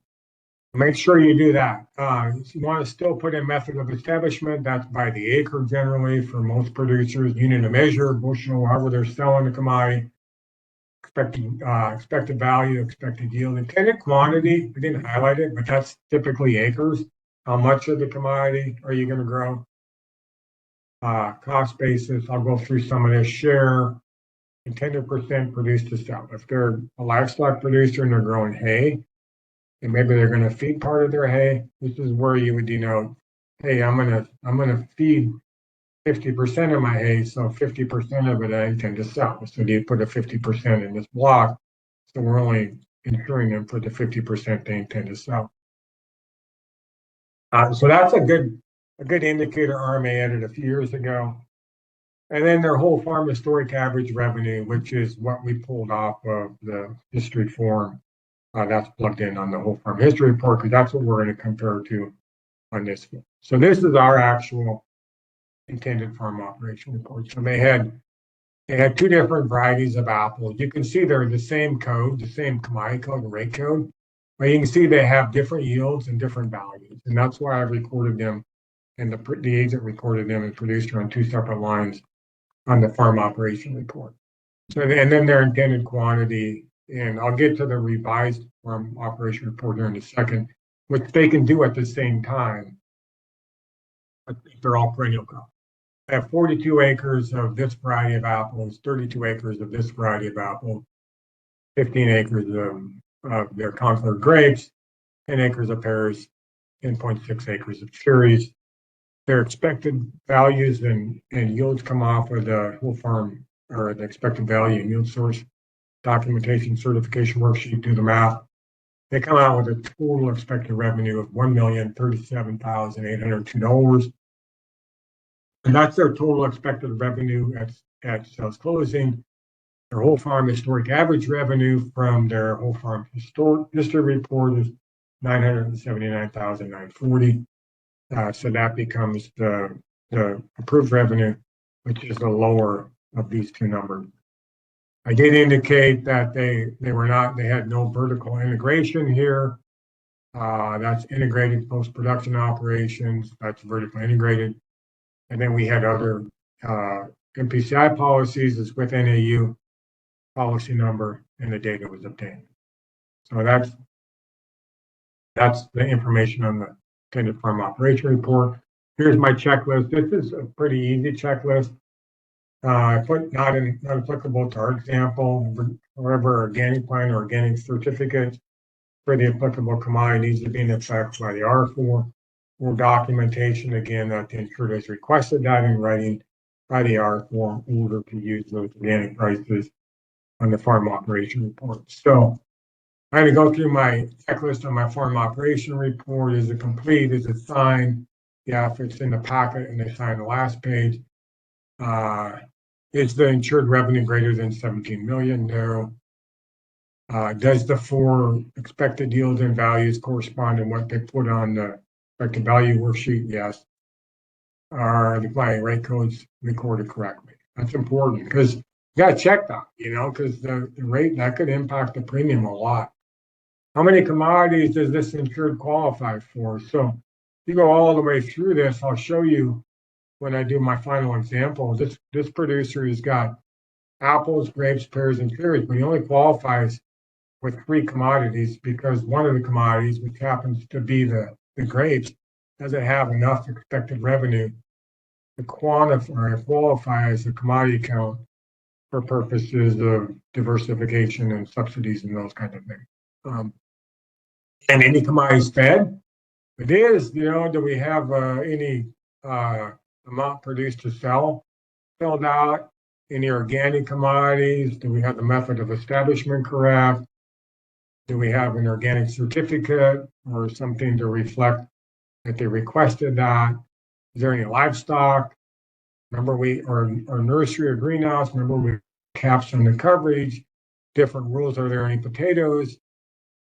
make sure you do that. If you want to still put in method of establishment, that's by the acre generally for most producers, unit of measure, bushel, however they're selling the commodity, expected value, expected yield, intended quantity. We didn't highlight it, but that's typically acres. How much of the commodity are you going to grow? Cost basis, I'll go through some of this. Share, intended percent produced to sell. If they're a livestock producer and they're growing hay, and maybe they're going to feed part of their hay, this is where you would denote, hey, I'm gonna feed 50% of my hay, so 50% of it I intend to sell. So you put a 50% in this block, so we're only insuring them for the 50% they intend to sell. So that's a good indicator RMA added a few years ago. And then their whole farm historic average revenue, which is what we pulled off of the history form. That's plugged in on the whole farm history report because that's what we're going to compare to on this one. So this is our actual intended farm operation report. So they had two different varieties of apples. You can see they're the same code, the same commodity code and rate code, but you can see they have different yields and different values. And that's why I recorded them, and the agent recorded them and producer on two separate lines on the farm operation report. So, and then their intended quantity, and I'll get to the revised farm operation report here in a second, which they can do at the same time, but they're all perennial crops. I have 42 acres of this variety of apples, 32 acres of this variety of apples, 15 acres of their consular grapes, 10 acres of pears, 10.6 acres of cherries. Their expected values and yields come off of the whole farm, or the expected value and yield source documentation certification worksheet. Do the math. They come out with a total expected revenue of $1,037,802. And that's their total expected revenue at sales closing. Their whole farm historic average revenue from their whole farm history report is $979,940. So that becomes the approved revenue, which is the lower of these two numbers. I did indicate that they had no vertical integration here. That's integrated post-production operations. That's vertically integrated. And then we had other MPCI policies is with NAU policy number and the data was obtained. So that's the information on the intended farm operation report. Here's my checklist. This is a pretty easy checklist. I put not applicable to our example. However, organic plant or organic certificate for the applicable commodity needs to be in effect by the R4. or documentation again that the insured has requested that in writing by the R4 in order to use those organic prices on the farm operation report. So I'm going to go through my checklist on my farm operation report. Is it complete? Is it signed? Yeah, if it's in the packet and they sign the last page. Is the insured revenue greater than 17 million? No. Does the 4 expected yields and values correspond to what they put on the expected value worksheet? Yes. Are the client rate codes recorded correctly? That's important because you got to check that, because the rate that could impact the premium a lot. How many commodities does this insured qualify for? So if you go all the way through this, I'll show you when I do my final example. This producer has got apples, grapes, pears, and cherries, but he only qualifies with 3 commodities because one of the commodities, which happens to be the grapes, doesn't have enough expected revenue to quantify or qualify as a commodity count for purposes of diversification and subsidies and those kind of things. And any commodities fed? It is, do we have any amount produced to sell filled out? Any organic commodities? Do we have the method of establishment correct? Do we have an organic certificate or something to reflect that they requested that? Is there any livestock? Remember our nursery or greenhouse, remember we caps on the coverage, different rules. Are there any potatoes?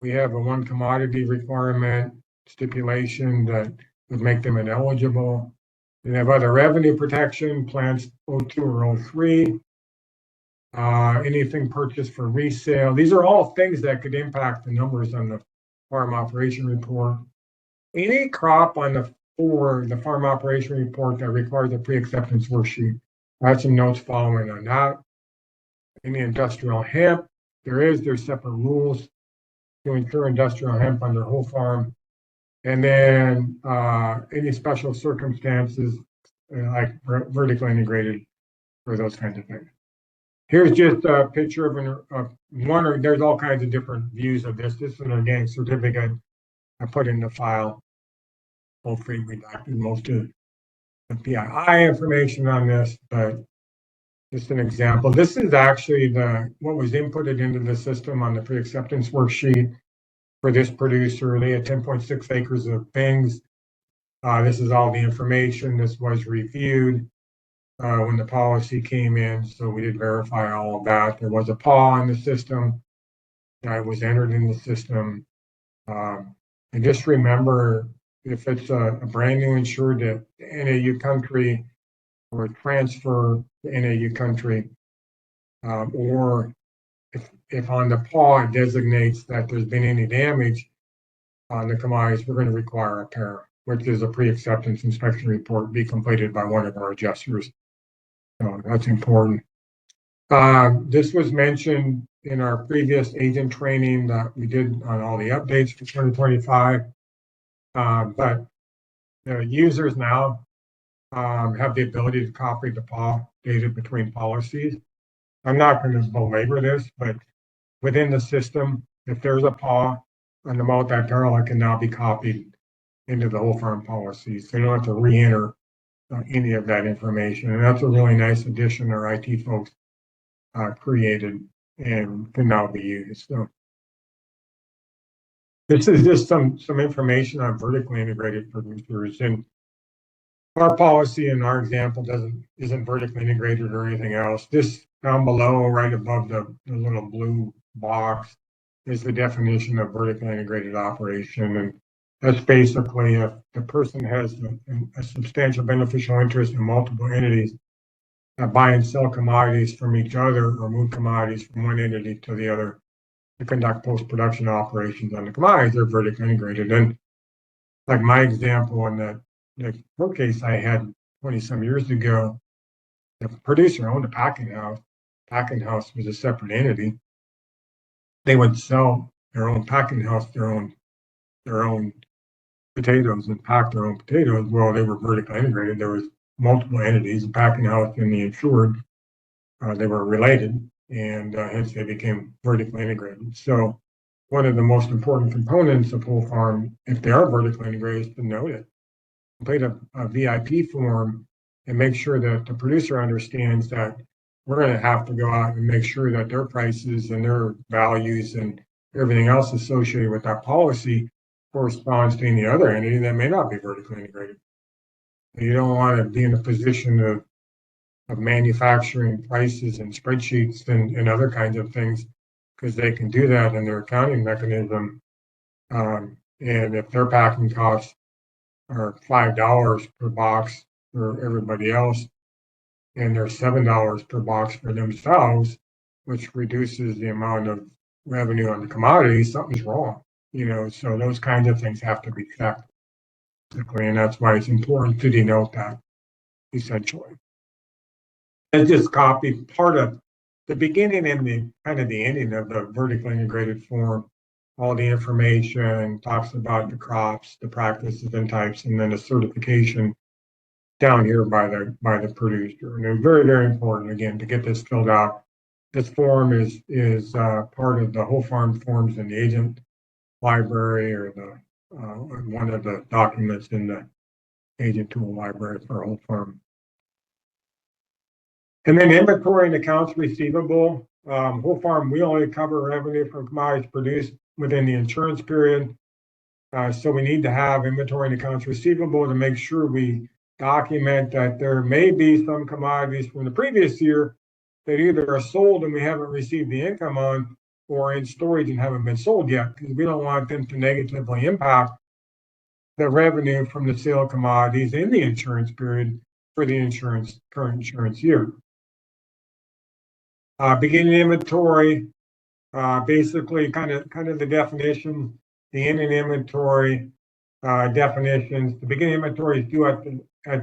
We have a 1 commodity requirement stipulation that would make them ineligible. We have other revenue protection, plants 02 or 03. Anything purchased for resale. These are all things that could impact the numbers on the farm operation report. Any crop on the farm operation report that requires a pre-acceptance worksheet. I have some notes following on that. Any industrial hemp, there's separate rules to insure industrial hemp under whole farm. And then any special circumstances like vertically integrated or those kinds of things. Here's just a picture of one, or there's all kinds of different views of this. This is an organic certificate I put in the file. Hopefully redacted most of the PII information on this, but just an example. This is actually what was inputted into the system on the pre-acceptance worksheet for this producer. They had 10.6 acres of things. This is all the information. This was reviewed when the policy came in, so we did verify all of that. There was a PAW in the system that was entered in the system. And just remember, if it's a brand new insured to NAU country or a transfer to NAU country, or if on the PAW it designates that there's been any damage on the commodities, we're going to require a PAIR, which is a pre-acceptance inspection report, be completed by one of our adjusters. So that's important. This was mentioned in our previous agent training that we did on all the updates for 2025. But the users now have the ability to copy the PAW data between policies. I'm not going to belabor this, but within the system, if there's a PAW on the multi-peril, it can now be copied into the whole farm policy. So you don't have to re-enter any of that information. And that's a really nice addition our IT folks created and can now be used. So this is just some information on vertically integrated producers. And our policy in our example isn't vertically integrated or anything else. This down below, right above the little blue box, is the definition of vertically integrated operation. And that's basically if the person has a substantial beneficial interest in multiple entities that buy and sell commodities from each other or move commodities from one entity to the other to conduct post-production operations on the commodities, they're vertically integrated. And like my example in the court case I had 20 some years ago, the producer owned a packing house. Packing house was a separate entity. They would sell their own packing house, their own potatoes and pack their own potatoes. Well, they were vertically integrated. There was multiple entities, the packing house and the insured. They were related, and hence they became vertically integrated. So one of the most important components of whole farm, if they are vertically integrated, is to note it. complete a VIP form and make sure that the producer understands that we're going to have to go out and make sure that their prices and their values and everything else associated with that policy corresponds to any other entity that may not be vertically integrated. You don't want to be in a position of manufacturing prices and spreadsheets and other kinds of things, because they can do that in their accounting mechanism. And if their packing costs are $5 per box for everybody else, and they're $7 per box for themselves, which reduces the amount of revenue on the commodity, something's wrong. So those kinds of things have to be checked, and that's why it's important to denote that, essentially. And just copy part of the beginning and the kind of the ending of the vertically integrated form. All the information talks about the crops, the practices and types, and then a certification down here by the producer. And it's very, very important, again, to get this filled out. This form is part of the whole farm forms in the agent library, or the one of the documents in the agent tool library for whole farm. And then inventory and accounts receivable. Whole farm, we only cover revenue from commodities produced within the insurance period. So we need to have inventory and accounts receivable to make sure we document that there may be some commodities from the previous year that either are sold and we haven't received the income on, or in storage and haven't been sold yet, because we don't want them to negatively impact the revenue from the sale of commodities in the insurance period for the current insurance year. Beginning inventory, basically kind of the definition, the ending inventory definitions. The beginning inventory is due at the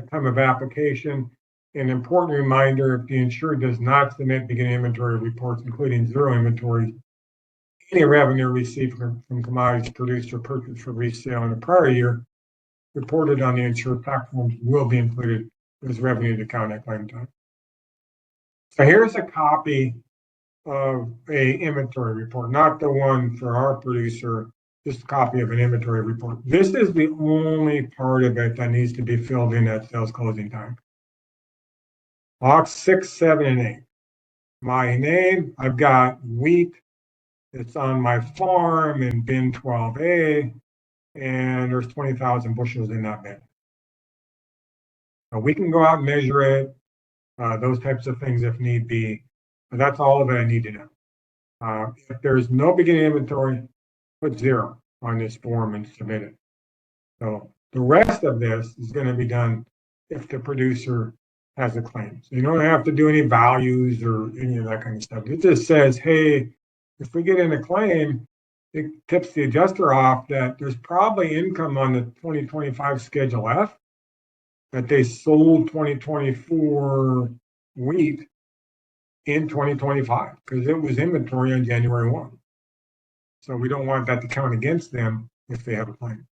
time of application. An important reminder: if the insured does not submit beginning inventory reports, including zero inventory, any revenue received from commodities produced or purchased for resale in the prior year reported on the insured tax forms will be included as revenue to count at claim time. So here's a copy of a inventory report, not the one for our producer, just a copy of an inventory report. This is the only part of it that needs to be filled in at sales closing time. Box 6, 7, and 8. My name, I've got wheat. It's on my farm in bin 12A, and there's 20,000 bushels in that bin. Now we can go out and measure it, those types of things if need be, but that's all of it I need to know. If there's no beginning inventory, put 0 on this form and submit it. So the rest of this is going to be done if the producer has a claim. So you don't have to do any values or any of that kind of stuff. It just says, hey, if we get in a claim, it tips the adjuster off that there's probably income on the 2025 Schedule F, that they sold 2024 wheat in 2025 because it was inventory on January 1. So we don't want that to count against them if they have a claim.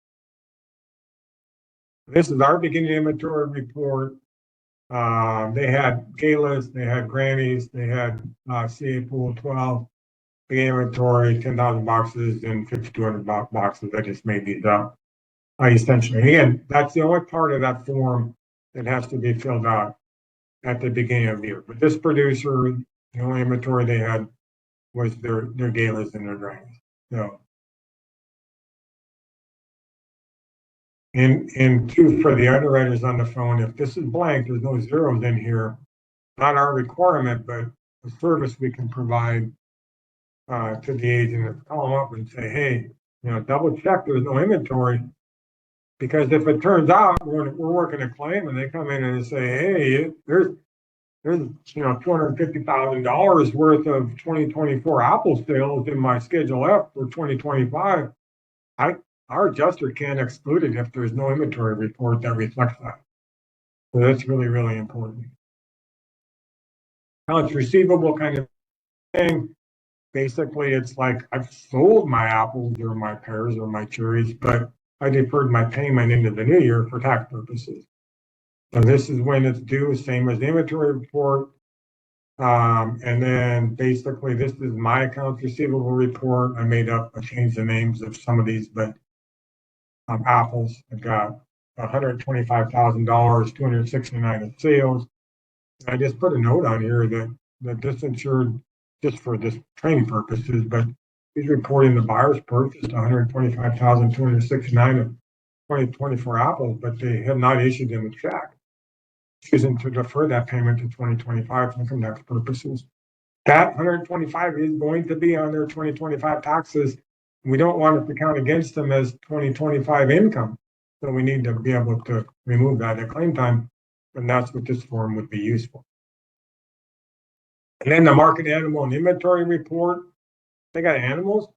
This is our beginning inventory report. They had galas, they had grannies, they had CA pool 12, beginning inventory, 10,000 boxes and 5,200 boxes. I just made these up. Essentially, again, that's the only part of that form that has to be filled out at the beginning of the year. But this producer, the only inventory they had was their galas and their grannies. So, and two, for the underwriters on the phone, if this is blank, there's no zeros in here, not our requirement, but a service we can provide to the agent. Call them up and say, hey, double check there's no inventory. Because if it turns out we're working a claim and they come in and say, hey, there's $250,000 worth of 2024 Apple sales in my Schedule F for 2025, our adjuster can't exclude it if there's no inventory report that reflects that. So that's really, really important. Accounts receivable kind of thing. Basically, it's like I've sold my apples or my pears or my cherries, but I deferred my payment into the new year for tax purposes. So this is when it's due, same as the inventory report. And then basically this is my accounts receivable report. I changed the names of some of these, but apples, I've got $125,000, 269 of sales. I just put a note on here that this insured, just for this training purposes, but he's reporting the buyers purchased 125,269 of 2024 apples, but they have not issued them a check, choosing to defer that payment to 2025 for income tax purposes. That 125 is going to be on their 2025 taxes. We don't want it to count against them as 2025 income. So we need to be able to remove that at claim time, and that's what this form would be useful. And then the market animal and inventory report. They got animals.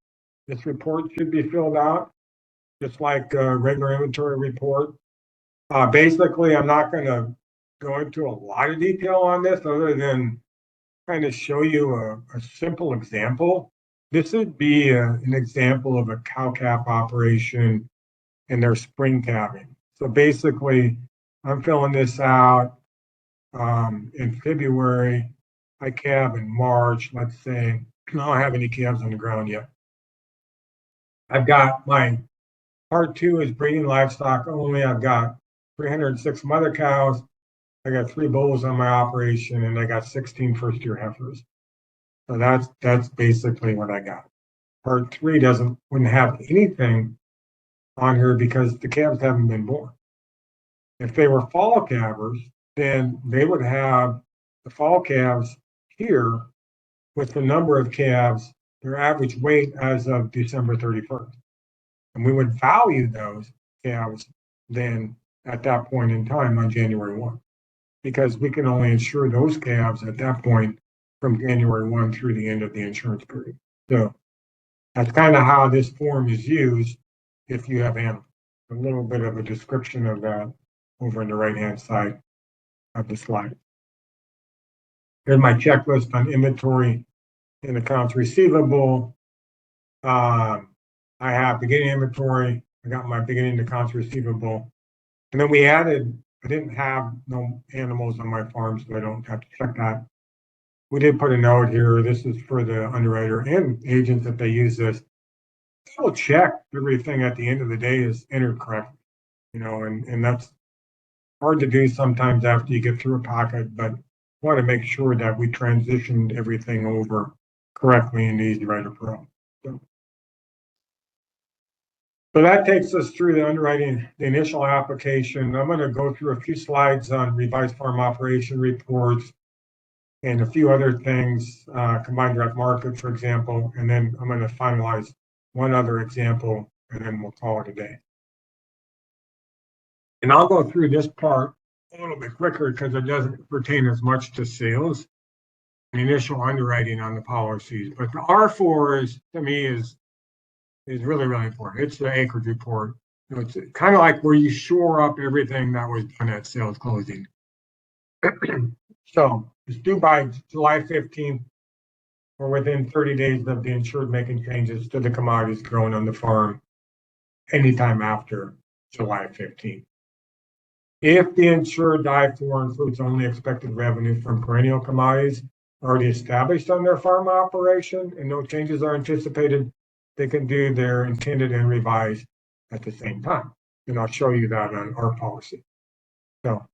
This report should be filled out just like a regular inventory report. Basically, I'm not going to go into a lot of detail on this other than kind of show you a simple example. This would be an example of a cow calf operation in their spring calving. So basically, I'm filling this out in February. I calve in March, let's say. I don't have any calves on the ground yet. I've got my part 2 is breeding livestock only. I've got 306 mother cows. I got 3 bulls on my operation, and I got 16 first-year heifers. So that's basically what I got. Part 3 wouldn't have anything on here because the calves haven't been born. If they were fall calvers, then they would have the fall calves here with the number of calves, their average weight as of December 31st. And we would value those calves then at that point in time on January 1, because we can only insure those calves at that point from January 1 through the end of the insurance period. So that's kind of how this form is used if you have animals. A little bit of a description of that over on the right-hand side of the slide. Here's my checklist on inventory and accounts receivable. I have beginning inventory. I got my beginning accounts receivable. And then we added, I didn't have no animals on my farm, so I don't have to check that. We did put a note here. This is for the underwriter and agents that they use this. They will check everything at the end of the day is entered correctly, and that's hard to do sometimes after you get through a pocket, but want to make sure that we transitioned everything over correctly in Easy Writer Pro. So that takes us through the underwriting, the initial application. I'm going to go through a few slides on revised farm operation reports and a few other things, combined direct market, for example, and then I'm going to finalize one other example, and then we'll call it a day. And I'll go through this part a little bit quicker because it doesn't pertain as much to sales and initial underwriting on the policies. But the R4 is, to me, is really, really important. It's the acreage report. It's kind of like where you shore up everything that was done at sales closing. So it's due by July 15th or within 30 days of the insured making changes to the commodities grown on the farm anytime after July 15th. If the insured I-4 includes only expected revenue from perennial commodities already established on their farm operation and no changes are anticipated, they can do their intended and revised at the same time. And I'll show you that on our policy. So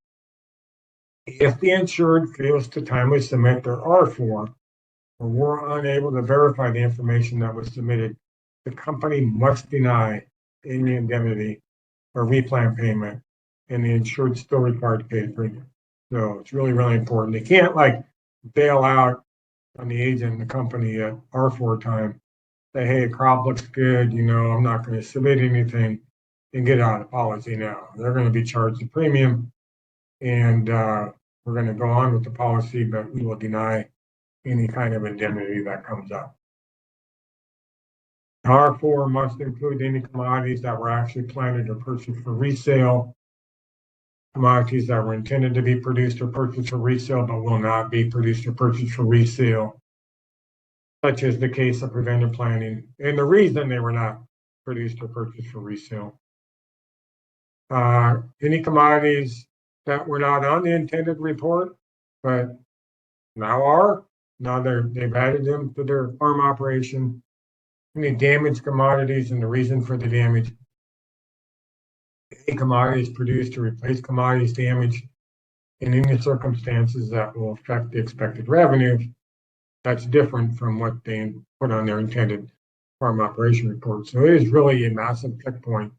if the insured fails to timely submit their R4 or were unable to verify the information that was submitted, the company must deny any indemnity or replan payment, and the insured still required to pay the premium. So it's really, really important. They can't bail out on the agent and the company at R4 time, say, hey, crop looks good, I'm not going to submit anything, and get out of the policy now. They're going to be charged the premium, and we're going to go on with the policy, but we will deny any kind of indemnity that comes up. R4 must include any commodities that were actually planted or purchased for resale, commodities that were intended to be produced or purchased for resale but will not be produced or purchased for resale, such as the case of preventive planting, and the reason they were not produced or purchased for resale. Any commodities that were not on the intended report, but now they've added them to their farm operation. Any damaged commodities and the reason for the damage. any commodities produced to replace commodities damaged in any circumstances that will affect the expected revenue. That's different from what they put on their intended farm operation report. So it is really a massive check point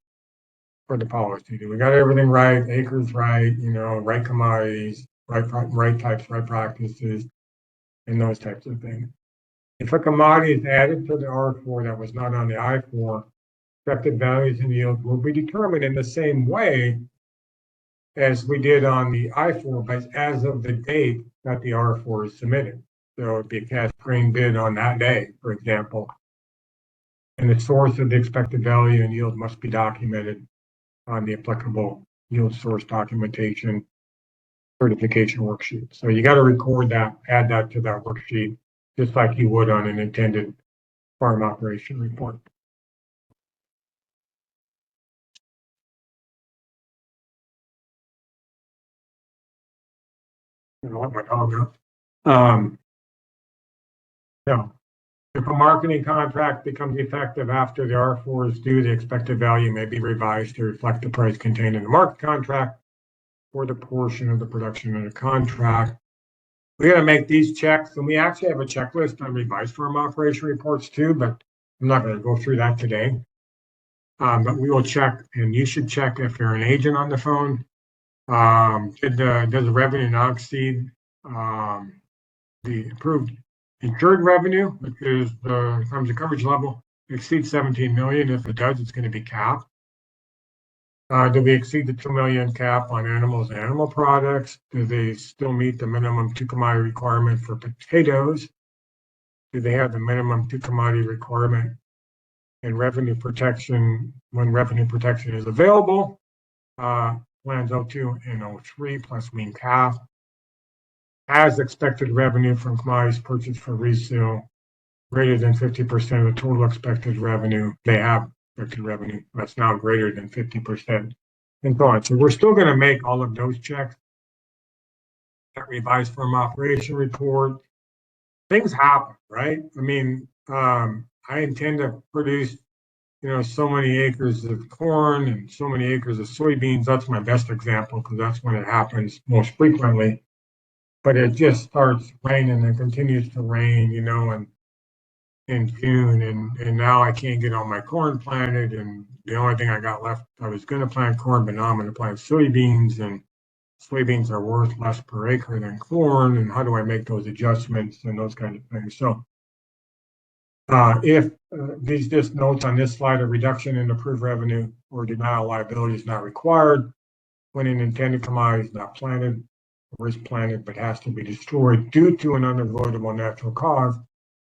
for the policy. We got everything right, acres right, right commodities, right types, right practices, and those types of things. If a commodity is added to the R4 that was not on the I4, expected values and yields will be determined in the same way as we did on the I4, but as of the date that the R4 is submitted. So it'd be a cash grain bid on that day, for example. And the source of the expected value and yield must be documented on the applicable yield source documentation certification worksheet. So you got to record that, add that to that worksheet, just like you would on an intended farm operation report. Let my dog out. If a marketing contract becomes effective after the R4 is due, the expected value may be revised to reflect the price contained in the market contract for the portion of the production of the contract. We got to make these checks, and we actually have a checklist on revised farm operation reports too, but I'm not going to go through that today. But we will check, and you should check if you're an agent on the phone. Does the revenue not exceed the approved insured revenue, which is the comes the coverage level, exceeds 17 million? If it does, it's going to be capped. Do we exceed the 2 million cap on animals and animal products? Do they still meet the minimum 2 commodity requirement for potatoes? Do they have the minimum 2 commodity requirement in revenue protection when revenue protection is available? Plans 02 and 03 plus mean cap. As expected revenue from commodities purchased for resale greater than 50% of the total expected revenue. They have expected revenue that's now greater than 50%, and so on. So we're still going to make all of those checks. That revised farm operation report. Things happen, right? I mean, I intend to produce, so many acres of corn and so many acres of soybeans. That's my best example because that's when it happens most frequently. But it just starts raining and continues to rain, and in June, and now I can't get all my corn planted, and the only thing I got left, I was going to plant corn, but now I'm going to plant soybeans, and soybeans are worth less per acre than corn, and how do I make those adjustments and those kind of things? So if these just notes on this slide, a reduction in approved revenue or denial liability is not required when an intended commodity is not planted or is planted but has to be destroyed due to an unavoidable natural cause,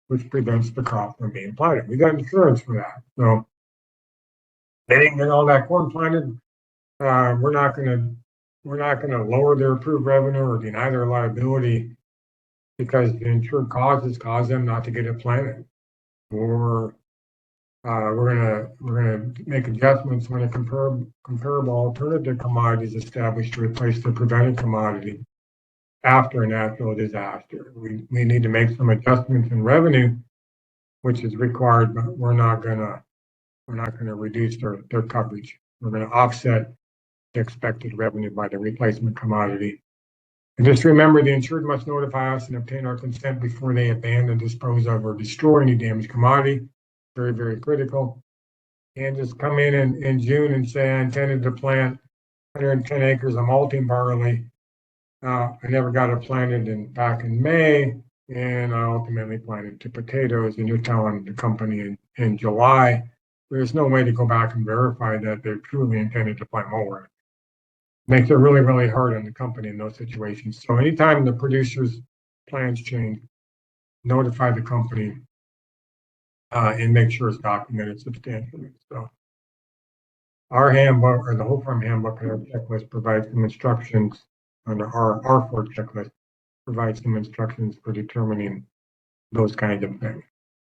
which prevents the crop from being planted. We got insurance for that. So they didn't get all that corn planted. We're not going to lower their approved revenue or deny their liability because the insured causes cause them not to get it planted. Or we're gonna make adjustments when a comparable alternative commodity is established to replace the prevented commodity after a natural disaster. We need to make some adjustments in revenue, which is required, but we're not gonna reduce their coverage. We're gonna offset the expected revenue by the replacement commodity. And just remember, the insured must notify us and obtain our consent before they abandon, dispose of, or destroy any damaged commodity. Very, very critical. And just come in June and say, I intended to plant 110 acres of malting barley. I never got it planted back in May, and I ultimately planted 2 potatoes, and you're telling the company in July. There's no way to go back and verify that they're truly intended to plant more. Makes it really, really hard on the company in those situations. So anytime the producer's plans change, notify the company and make sure it's documented substantially. So our handbook, or the whole farm handbook and our checklist, provides some instructions under our R4 checklist, provides some instructions for determining those kinds of things.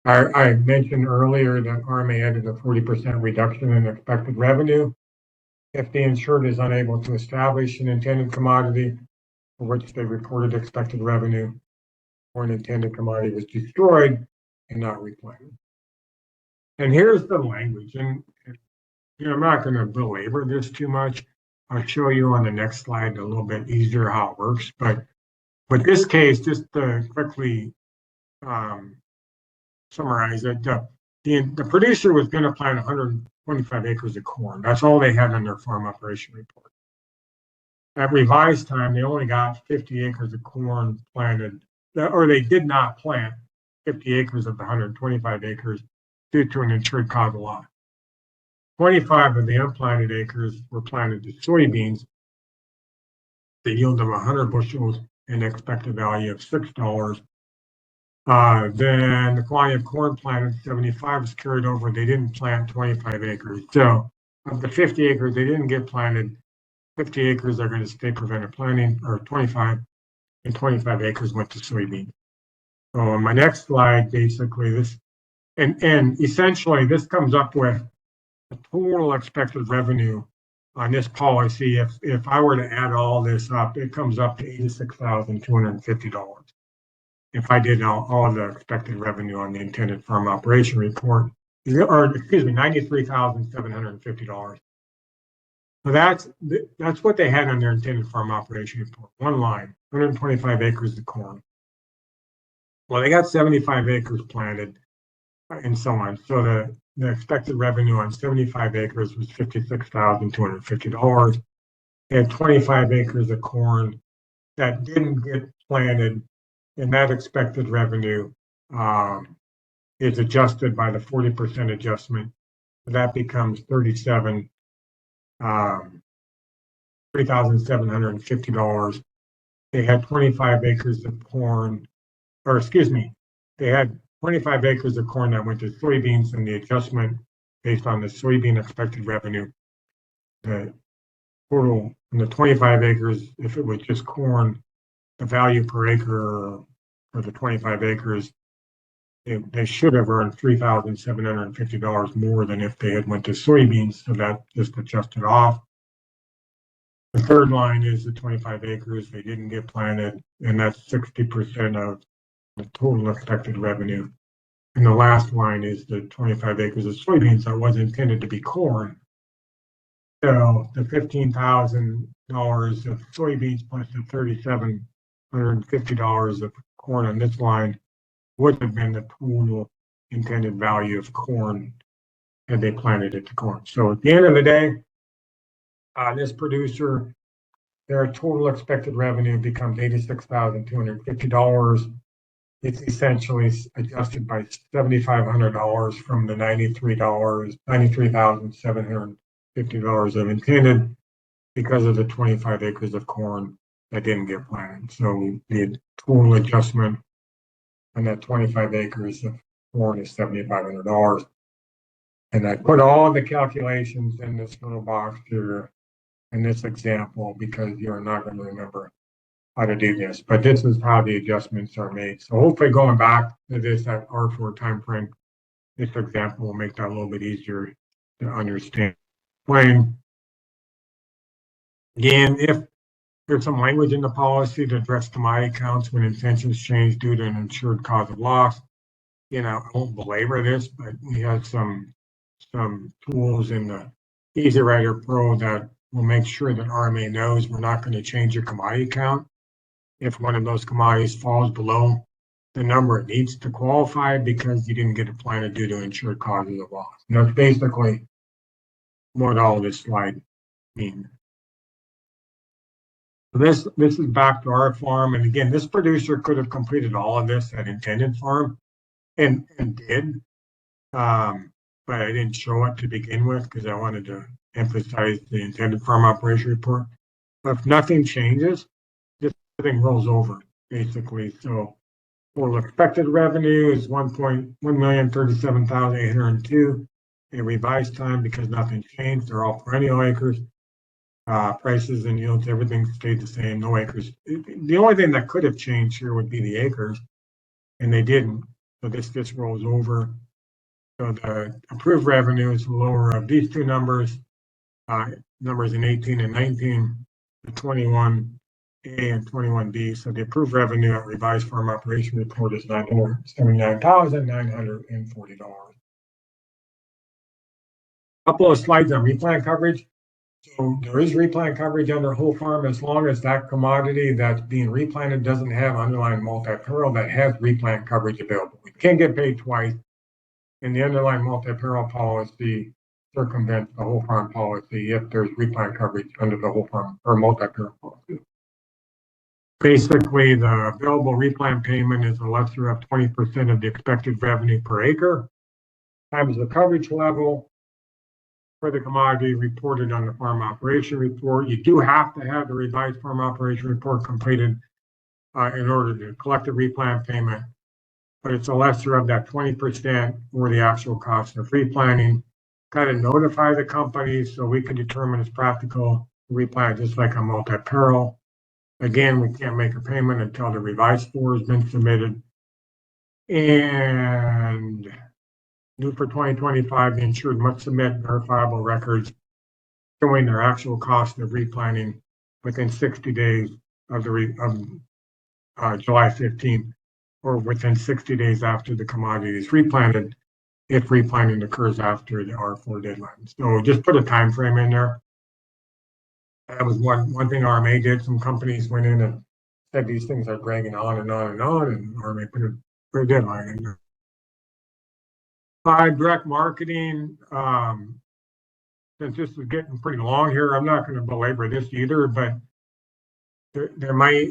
I mentioned earlier that RMA added a 40% reduction in expected revenue if the insured is unable to establish an intended commodity for which they reported expected revenue, or an intended commodity was destroyed and not replanted. And here's the language, and I'm not going to belabor this too much. I'll show you on the next slide a little bit easier how it works. But with this case, just to quickly summarize it, the producer was going to plant 125 acres of corn. That's all they had on their farm operation report. At revised time, they only got 50 acres of corn planted, or they did not plant 50 acres of the 125 acres due to an insured cause of loss. 25 of the unplanted acres were planted to soybeans. The yield of 100 bushels and expected value of $6. Then the quantity of corn planted, 75 was carried over. They didn't plant 25 acres. So of the 50 acres they didn't get planted, 50 acres are going to stay prevented planting, or 25, and 25 acres went to soybeans. So on my next slide, basically this, and essentially this comes up with the total expected revenue on this policy. If I were to add all this up, it comes up to $86,250. If I did all the expected revenue on the intended farm operation report, or excuse me, $93,750. So that's what they had on their intended farm operation report. One line, 125 acres of corn. Well, they got 75 acres planted and so on. So the expected revenue on 75 acres was $56,250. They had 25 acres of corn that didn't get planted, and that expected revenue is adjusted by the 40% adjustment. That becomes $3,750. They had 25 acres of corn, or excuse me, they had 25 acres of corn that went to soybeans, and the adjustment based on the soybean expected revenue, the total in the 25 acres, if it was just corn, the value per acre for the 25 acres, they should have earned $3,750 more than if they had went to soybeans. So that just adjusted off. The third line is the 25 acres they didn't get planted, and that's 60% of the total expected revenue. And the last line is the 25 acres of soybeans that was intended to be corn. So the $15,000 of soybeans plus the $3,750 of corn on this line would have been the total intended value of corn had they planted it to corn. So at the end of the day, this producer, their total expected revenue becomes $86,250. It's essentially adjusted by $7,500 from the $93,750 of intended because of the 25 acres of corn that didn't get planted. So the total adjustment on that 25 acres of corn is $7,500. And I put all the calculations in this little box here in this example because you're not going to remember how to do this, but this is how the adjustments are made. So hopefully going back to this at R4 timeframe, this example will make that a little bit easier to understand. Again, if there's some language in the policy to address commodity counts when intentions change due to an insured cause of loss, I won't belabor this, but we have some tools in the Easy Writer Pro that will make sure that RMA knows we're not going to change your commodity count if one of those commodities falls below the number it needs to qualify because you didn't get it planted due to insured causes of loss. And that's basically what all this slide means. So this is back to our farm, and again, this producer could have completed all of this at intended farm, and did, but I didn't show it to begin with because I wanted to emphasize the intended farm operation report. But if nothing changes, this thing rolls over basically. So total expected revenue is $1,037,802. A revised time because nothing changed. They're all perennial acres. Prices and yields, everything stayed the same. No acres. The only thing that could have changed here would be the acres, and they didn't. So this just rolls over. So the approved revenue is the lower of these two numbers, numbers in 18 and 19, the 21A and 21B. So the approved revenue at revised farm operation report is $979,940. Couple of slides on replant coverage. So there is replant coverage under whole farm as long as that commodity that's being replanted doesn't have underlying multi-peril that has replant coverage available. We can't get paid twice, and the underlying multi-peril policy circumvents the whole farm policy if there's replant coverage under the whole farm or multi-peril policy. Basically, the available replant payment is a lesser of 20% of the expected revenue per acre times the coverage level for the commodity reported on the farm operation report. You do have to have the revised farm operation report completed in order to collect the replant payment, but it's a lesser of that 20% or the actual cost of replanting. Got to notify the company so we can determine it's practical to replant just like a multi-peril. Again, we can't make a payment until the revised score has been submitted. And new for 2025, the insured must submit verifiable records showing their actual cost of replanting within 60 days of July 15th, or within 60 days after the commodity is replanted, if replanting occurs after the R4 deadline. So just put a time frame in there. That was one thing RMA did. Some companies went in and said these things are dragging on and on and on, and RMA put a deadline in there. Direct marketing, since this is getting pretty long here, I'm not going to belabor this either, but there might,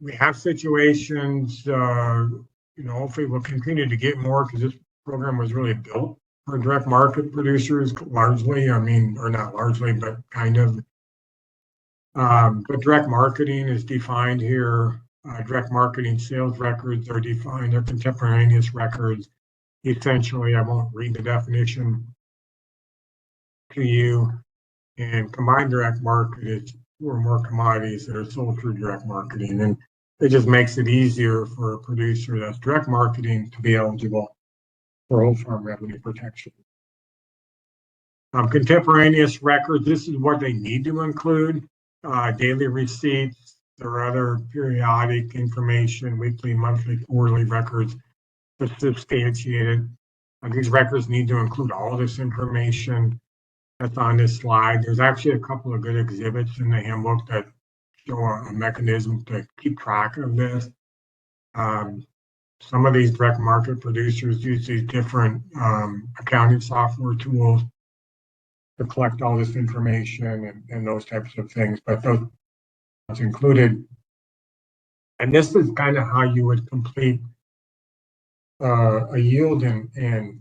we have situations, hopefully we'll continue to get more because this program was really built for direct market producers largely. I mean, or not largely, but kind of. But direct marketing is defined here. Direct marketing sales records are defined. They're contemporaneous records. Essentially, I won't read the definition to you. And combined direct market is two or more commodities that are sold through direct marketing. And it just makes it easier for a producer that's direct marketing to be eligible for whole farm revenue protection. Contemporaneous records, this is what they need to include. Daily receipts or other periodic information, weekly, monthly, quarterly records that's substantiated. These records need to include all this information that's on this slide. There's actually a couple of good exhibits in the handbook that show a mechanism to keep track of this. Some of these direct market producers use these different accounting software tools to collect all this information and those types of things, but those included. And this is kind of how you would complete a yield and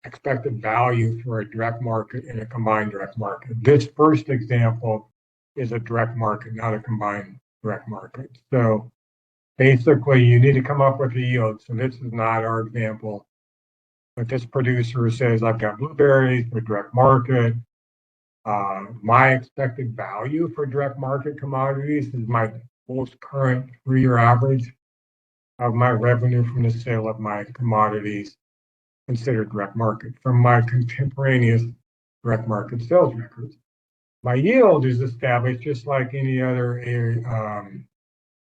expected value for a direct market and a combined direct market. This first example is a direct market, not a combined direct market. So basically, you need to come up with a yield. So this is not our example, but this producer says, I've got blueberries for direct market. My expected value for direct market commodities is my most current 3-year average of my revenue from the sale of my commodities considered direct market from my contemporaneous direct market sales records. My yield is established just like any other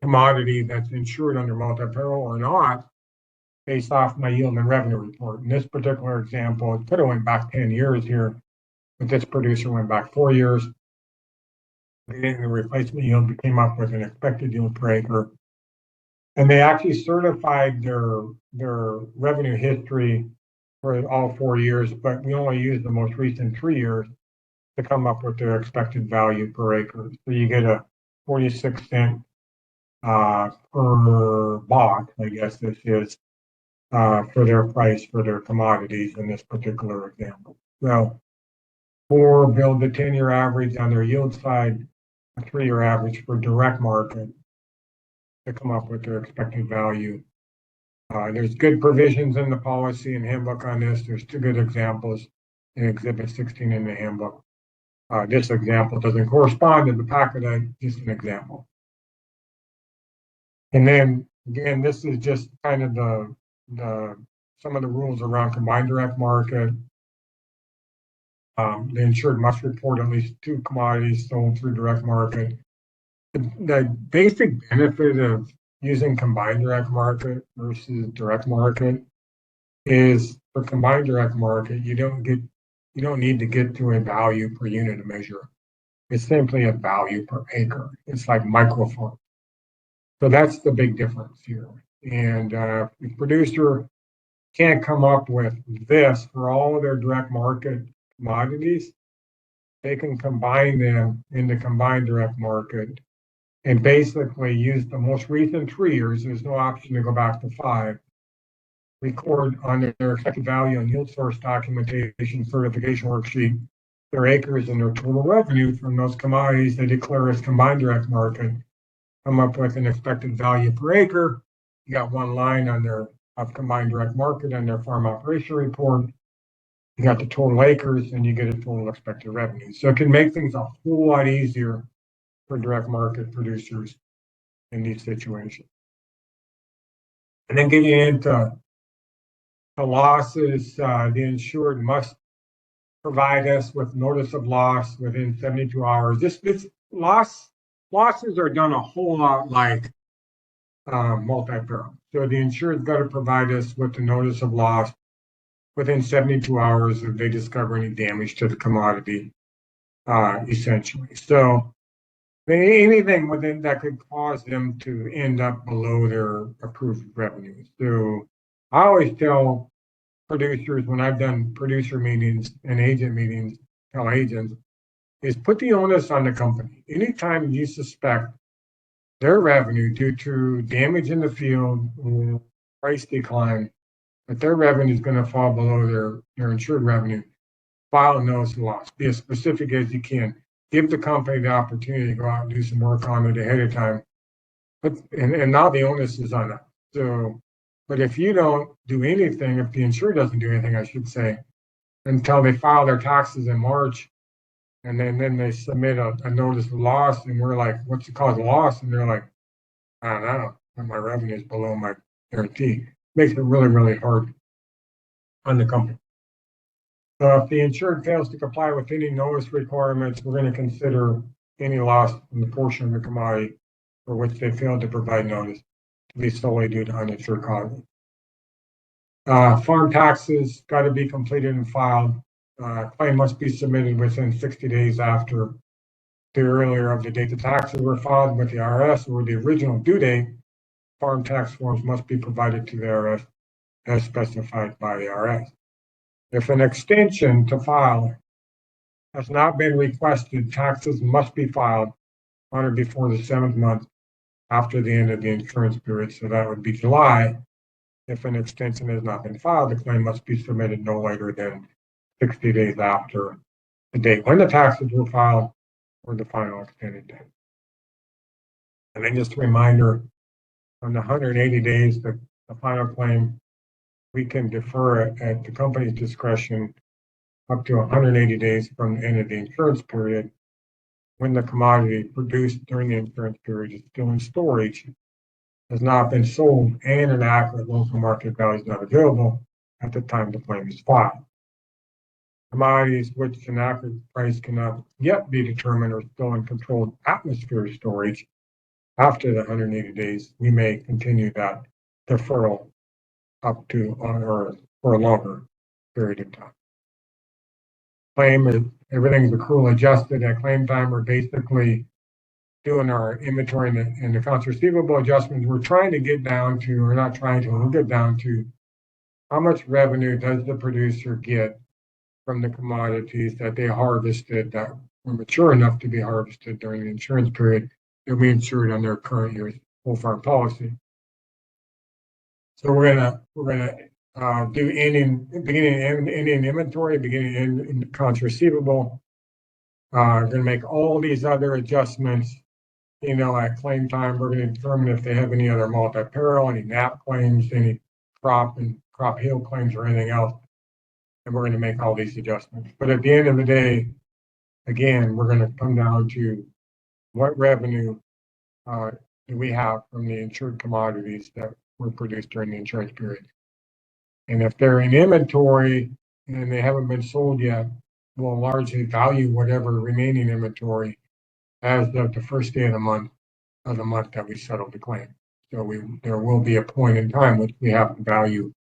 commodity that's insured under multi-peril or not, based off my yield and revenue report. In this particular example, it could have went back 10 years here, but this producer went back 4 years. They didn't replacement yield, but came up with an expected yield per acre. And they actually certified their revenue history for all 4 years, but we only used the most recent 3 years to come up with their expected value per acre. So you get a 46 cent per box, I guess this is, for their price for their commodities in this particular example. So, or build the 10-year average on their yield side, a 3-year average for direct market to come up with their expected value. There's good provisions in the policy and handbook on this. There's 2 good examples in Exhibit 16 in the handbook. This example doesn't correspond to the packet, just an example. And then again, this is just kind of the some of the rules around combined direct market. The insured must report at least 2 commodities sold through direct market. The basic benefit of using combined direct market versus direct market is for combined direct market, you don't get You don't need to get to a value per unit of measure. It's simply a value per acre. It's like microfarm. So that's the big difference here. And the producer can't come up with this for all of their direct market commodities. They can combine them into combined direct market and basically use the most recent 3 years. There's no option to go back to 5. Record on their expected value and yield source documentation certification worksheet their acres and their total revenue from those commodities they declare as combined direct market. Come up with an expected value per acre. You got one line on their of combined direct market on their farm operation report. You got the total acres and you get a total expected revenue. So it can make things a whole lot easier for direct market producers in these situations. And then getting into the losses, the insured must provide us with notice of loss within 72 hours. This losses are done a whole lot like multi-peril. So the insured's got to provide us with the notice of loss within 72 hours if they discover any damage to the commodity, essentially. So anything within that could cause them to end up below their approved revenue. So I always tell producers when I've done producer meetings and agent meetings, tell agents, is put the onus on the company. Anytime you suspect their revenue due to damage in the field or price decline, that their revenue is going to fall below their insured revenue, file a notice of loss. Be as specific as you can. Give the company the opportunity to go out and do some work on it ahead of time. And now the onus is on us. So, but if you don't do anything, if the insured doesn't do anything, I should say, until they file their taxes in March, and then they submit a notice of loss, and we're like, what's the cause of loss? And they're like, I don't know, my revenue is below my guarantee. Makes it really, really hard on the company. So if the insured fails to comply with any notice requirements, we're going to consider any loss from the portion of the commodity for which they failed to provide notice to be solely due to uninsured causes. Farm taxes got to be completed and filed. Claim must be submitted within 60 days after the earlier of the date the taxes were filed with the IRS or the original due date. Farm tax forms must be provided to the IRS as specified by the IRS. If an extension to file has not been requested, taxes must be filed on or before the 7th month after the end of the insurance period. So that would be July. If an extension has not been filed, the claim must be submitted no later than 60 days after the date when the taxes were filed or the final extended date. And then just a reminder, on the 180 days, the final claim, we can defer it at the company's discretion up to 180 days from the end of the insurance period when the commodity produced during the insurance period is still in storage, has not been sold, and an accurate local market value is not available at the time the claim is filed. Commodities which an accurate price cannot yet be determined are still in controlled atmosphere storage. After the 180 days, we may continue that deferral up to or for a longer period of time. Claim is everything's accrual adjusted at claim time. We're basically doing our inventory and accounts receivable adjustments. We're trying to get down to, or not trying to, we'll get down to how much revenue does the producer get from the commodities that they harvested that were mature enough to be harvested during the insurance period that we insured on their current year's whole farm policy. So we're gonna do beginning and ending inventory, beginning and accounts receivable. We're gonna make all these other adjustments. At claim time, we're going to determine if they have any other multi-peril, any NAP claims, any crop and crop hail claims, or anything else. And we're going to make all these adjustments. But at the end of the day, again, we're going to come down to what revenue do we have from the insured commodities that were produced during the insurance period. And if they're in inventory and they haven't been sold yet, we'll largely value whatever remaining inventory as of the first day of the month that we settled the claim. So there will be a point in time which we have to value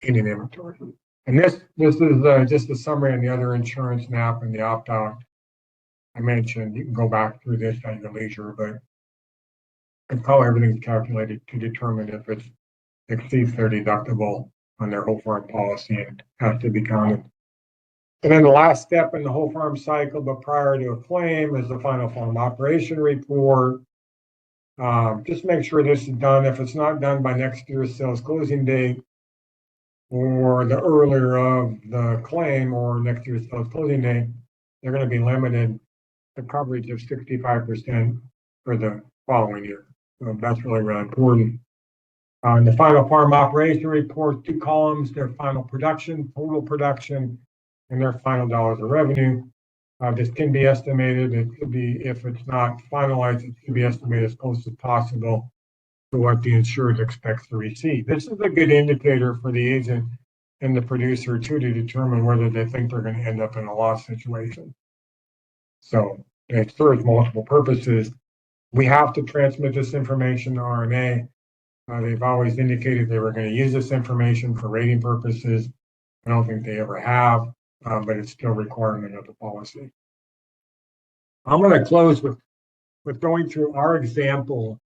any inventory. And this is just a summary on the other insurance map and the opt-out I mentioned. You can go back through this at your leisure, but it's how everything's calculated to determine if it exceeds their deductible on their whole farm policy and has to be counted. And then the last step in the whole farm cycle, but prior to a claim, is the final farm operation report. Just make sure this is done. If it's not done by next year's sales closing date or the earlier of the claim or next year's sales closing date, they're going to be limited to coverage of 65% for the following year. So that's really, really important. In the final farm operation report, 2 columns, their final production, total production, and their final dollars of revenue. This can be estimated. It could be, if it's not finalized, it should be estimated as close as possible to what the insured expects to receive. This is a good indicator for the agent and the producer too, to determine whether they think they're going to end up in a loss situation. So it serves multiple purposes. We have to transmit this information to RMA. They've always indicated they were going to use this information for rating purposes. I don't think they ever have, but it's still a requirement of the policy. I'm going to close with going through our example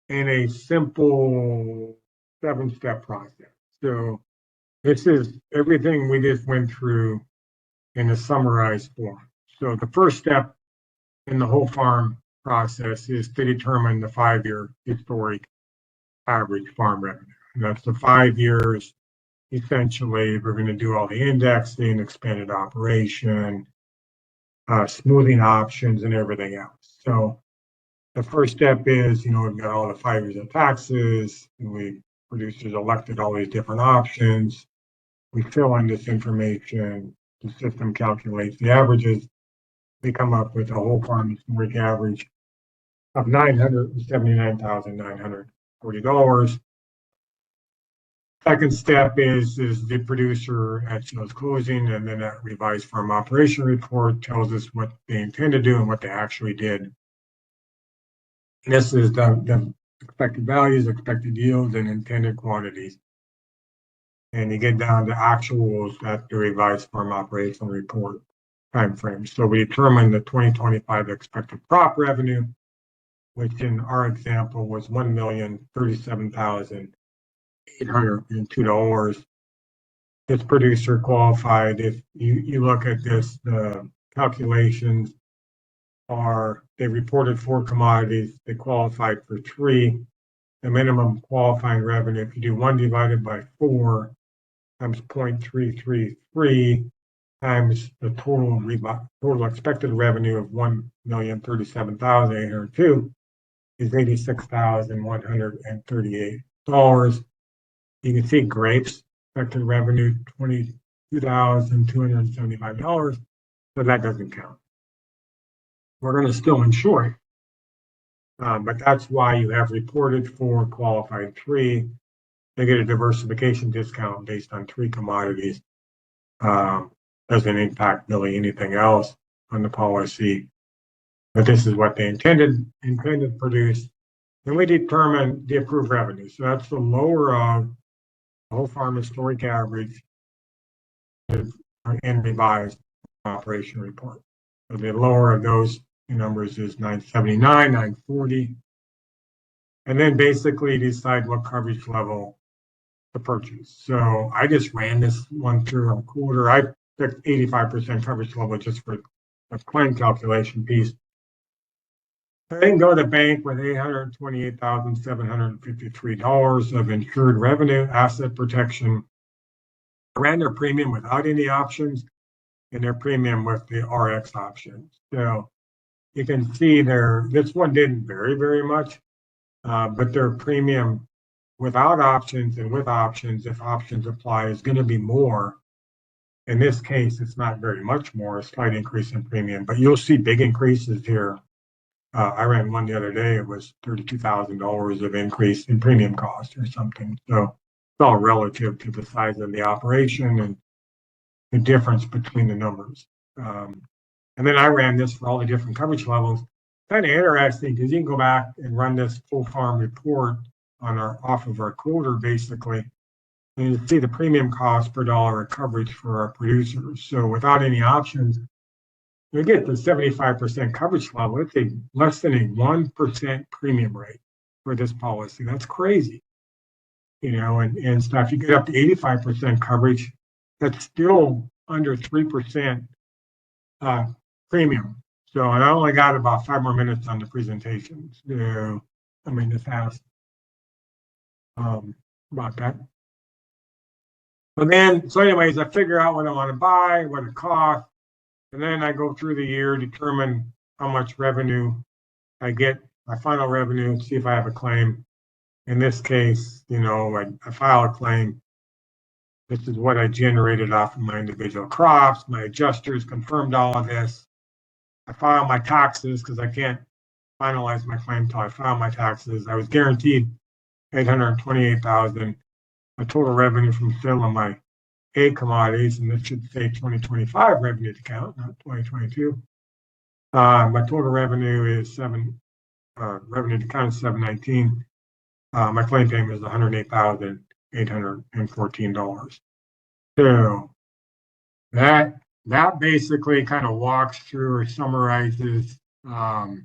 in a simple 7-step process. So this is everything we just went through in a summarized form. So the first step in the whole farm process is to determine the 5-year historic average farm revenue. And that's the 5 years. Essentially, we're going to do all the indexing, expanded operation, smoothing options, and everything else. So the first step is, we've got all the 5 years of taxes, and producers elected all these different options. We fill in this information. The system calculates the averages. We come up with a whole farm historic average of $979,940. Second step is the producer at sales closing, and then that revised farm operation report tells us what they intend to do and what they actually did. This is the expected values, expected yields, and intended quantities. And you get down to actuals at the revised farm operation report timeframe. So we determine the 2025 expected crop revenue, which in our example was $1,037,802. This producer qualified. If you look at this, the calculations are, they reported 4 commodities, they qualified for 3. The minimum qualifying revenue, if you do 1 divided by 4 times 0.333 times the total expected revenue of $1,037,802 is $86,138. You can see grapes expected revenue $22,275, so that doesn't count. We're going to still insure it, but that's why you have reported 4, qualified 3. They get a diversification discount based on 3 commodities. Doesn't impact really anything else on the policy, but this is what they intended to produce. Then we determine the approved revenue. So that's the lower of the whole farm historic average and revised operation report. So the lower of those numbers is 979, 940. And then basically decide what coverage level to purchase. So I just ran this one through a quarter. I picked 85% coverage level just for the claim calculation piece. I then go to the bank with $828,753 of insured revenue, asset protection. I ran their premium without any options and their premium with the RX options. So you can see this one didn't vary very much, but their premium without options and with options, if options apply, is going to be more. In this case, it's not very much more, a slight increase in premium, but you'll see big increases here. I ran one the other day, it was $32,000 of increase in premium cost or something. So it's all relative to the size of the operation and the difference between the numbers. And then I ran this for all the different coverage levels. Kind of interesting because you can go back and run this full farm report off of our quarter basically And you see the premium cost per dollar of coverage for our producers. So without any options, you get the 75% coverage level. It's a less than a 1% premium rate for this policy. That's crazy. And stuff. You get up to 85% coverage, that's still under 3% premium. So I only got about 5 more minutes on the presentation. So, I mean, this has about that. So anyways, I figure out what I want to buy, what it costs, and then I go through the year, determine how much revenue I get, my final revenue, see if I have a claim. In this case, I file a claim. This is what I generated off of my individual crops. My adjusters confirmed all of this. I file my taxes because I can't finalize my claim until I file my taxes. I was guaranteed $828,000, a total revenue from sale of my ag commodities, and this should say 2025 revenue to count, not 2022. My total revenue is revenue to count is 719. My claim payment is $108,814. So that basically kind of walks through or summarizes the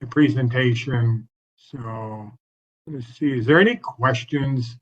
presentation. So let's see, is there any questions